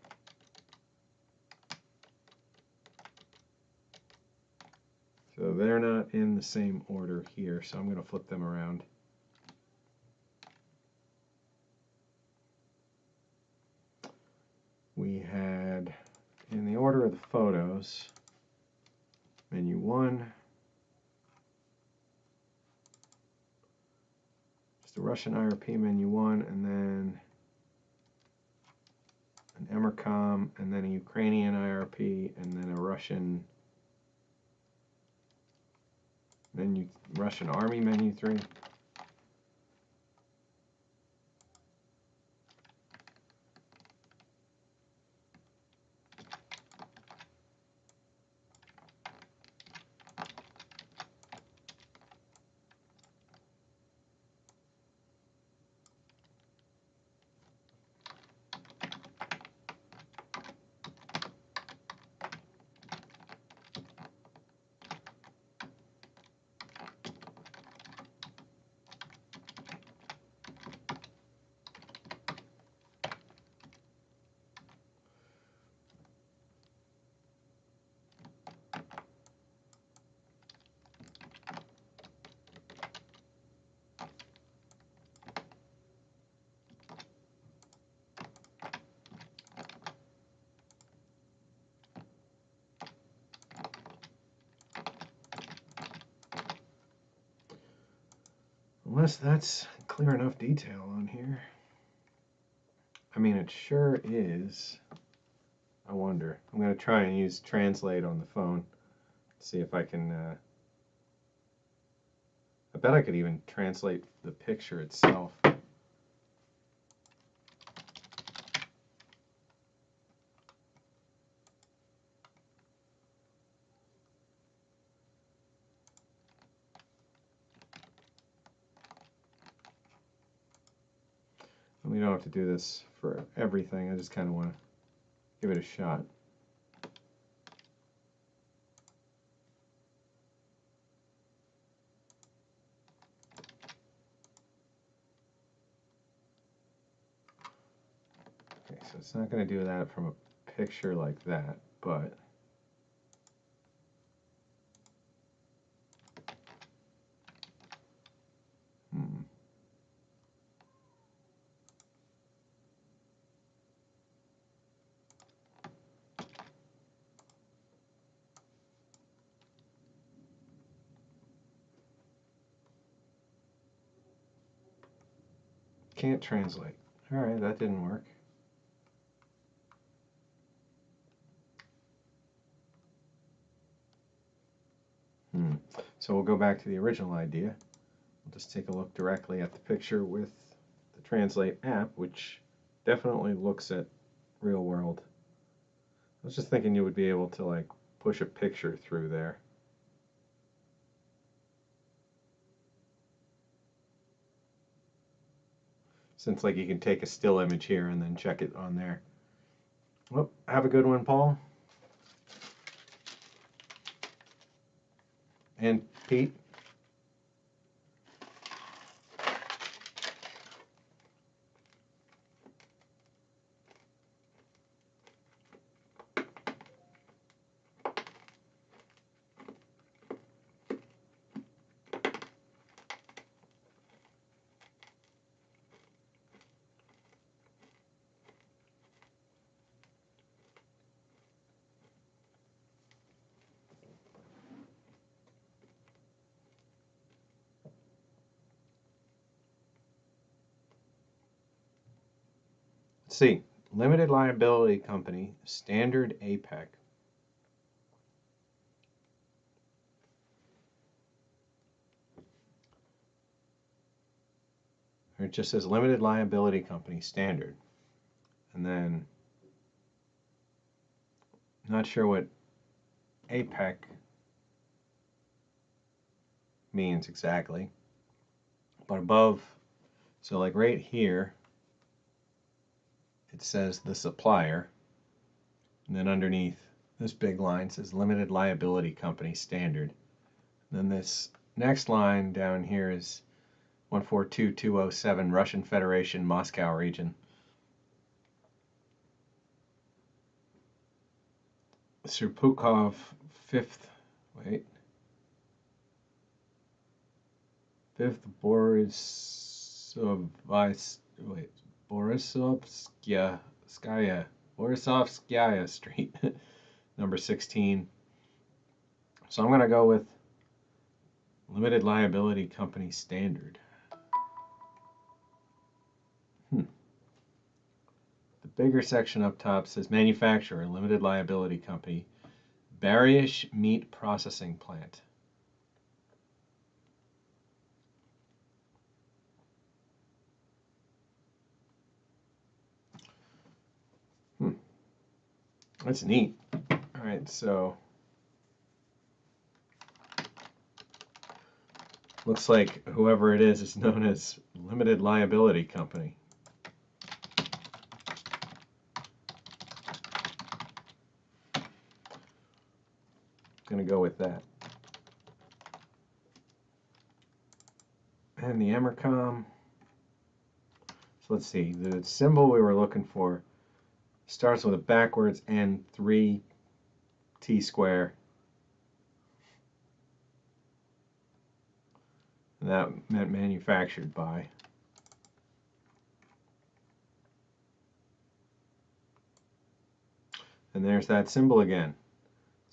So they're not in the same order here, so I'm going to flip them around. We had, in the order of the photos, menu 1, just a Russian IRP menu 1, and then an Emercom, and then a Ukrainian IRP, and then a Russian Army menu 3. Unless that's clear enough detail on here. I mean, it sure is. I wonder. I'm going to try and use Translate on the phone. See if I can. I bet I could even translate the picture itself. We don't have to do this for everything. I just kind of want to give it a shot. Okay, so it's not going to do that from a picture like that, but can't translate. All right, that didn't work. So we'll go back to the original idea. We'll just take a look directly at the picture with the Translate app, which definitely looks at real world. I was just thinking you would be able to like push a picture through there. Since like you can take a still image here and then check it on there. Well, have a good one, Paul. And Pete. Let's see. Limited liability company, standard APEC. It just says limited liability company, standard. And then, not sure what APEC means exactly. But above, so like right here, it says the supplier. And then underneath, this big line says limited liability company, standard. And then this next line down here is 142207, Russian Federation, Moscow region. Serpukhov, 5th Borisovskaya Street, number 16. So I'm going to go with limited liability company, standard. The bigger section up top says manufacturer, limited liability company, Barryish Meat Processing Plant. That's neat. All right, so looks like whoever it is known as limited liability company. Gonna go with that. And the Emercom. So let's see. The symbol we were looking for starts with a backwards and 3 T square. And that meant manufactured by. And there's that symbol again.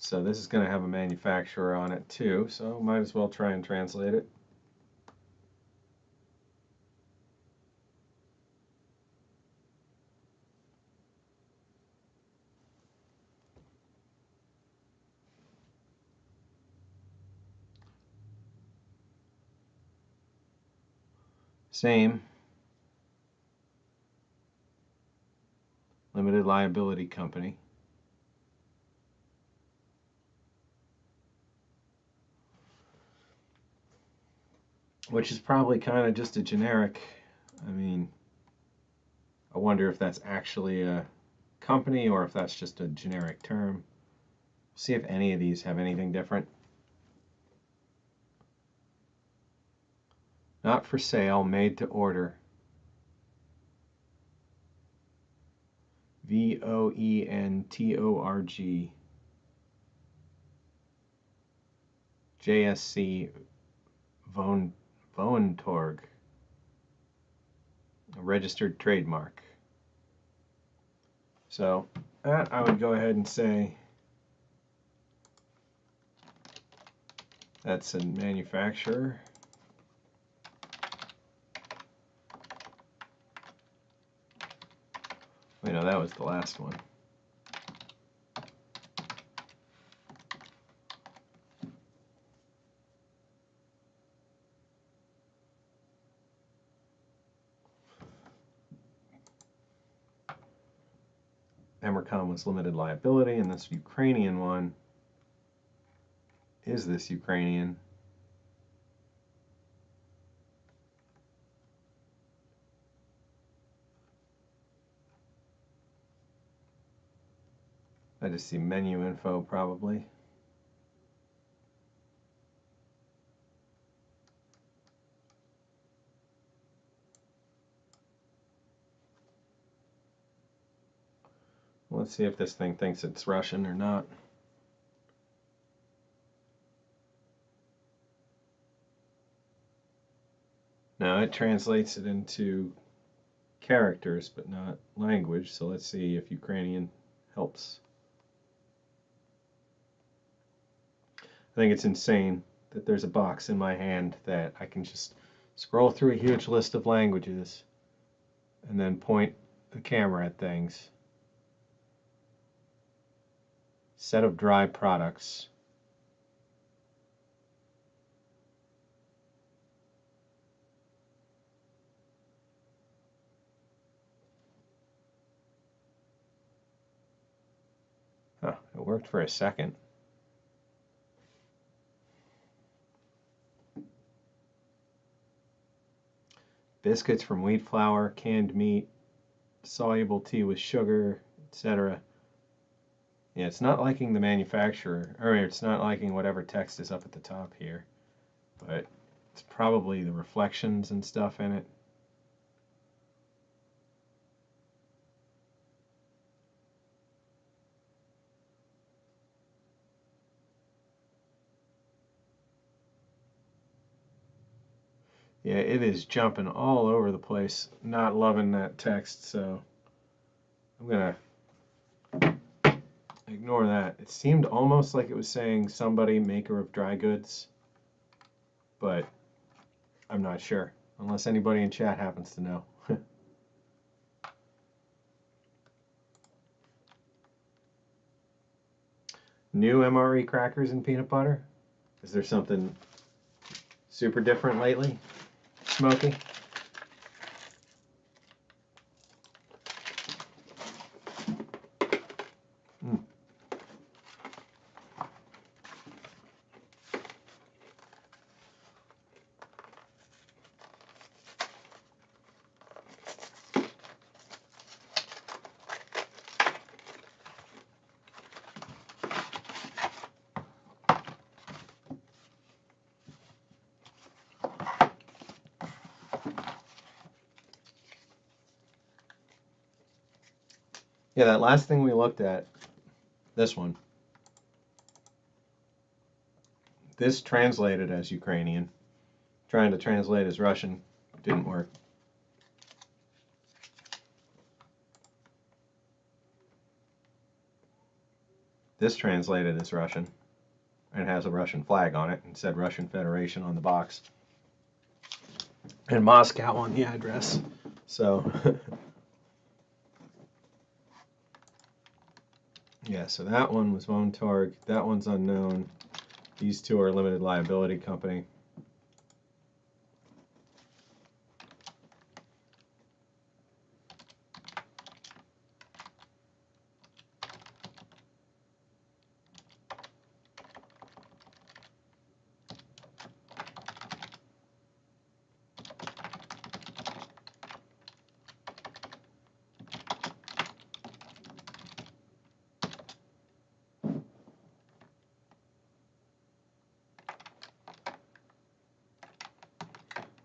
So this is going to have a manufacturer on it too, so might as well try and translate it. Same. Limited liability company. Which is probably kind of just a generic. I mean, I wonder if that's actually a company or if that's just a generic term. See if any of these have anything different. Not for sale, made to order. VOENTORG. JSC Voentorg. A registered trademark. So that I would go ahead and say that's a manufacturer. Wait, no, that was the last one. Emercom was limited liability, and this Ukrainian one is this Ukrainian. I just see menu info probably. Let's see if this thing thinks it's Russian or not. Now it translates it into characters but not language, so let's see if Ukrainian helps. I think it's insane that there's a box in my hand that I can just scroll through a huge list of languages and then point the camera at things. Set of dry products. Huh, it worked for a second. Biscuits from wheat flour, canned meat, soluble tea with sugar, etc. Yeah, it's not liking the manufacturer, or it's not liking whatever text is up at the top here, but it's probably the reflections and stuff in it. Yeah, it is jumping all over the place. Not loving that text, so I'm gonna ignore that. It seemed almost like it was saying somebody, maker of dry goods, but I'm not sure, unless anybody in chat happens to know. New MRE crackers and peanut butter? Is there something super different lately? Smoky? Mm. Yeah, that last thing we looked at, this one, this translated as Ukrainian. Trying to translate as Russian didn't work. This translated as Russian and has a Russian flag on it and said Russian Federation on the box. And Moscow on the address. So, yeah, so that one was Vontorg. That one's unknown. These two are limited liability company.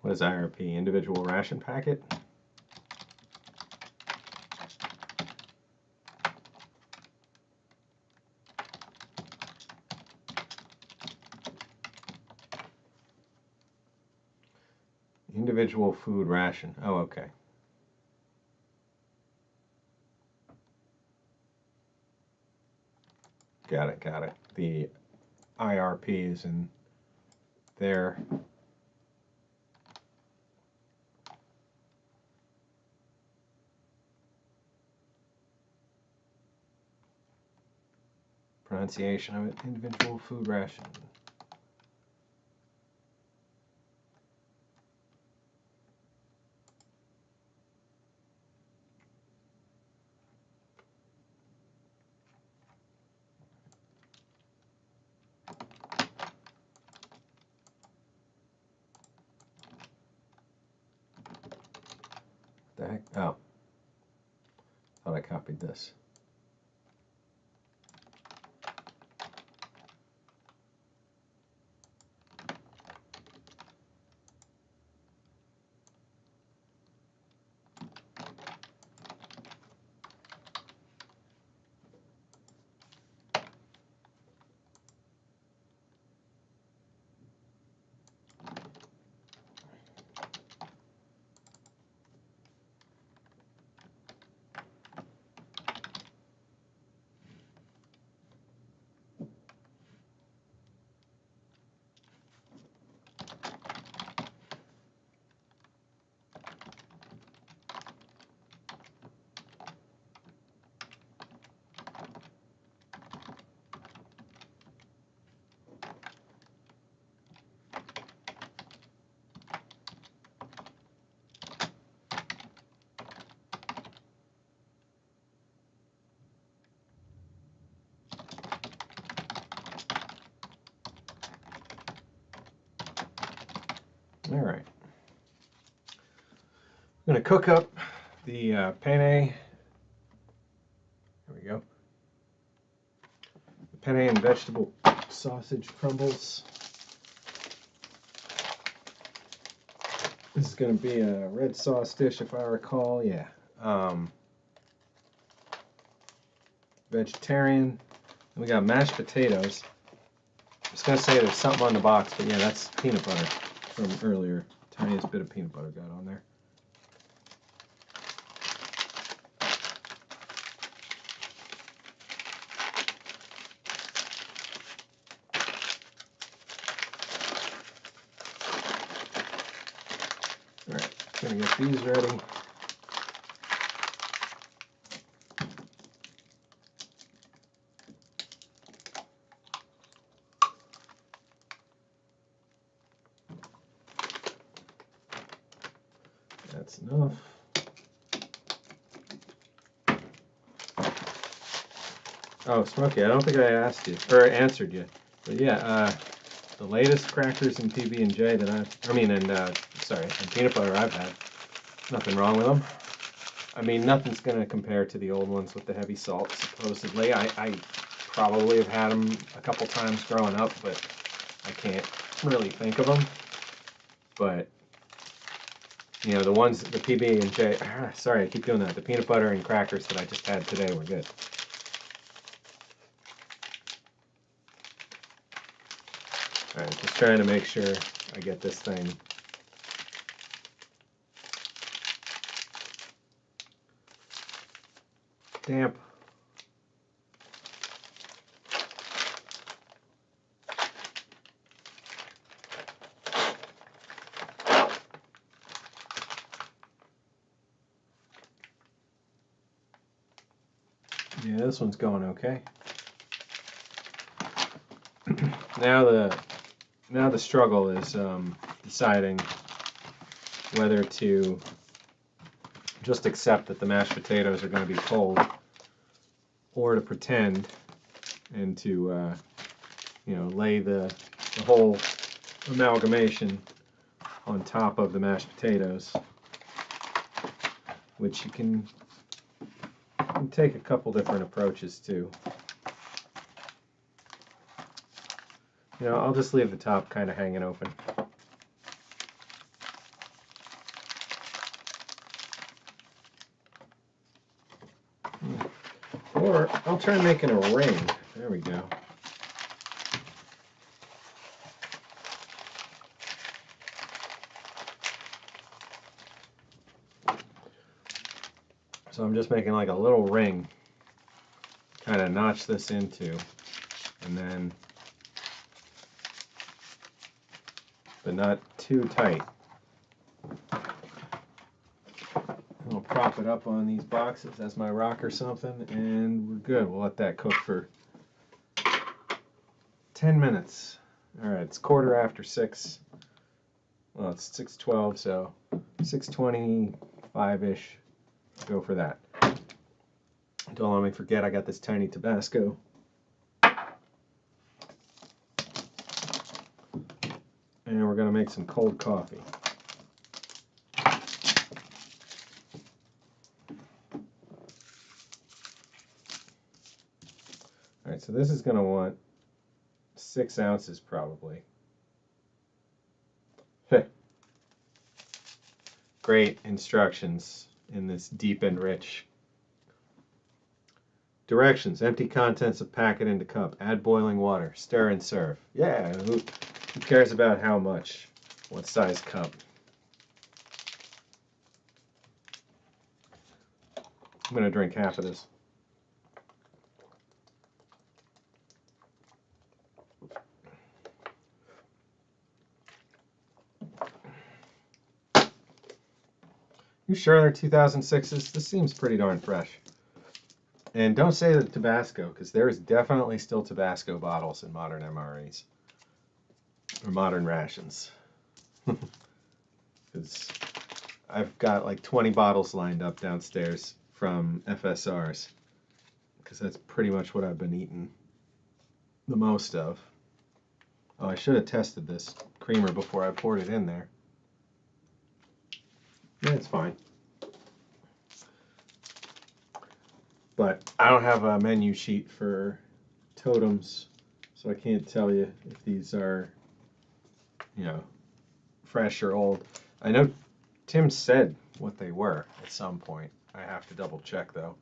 What is IRP? Individual ration packet? Individual food ration. Oh, okay. Got it, got it. The IRPs and their pronunciation of it. Individual food ration. The heck? Oh. Thought I copied this. All right. I'm going to cook up the penne. There we go. The penne and vegetable sausage crumbles. This is going to be a red sauce dish, if I recall. Yeah. Vegetarian. And we got mashed potatoes. I was going to say there's something on the box, but yeah, that's peanut butter from earlier. Tiniest bit of peanut butter got on there. Alright, gonna get these ready. That's enough. Oh, Smokey, I don't think I asked you, or answered you. But yeah, the latest crackers and PB&J that and peanut butter I've had, nothing wrong with them. I mean, nothing's going to compare to the old ones with the heavy salt, supposedly. I probably have had them a couple times growing up, but I can't really think of them. But, you know, the ones, the PB&J, sorry, I keep doing that. The peanut butter and crackers that I just had today were good. Alright, just trying to make sure I get this thing damp. Yeah, this one's going okay. Now the struggle is deciding whether to just accept that the mashed potatoes are going to be cold, or to pretend and to lay the whole amalgamation on top of the mashed potatoes, which you can take a couple different approaches to. You know, I'll just leave the top kind of hanging open. Or I'll try making a ring. There we go. So I'm just making like a little ring, kind of notch this into, and then, but not too tight. I'll prop it up on these boxes as my rock or something, and we're good. We'll let that cook for 10 minutes. Alright, it's 6:15. Well, it's 6:12, so 6:25-ish. Go for that. Don't let me forget I got this tiny Tabasco. And we're going to make some cold coffee. Alright, so this is going to want 6 ounces probably. Great instructions in this deep and rich. Directions: empty contents of packet into cup. Add boiling water. Stir and serve. Yeah, who cares about how much? What size cup? I'm going to drink half of this. You sure they're 2006s? This seems pretty darn fresh. And don't say the Tabasco, because there is definitely still Tabasco bottles in modern MREs. Or modern rations. Because I've got like 20 bottles lined up downstairs from FSRs. Because that's pretty much what I've been eating the most of. Oh, I should have tested this creamer before I poured it in there. Yeah, it's fine. But I don't have a menu sheet for totems, so I can't tell you if these are, you know, fresh or old. I know Tim said what they were at some point. I have to double check though,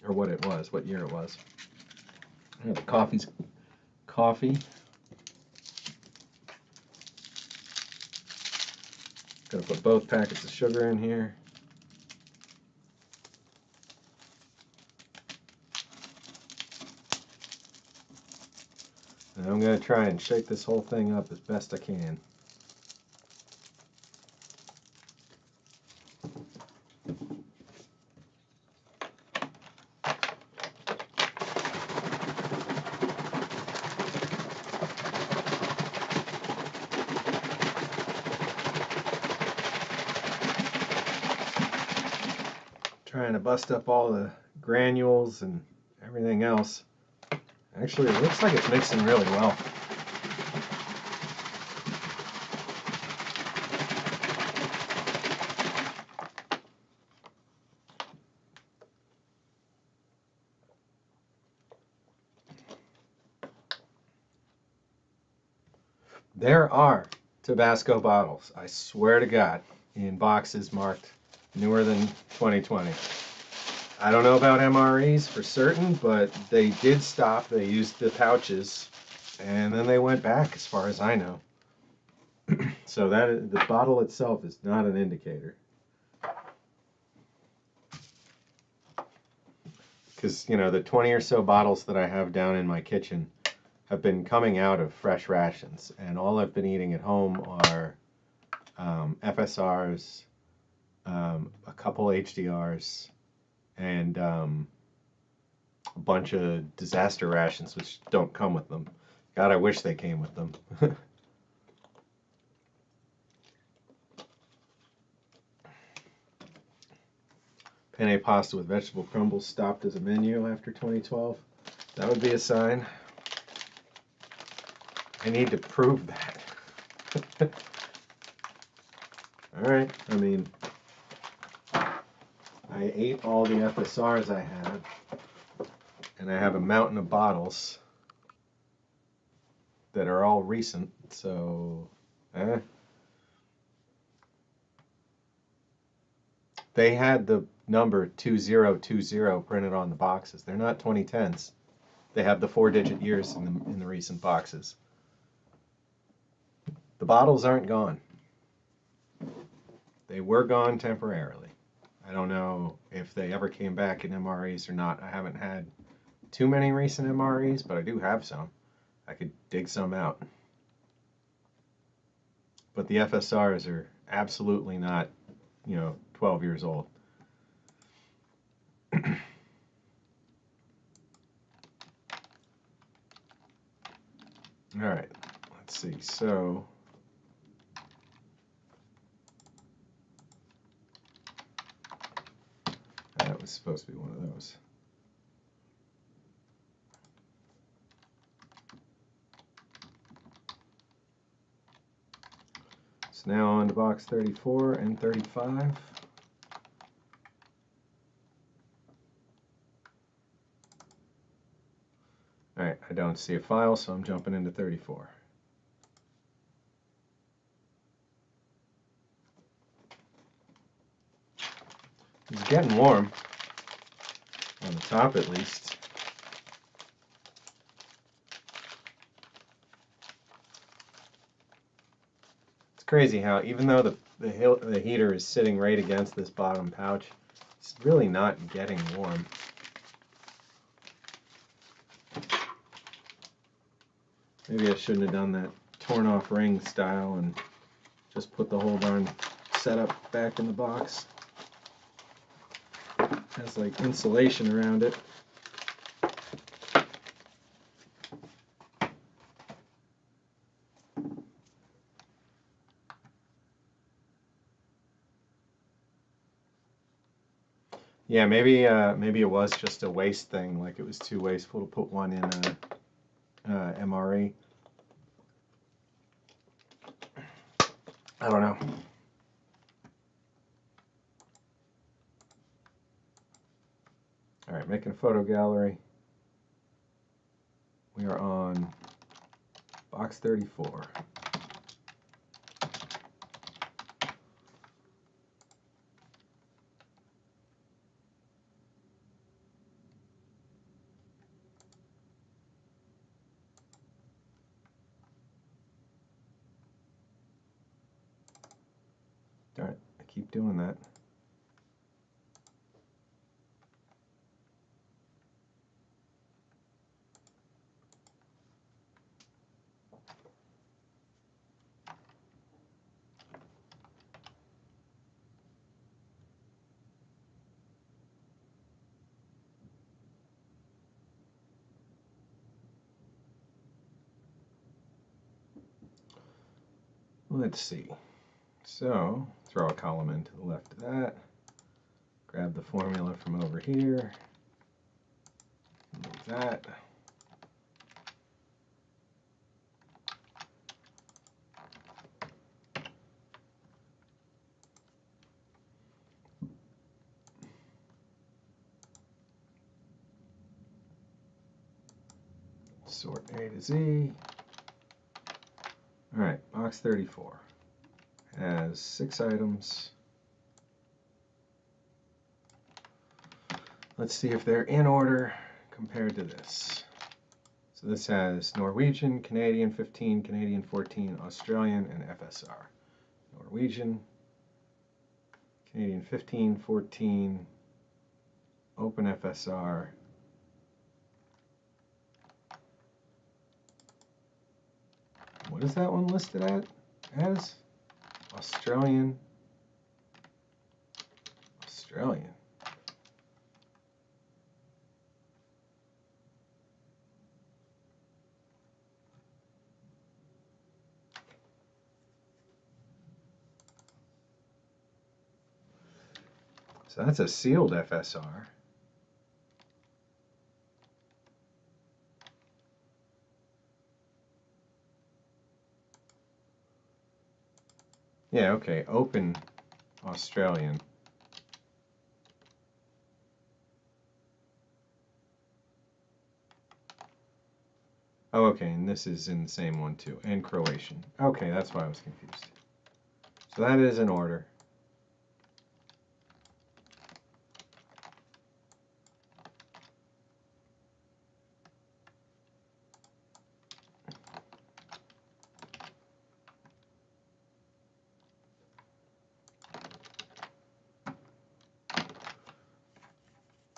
or what it was, what year it was. Yeah, the coffee's coffee. Gonna put both packets of sugar in here. And I'm gonna try and shake this whole thing up as best I can. Trying to bust up all the granules and everything else. Actually, it looks like it's mixing really well. There are Tabasco bottles, I swear to God, in boxes marked newer than 2020. I don't know about MREs for certain, but they did stop. They used the pouches, and then they went back, as far as I know. So the bottle itself is not an indicator. Because, you know, the 20 or so bottles that I have down in my kitchen have been coming out of fresh rations, and all I've been eating at home are FSRs, a couple HDRs, and a bunch of disaster rations, which don't come with them. God, I wish they came with them. Penne pasta with vegetable crumbles stopped as a menu after 2012. That would be a sign. I need to prove that. All right, I mean, I ate all the FSRs I had, and I have a mountain of bottles that are all recent, so they had the number 2020 printed on the boxes. They're not 2010s. They have the 4-digit years in the recent boxes. The bottles aren't gone. They were gone temporarily. I don't know if they ever came back in MREs or not. I haven't had too many recent MREs, but I do have some. I could dig some out. But the FSRs are absolutely not, 12 years old. All right, let's see. So that was supposed to be one of those. So now on to box 34 and 35. All right, I don't see a file, so I'm jumping into 34. It's getting warm, on the top at least. It's crazy how even though the heater is sitting right against this bottom pouch, it's really not getting warm. Maybe I shouldn't have done that torn off ring style and just put the whole darn setup back in the box. It has like insulation around it. Yeah, maybe it was just a waste thing, like it was too wasteful to put one in a MRE. I don't know. making a photo gallery. We are on box 34. Darn it, I keep doing that. Let's see. So, throw a column into the left of that. Grab the formula from over here. Move that. Sort A to Z. All right, box 34 has 6 items. Let's see if they're in order compared to this. So this has Norwegian, Canadian 15, Canadian 14, Australian, and FSR. Norwegian, Canadian 15, 14, Open FSR, what is that one listed at as? Australian. Australian. So that's a sealed FSR. Yeah, okay, open Australian. Oh, okay, and this is in the same one too, and Croatian. Okay, that's why I was confused. So that is in order.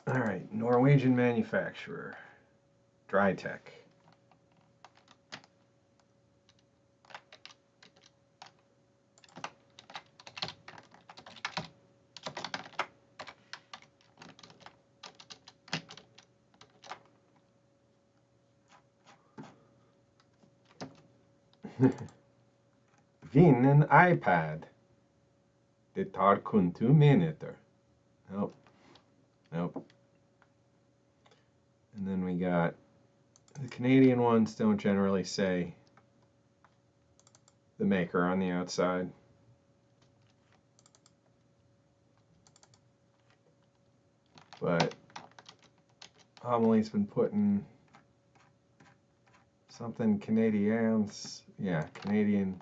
All right, Norwegian manufacturer, Drytech. Vinn en iPad. Det tar kun 2 minuter. Nope. Nope. And then we got the Canadian ones don't generally say the maker on the outside. But Amelie's been putting something Canadians, yeah, Canadian.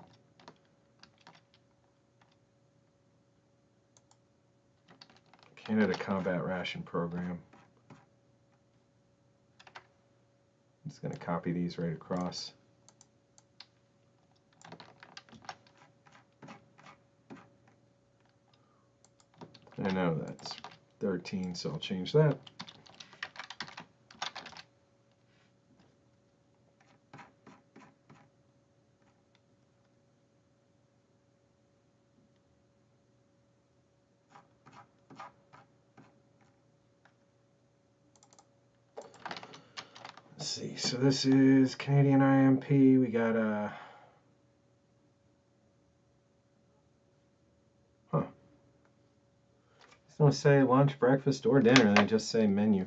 Canada Combat Ration Program. I'm just going to copy these right across. I know that's 13, so I'll change that. Let's see, so this is Canadian IMP. We got a It's don't say lunch, breakfast, or dinner. They just say menu.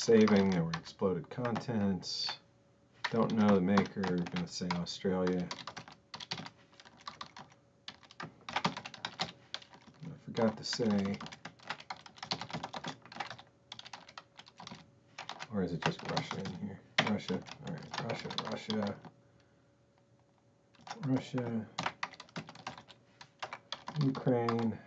saving. There were exploded contents. Don't know the maker. I'm going to say Australia. I forgot to say. Or is it just Russia in here? Russia. All right, Russia. Ukraine.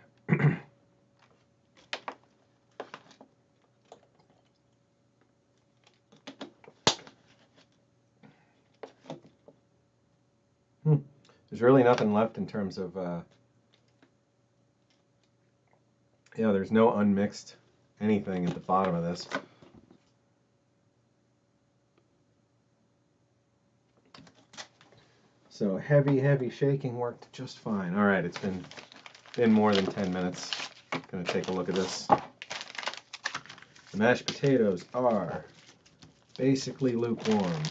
There's really nothing left in terms of, there's no unmixed anything at the bottom of this. So heavy shaking worked just fine. All right, it's been more than 10 minutes. I'm gonna take a look at this. The mashed potatoes are basically lukewarm.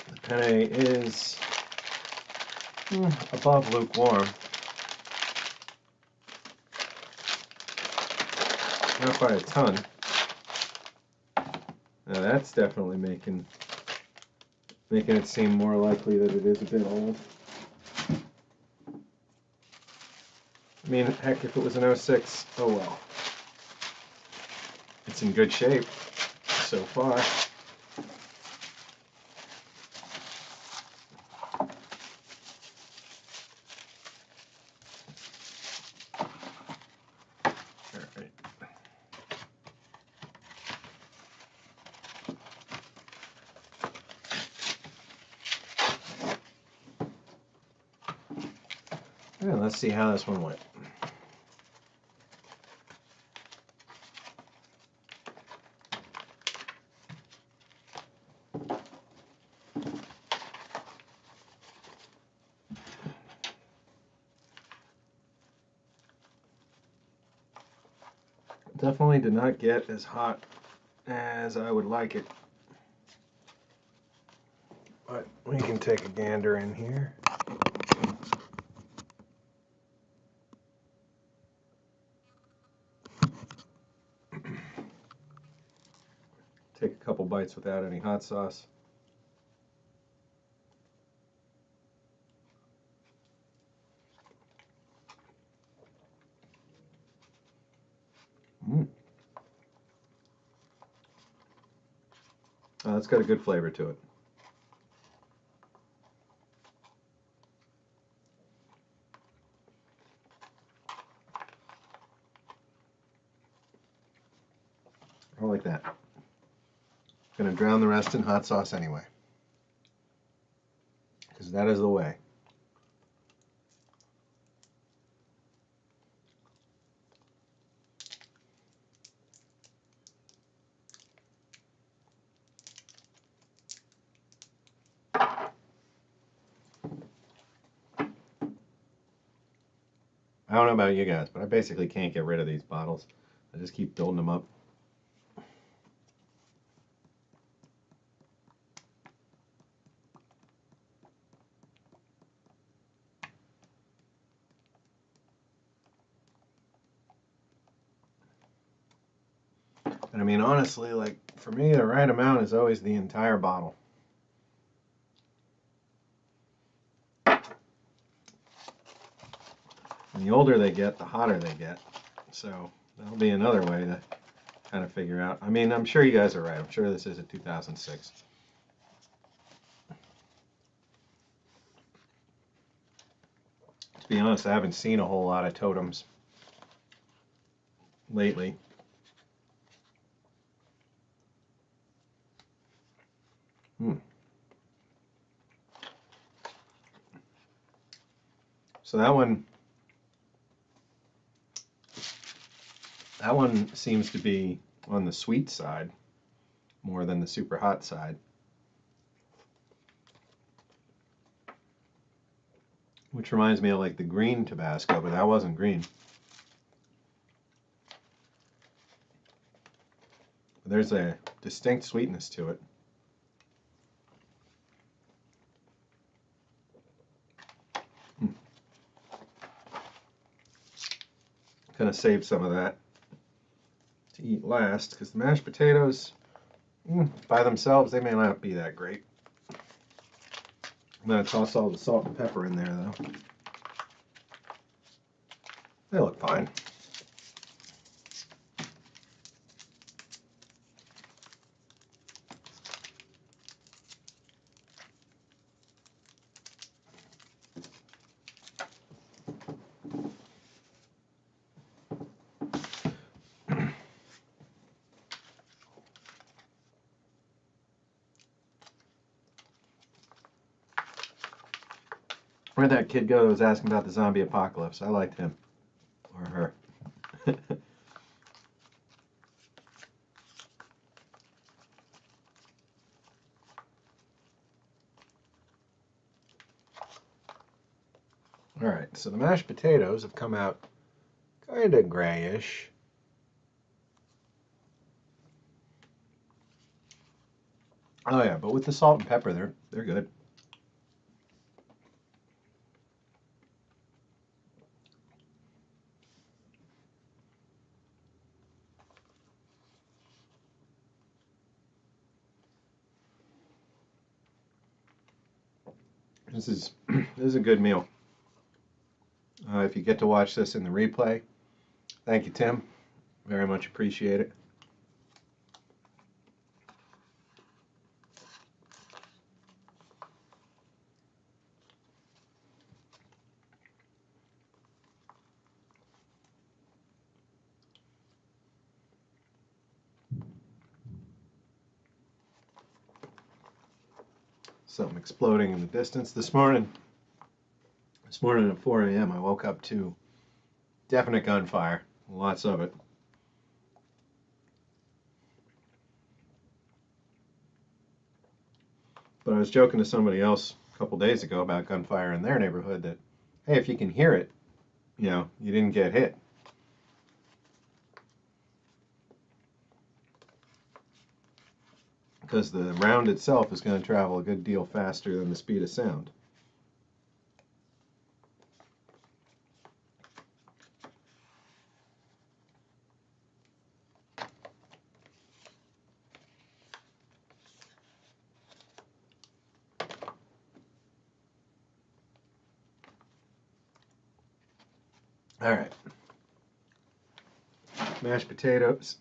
The penne is above lukewarm. Not by a ton. Now that's definitely making it seem more likely that it is a bit old. I mean, heck, if it was an 06, oh well. It's in good shape so far. Alright. Yeah, let's see how this one went. Definitely did not get as hot as I would like it. But we can take a gander in here. Take a couple bites without any hot sauce. Oh, that's got a good flavor to it. I like that. Gonna drown the rest in hot sauce anyway, because that is the way. I don't know about you guys, but I basically can't get rid of these bottles. I just keep building them up. And I mean, honestly, like, for me, the right amount is always the entire bottle. And the older they get, the hotter they get. So that'll be another way to kind of figure out. I mean, I'm sure you guys are right. I'm sure this is a 2006. To be honest, I haven't seen a whole lot of totems lately. So that one seems to be on the sweet side more than the super hot side. Which reminds me of like the green Tabasco, but that wasn't green. There's a distinct sweetness to it. Gonna save some of that to eat last, because the mashed potatoes, by themselves, they may not be that great. I'm going to toss all the salt and pepper in there, though. They look fine. Where'd that kid go that was asking about the zombie apocalypse? I liked him. Or her. Alright, so the mashed potatoes have come out kind of grayish. Oh yeah, but with the salt and pepper, they're good. This is a good meal. If you get to watch this in the replay, thank you, Tim. Very much appreciate it. Something exploding in the distance. This morning at 4 a.m., I woke up to definite gunfire. Lots of it. But I was joking to somebody else a couple days ago about gunfire in their neighborhood that, hey, if you can hear it, you didn't get hit. Because the round itself is going to travel a good deal faster than the speed of sound. All right. Mashed potatoes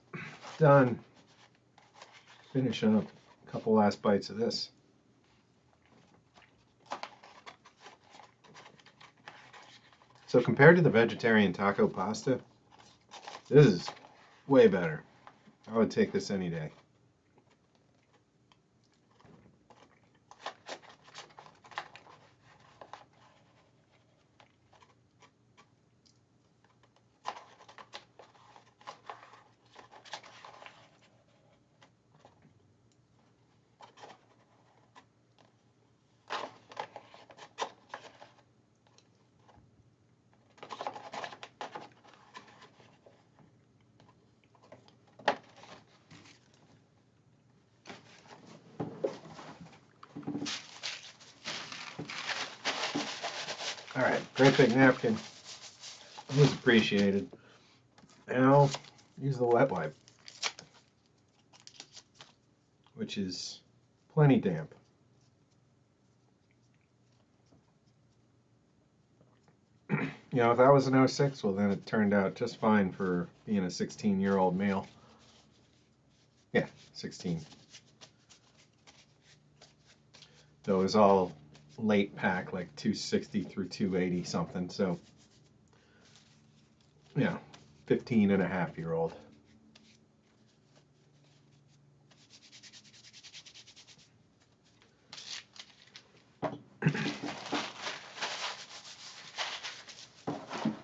done. Finish up a couple last bites of this. So compared to the vegetarian taco pasta, this is way better. I would take this any day. All right, great big napkin. Always appreciated. Now, use the wet wipe, which is plenty damp. If that was an 06, well, then it turned out just fine for being a 16-year-old male. Yeah, 16. Though it was all late pack, like 260 through 280 something, so, 15 and a half-year-old.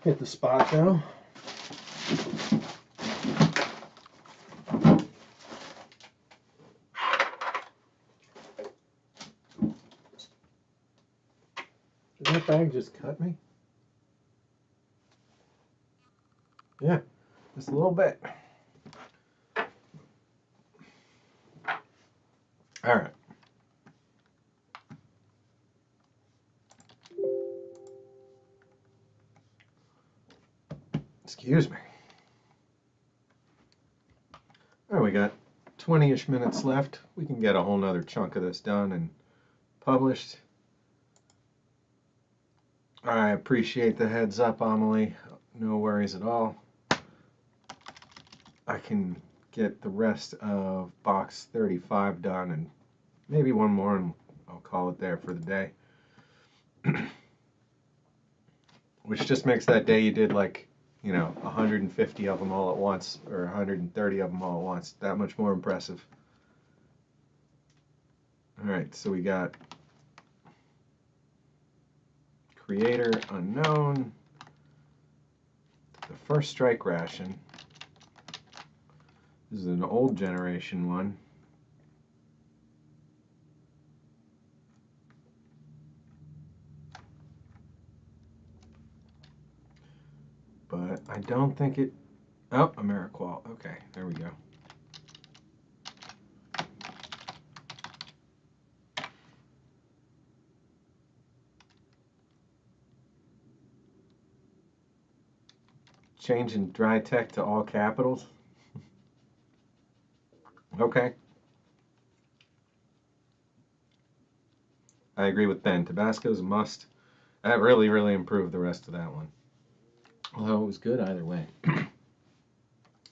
Hit the spot, though. Did that bag just cut me? Yeah, just a little bit. All right. Excuse me. got 20-ish minutes left. We can get a whole nother chunk of this done and published. I appreciate the heads up, Amelie. No worries at all. I can get the rest of box 35 done and maybe one more, and I'll call it there for the day. Which just makes that day you did like, 150 of them all at once, or 130 of them all at once, that much more impressive. Alright, so we got Creator Unknown, the First Strike Ration. This is an old generation one. But I don't think it... Oh, AmeriQual. Okay, there we go. Changing dry tech to all capitals. Okay. I agree with Ben. Tabasco's a must. That really, really improved the rest of that one. Although it was good either way.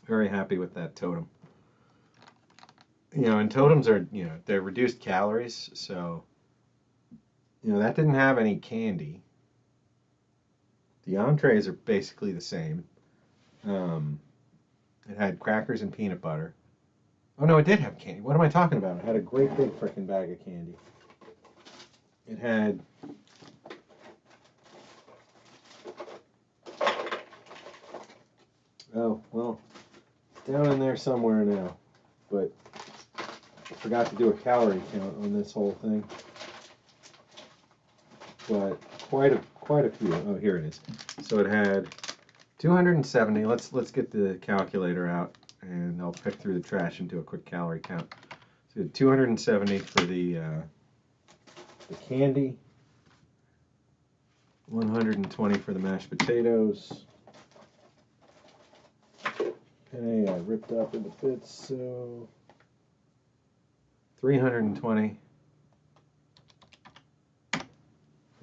Very happy with that totem. And totems are, they're reduced calories, so, that didn't have any candy. The entrees are basically the same. It had crackers and peanut butter. Oh no, it did have candy. What am I talking about? It had a great big frickin' bag of candy. It had oh, well, down in there somewhere now. But I forgot to do a calorie count on this whole thing. But quite a few. Oh, here it is. So it had 270. Let's get the calculator out, and I'll pick through the trash and do a quick calorie count. So 270 for the candy, 120 for the mashed potatoes. Penne I ripped up into bits, so 320 for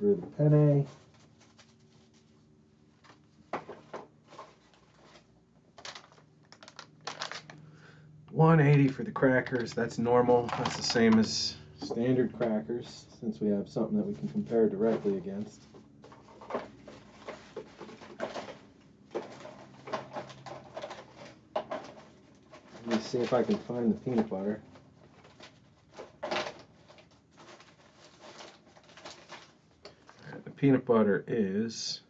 the penne. $180 for the crackers. That's normal. That's the same as standard crackers, since we have something that we can compare directly against. Let me see if I can find the peanut butter. The peanut butter is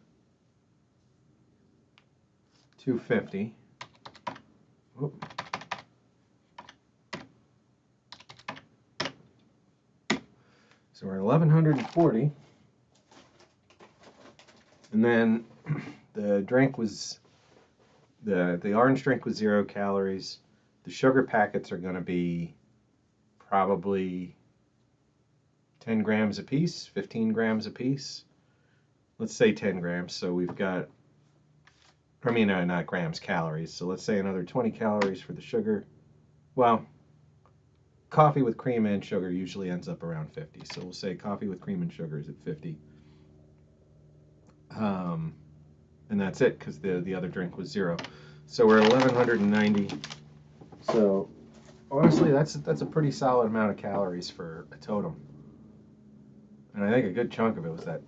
$2.50. Oh. So we're at 1,140, and then the drink was the orange drink was 0 calories. The sugar packets are going to be probably 10 grams a piece, 15 grams a piece. Let's say 10 grams. So we've got, not grams, calories. So let's say another 20 calories for the sugar. Well, coffee with cream and sugar usually ends up around 50. So we'll say coffee with cream and sugar is at 50. And that's it, because the other drink was 0. So we're at 1,190. So honestly, that's a pretty solid amount of calories for a totem. And I think a good chunk of it was that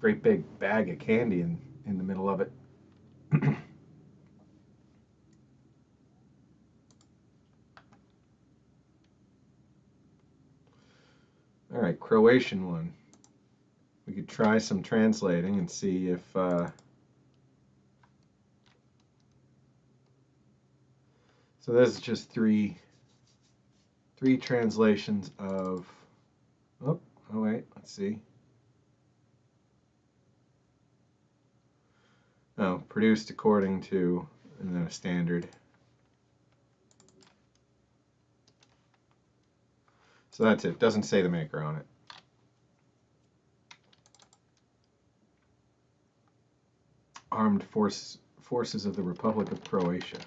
great big bag of candy in the middle of it. All right, Croatian one. We could try some translating and see if so this is just three translations of oh wait, let's see. Oh, produced according to, and then a standard. So that's it. Doesn't say the maker on it. Armed Forces of the Republic of Croatia.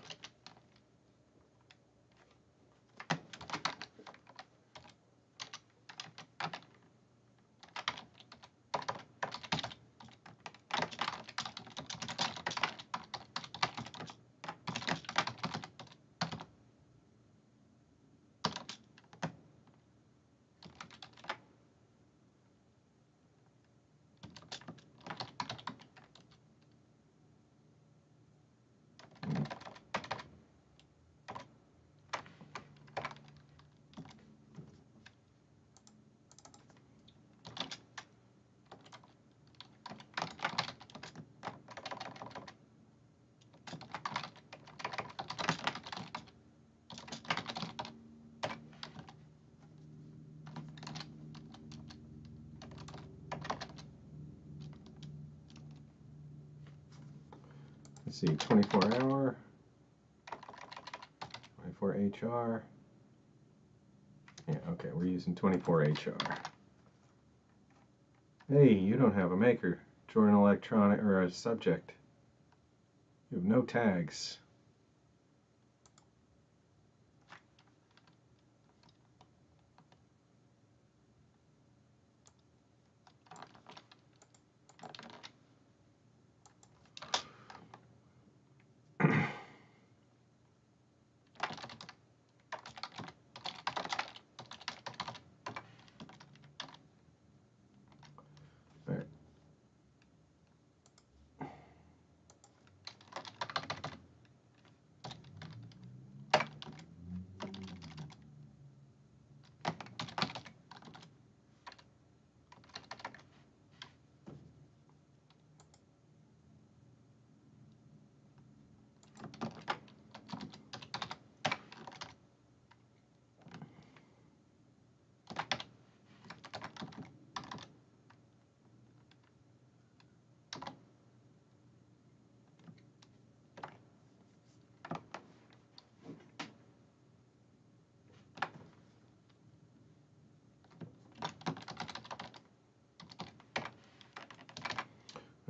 Let's see, 24 hour, 24 HR. Yeah, okay, we're using 24 HR. Hey, you don't have a maker. Jordan Electronic, or a subject. You have no tags. Right.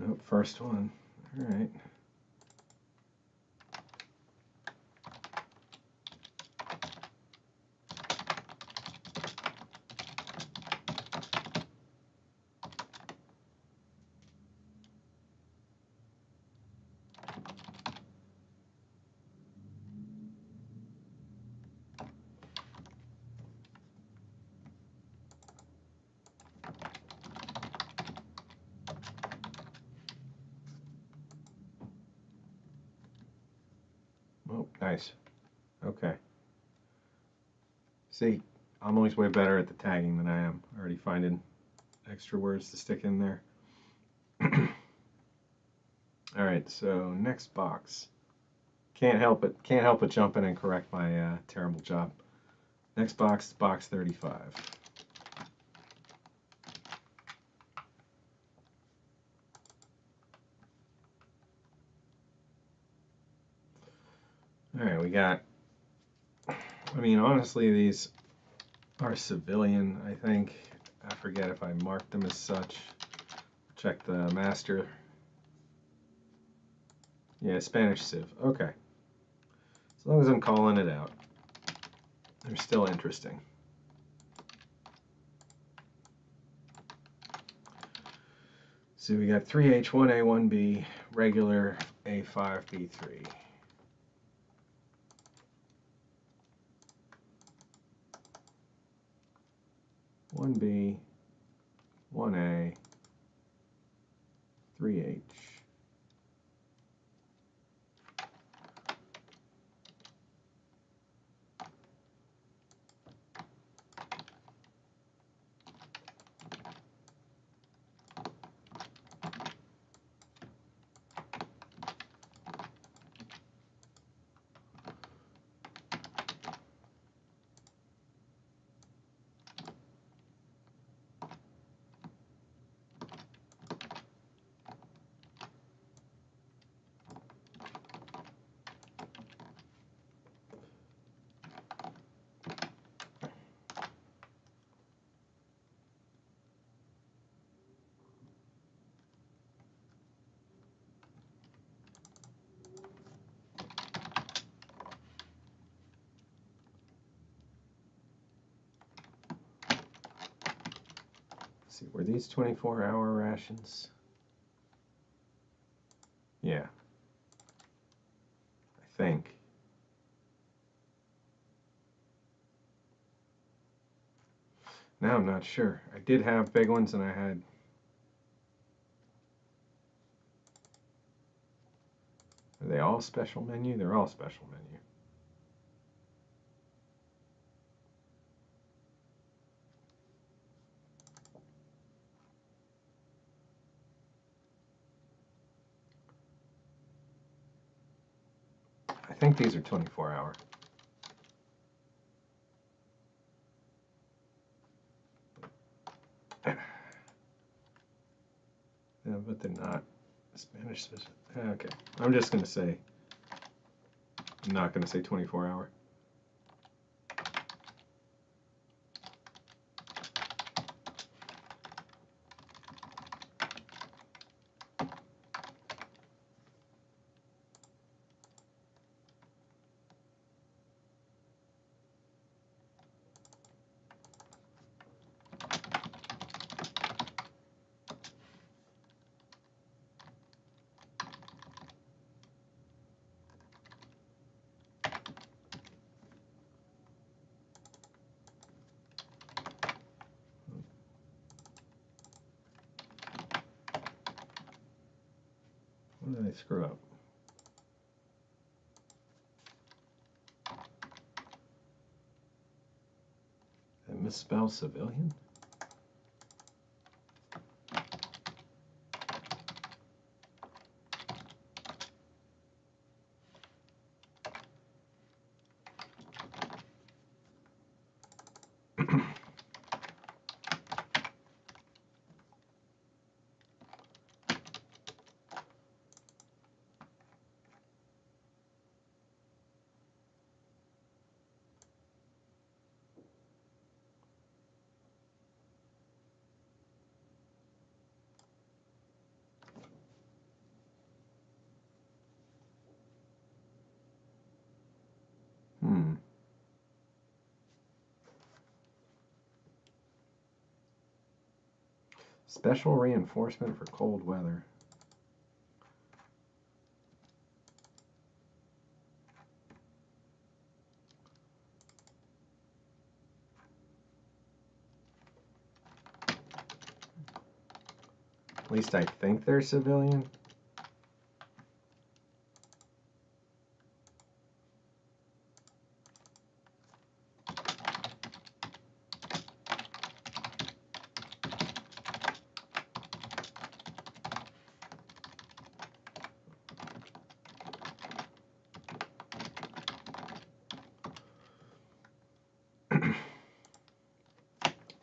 Oh, first one. All right. Oh, nice. Okay. See, I'm always way better at the tagging than I am. Already finding extra words to stick in there. All right, so next box. Can't help but jump in and correct my terrible job. Next box is box 35. All right, we got, I mean, honestly, these are civilian, I think. I forget if I marked them as such. Check the master. Yeah, Spanish Civ. Okay. As long as I'm calling it out. They're still interesting. So we got 3H, 1A, 1B, regular, A5, B3. 1B, 1A, 3H. Let's see, were these 24-hour rations? Yeah, I think. Now I'm not sure. I did have big ones and I had. Are they all special menu? They're all special menu. I think these are 24-hour. Yeah, but they're not. Spanish special. Okay, I'm just gonna say. I'm not gonna say 24 hour. What did I screw up? Did I misspell civilian? Hmm. Special reinforcement for cold weather. At least I think they're civilian.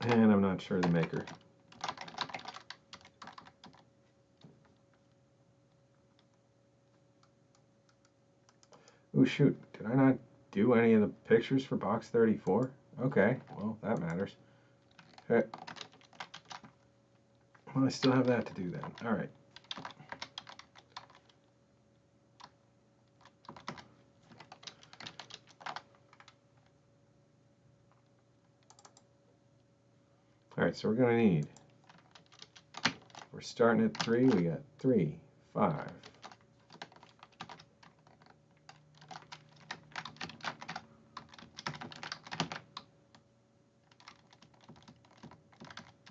And I'm not sure the maker. Oh shoot, did I not do any of the pictures for box 34? Okay, well that matters. Okay. Well, I still have that to do then. Alright. Alright, so we're going to need, we're starting at 3, we got 3, 5.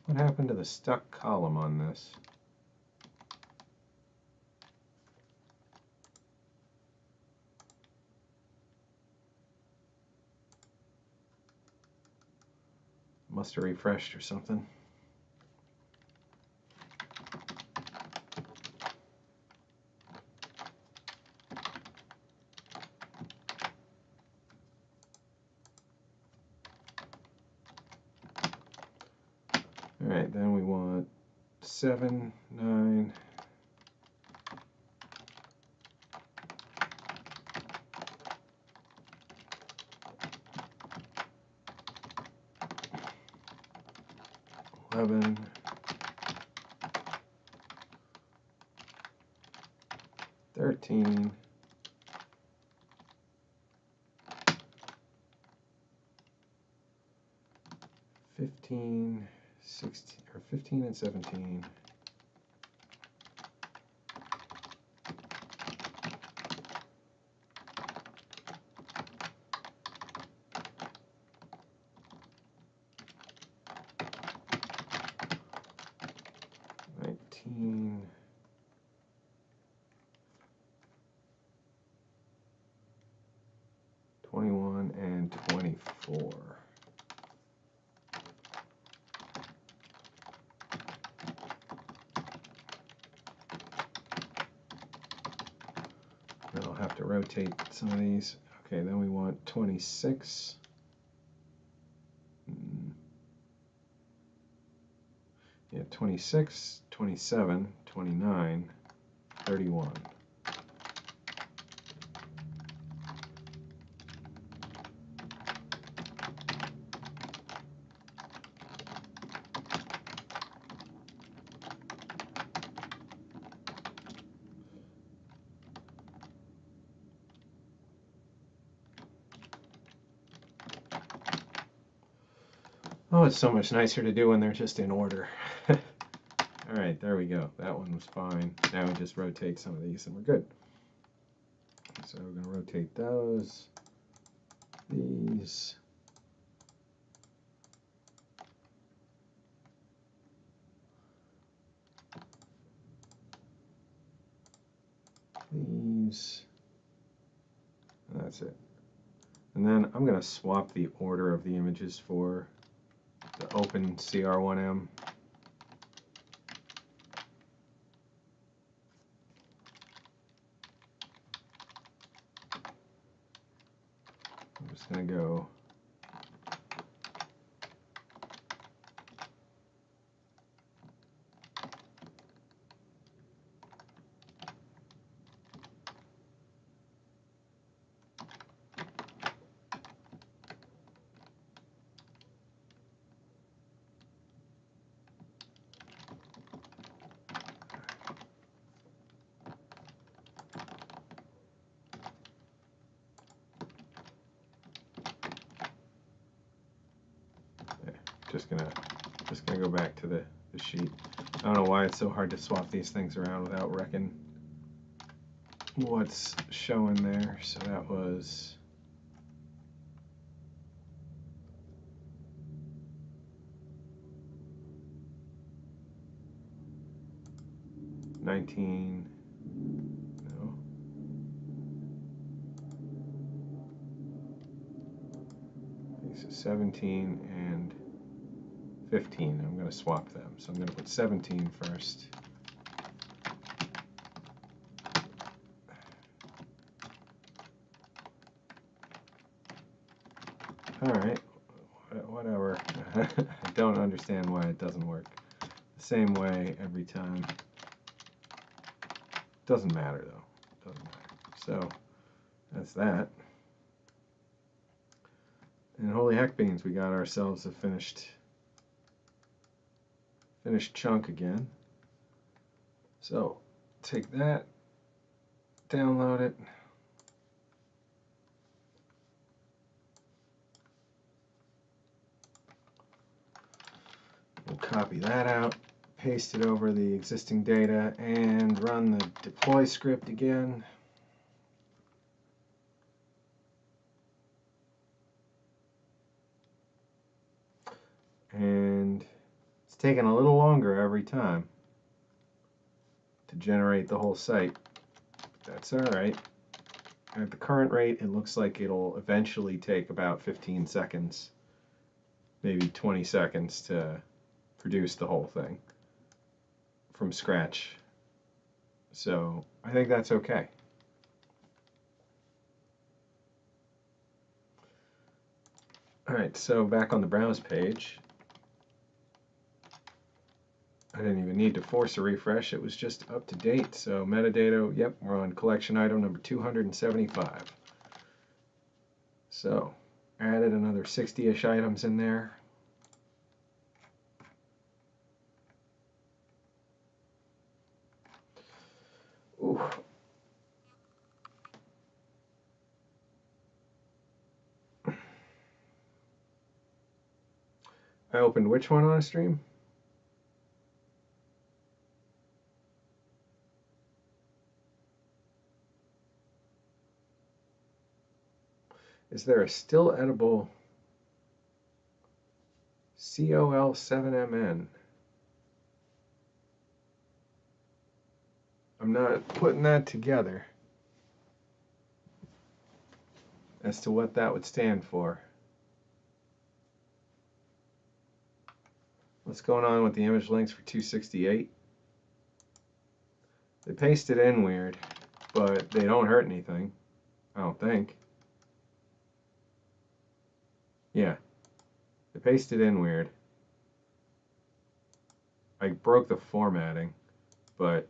What happened to the stuck column on this? Must have refreshed or something. Alright, then we want 7, 9, 11, 13, 15, 16, or 15 and 17. Nineteen, 21, and 24. Then I'll have to rotate some of these. Okay, then we want 26. Yeah, 26, 27, 29, 31. Oh, it's so much nicer to do when they're just in order. All right, there we go. That one was fine. Now we just rotate some of these and we're good. So we're going to rotate those, these, these, and that's it. And then I'm going to swap the order of the images for the open CR1M. I'm just going to go just gonna go back to the sheet. I don't know why it's so hard to swap these things around without wrecking what's showing there. So that was no. These are 17 and 15. I'm going to swap them. So I'm going to put 17 first. Alright, whatever. I don't understand why it doesn't work the same way every time. Doesn't matter though. Doesn't matter. So that's that. And holy heck beans, we got ourselves a finished chunk again. So take that, download it. We'll copy that out, paste it over the existing data, and run the deploy script again. And it's taking a little longer every time to generate the whole site. That's all right. At the current rate, it looks like it'll eventually take about 15 seconds, maybe 20 seconds to produce the whole thing from scratch. So I think that's okay. All right, so back on the browse page, I didn't even need to force a refresh. It was just up to date. So metadata, yep, we're on collection item number 275. So added another 60-ish items in there. Ooh. I opened which one on a stream? Is there a still edible COL7MN? I'm not putting that together as to what that would stand for. What's going on with the image links for 268? They paste it in weird, but they don't hurt anything. I don't think. Yeah, they pasted in weird. I broke the formatting, but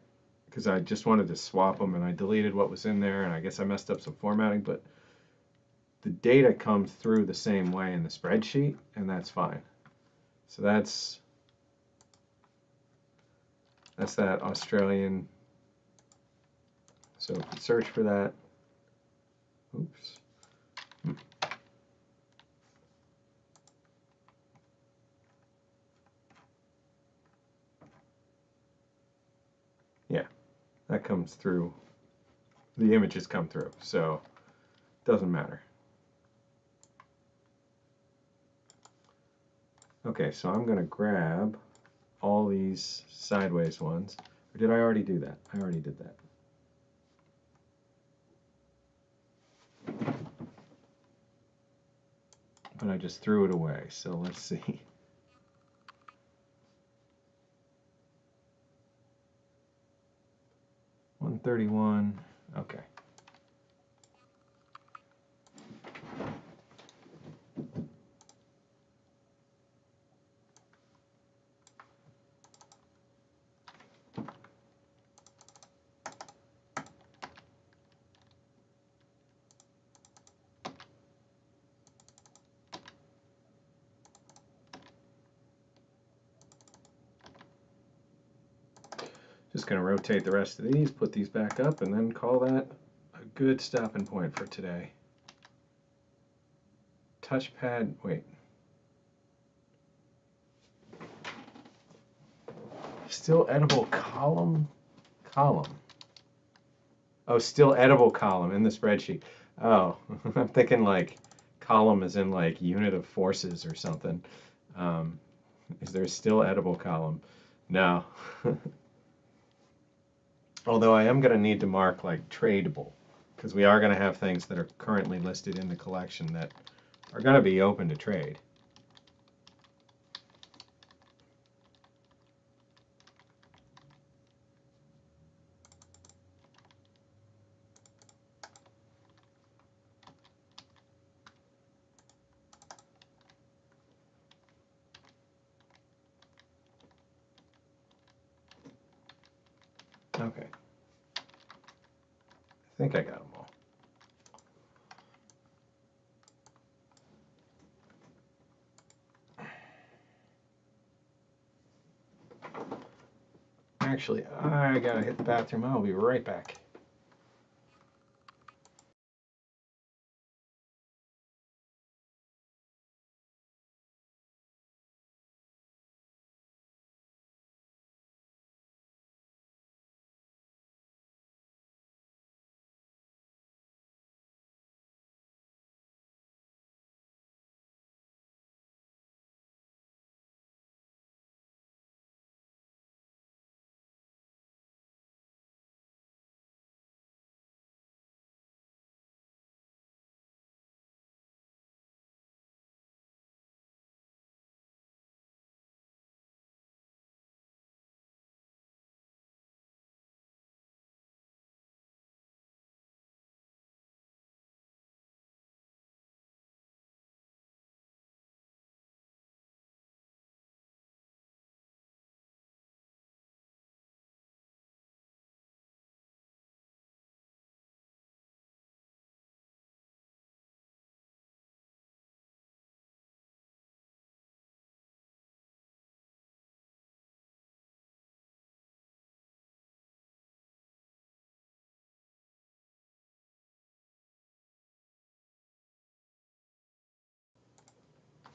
because I just wanted to swap them, and I deleted what was in there, and I guess I messed up some formatting, but the data comes through the same way in the spreadsheet, and that's fine. So that's that Australian. So if you search for that, oops. Yeah, that comes through. The images come through, so it doesn't matter. Okay, so I'm going to grab all these sideways ones. Or did I already do that? I already did that. But I just threw it away, so let's see. $131, okay. Just going to rotate the rest of these, put these back up, and then call that a good stopping point for today. Touchpad, wait. Still edible column? Column. Oh, still edible column in the spreadsheet. Oh, I'm thinking like column is in like unit of forces or something. Is there still edible column? No. Although I am going to need to mark like tradable, because we are going to have things that are currently listed in the collection that are going to be open to trade. Okay. I think I got them all. Actually, I gotta hit the bathroom. I'll be right back.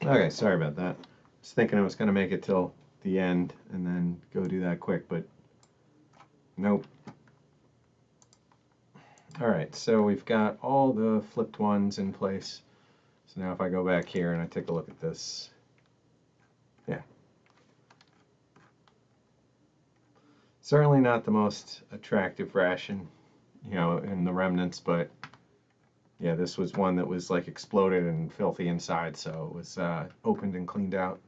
Okay, sorry about that. I was thinking I was going to make it till the end and then go do that quick, but nope. All right, so we've got all the flipped ones in place. So now if I go back here and I take a look at this, yeah. Certainly not the most attractive ration, you know, in the remnants, but yeah, this was one that was like exploded and filthy inside, so it was opened and cleaned out.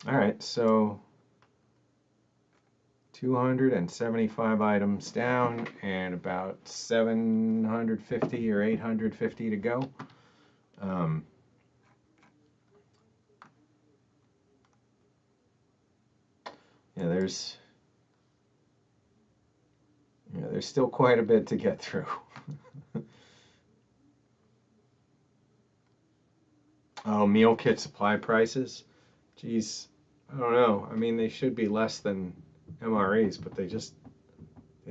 All right, so 275 items down and about 750 or 850 to go. Um, yeah, there's still quite a bit to get through. Oh, meal kit supply prices. Geez, I don't know. I mean, they should be less than MREs, but they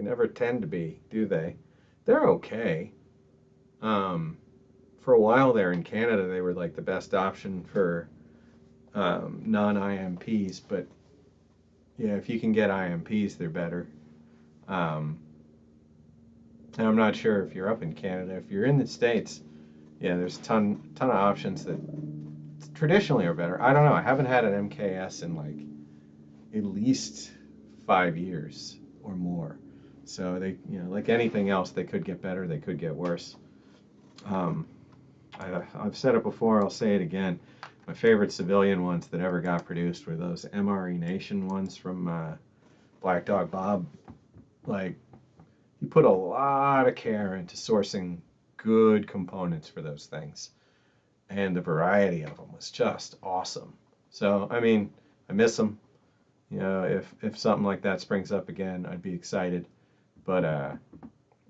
never tend to be, do they? They're okay. Um, for a while there in Canada, they were like the best option for non-IMPs, but yeah, if you can get IMPs, they're better. Um, and I'm not sure if you're up in Canada. If you're in the States, yeah, there's a ton of options that traditionally are better. I don't know. I haven't had an MKS in like at least 5 years or more. So they, like anything else, they could get better, they could get worse. Um, I've said it before, I'll say it again. My favorite civilian ones that ever got produced were those MRE Nation ones from Black Dog Bob. Like, he put a lot of care into sourcing good components for those things, and the variety of them was just awesome. So, I mean, I miss them. If something like that springs up again, I'd be excited. But I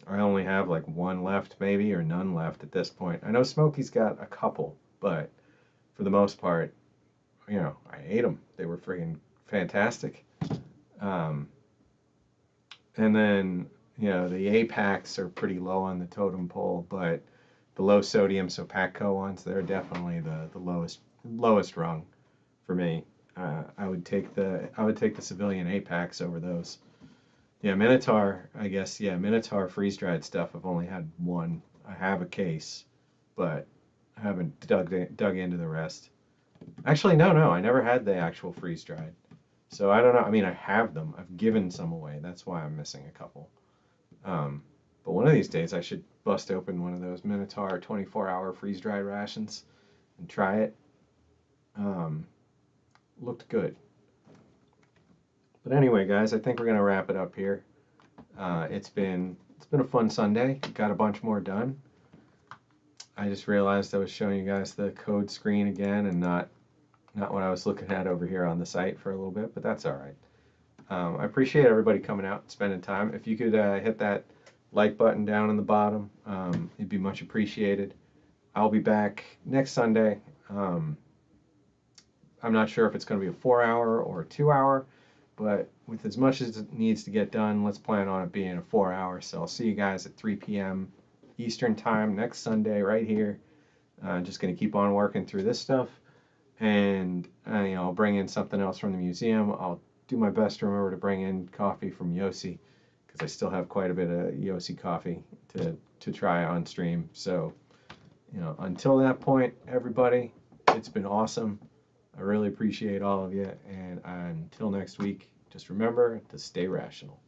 only have like one left, maybe, or none left at this point. I know Smokey's got a couple, but for the most part, I ate them. They were friggin' fantastic. Um, and then, the A packs are pretty low on the totem pole, but the low sodium, so Patco ones, they're definitely the lowest rung for me. I would take the civilian A packs over those. Yeah, Minotaur, I guess, yeah, Minotaur freeze dried stuff. I've only had one. I have a case, but I haven't dug into the rest. Actually, no, I never had the actual freeze dried. So I don't know. I mean, I have them. I've given some away. That's why I'm missing a couple. Um, but one of these days, I should bust open one of those Minotaur 24-hour freeze dried rations and try it. Um, Looked good. But anyway, guys, I think we're gonna wrap it up here. It's been a fun Sunday. Got a bunch more done. I just realized I was showing you guys the code screen again and not what I was looking at over here on the site for a little bit, but that's all right. I appreciate everybody coming out and spending time. If you could hit that like button down in the bottom, it'd be much appreciated. I'll be back next Sunday. I'm not sure if it's going to be a 4 hour or a 2 hour, but with as much as it needs to get done, let's plan on it being a 4 hour. So I'll see you guys at 3 p.m. Eastern time next Sunday right here. Just going to keep on working through this stuff, and I'll bring in something else from the museum. I'll do my best to remember to bring in coffee from Yossi, because I still have quite a bit of Yossi coffee to try on stream. So until that point, everybody, it's been awesome. I really appreciate all of you, and until next week, just remember to stay rational.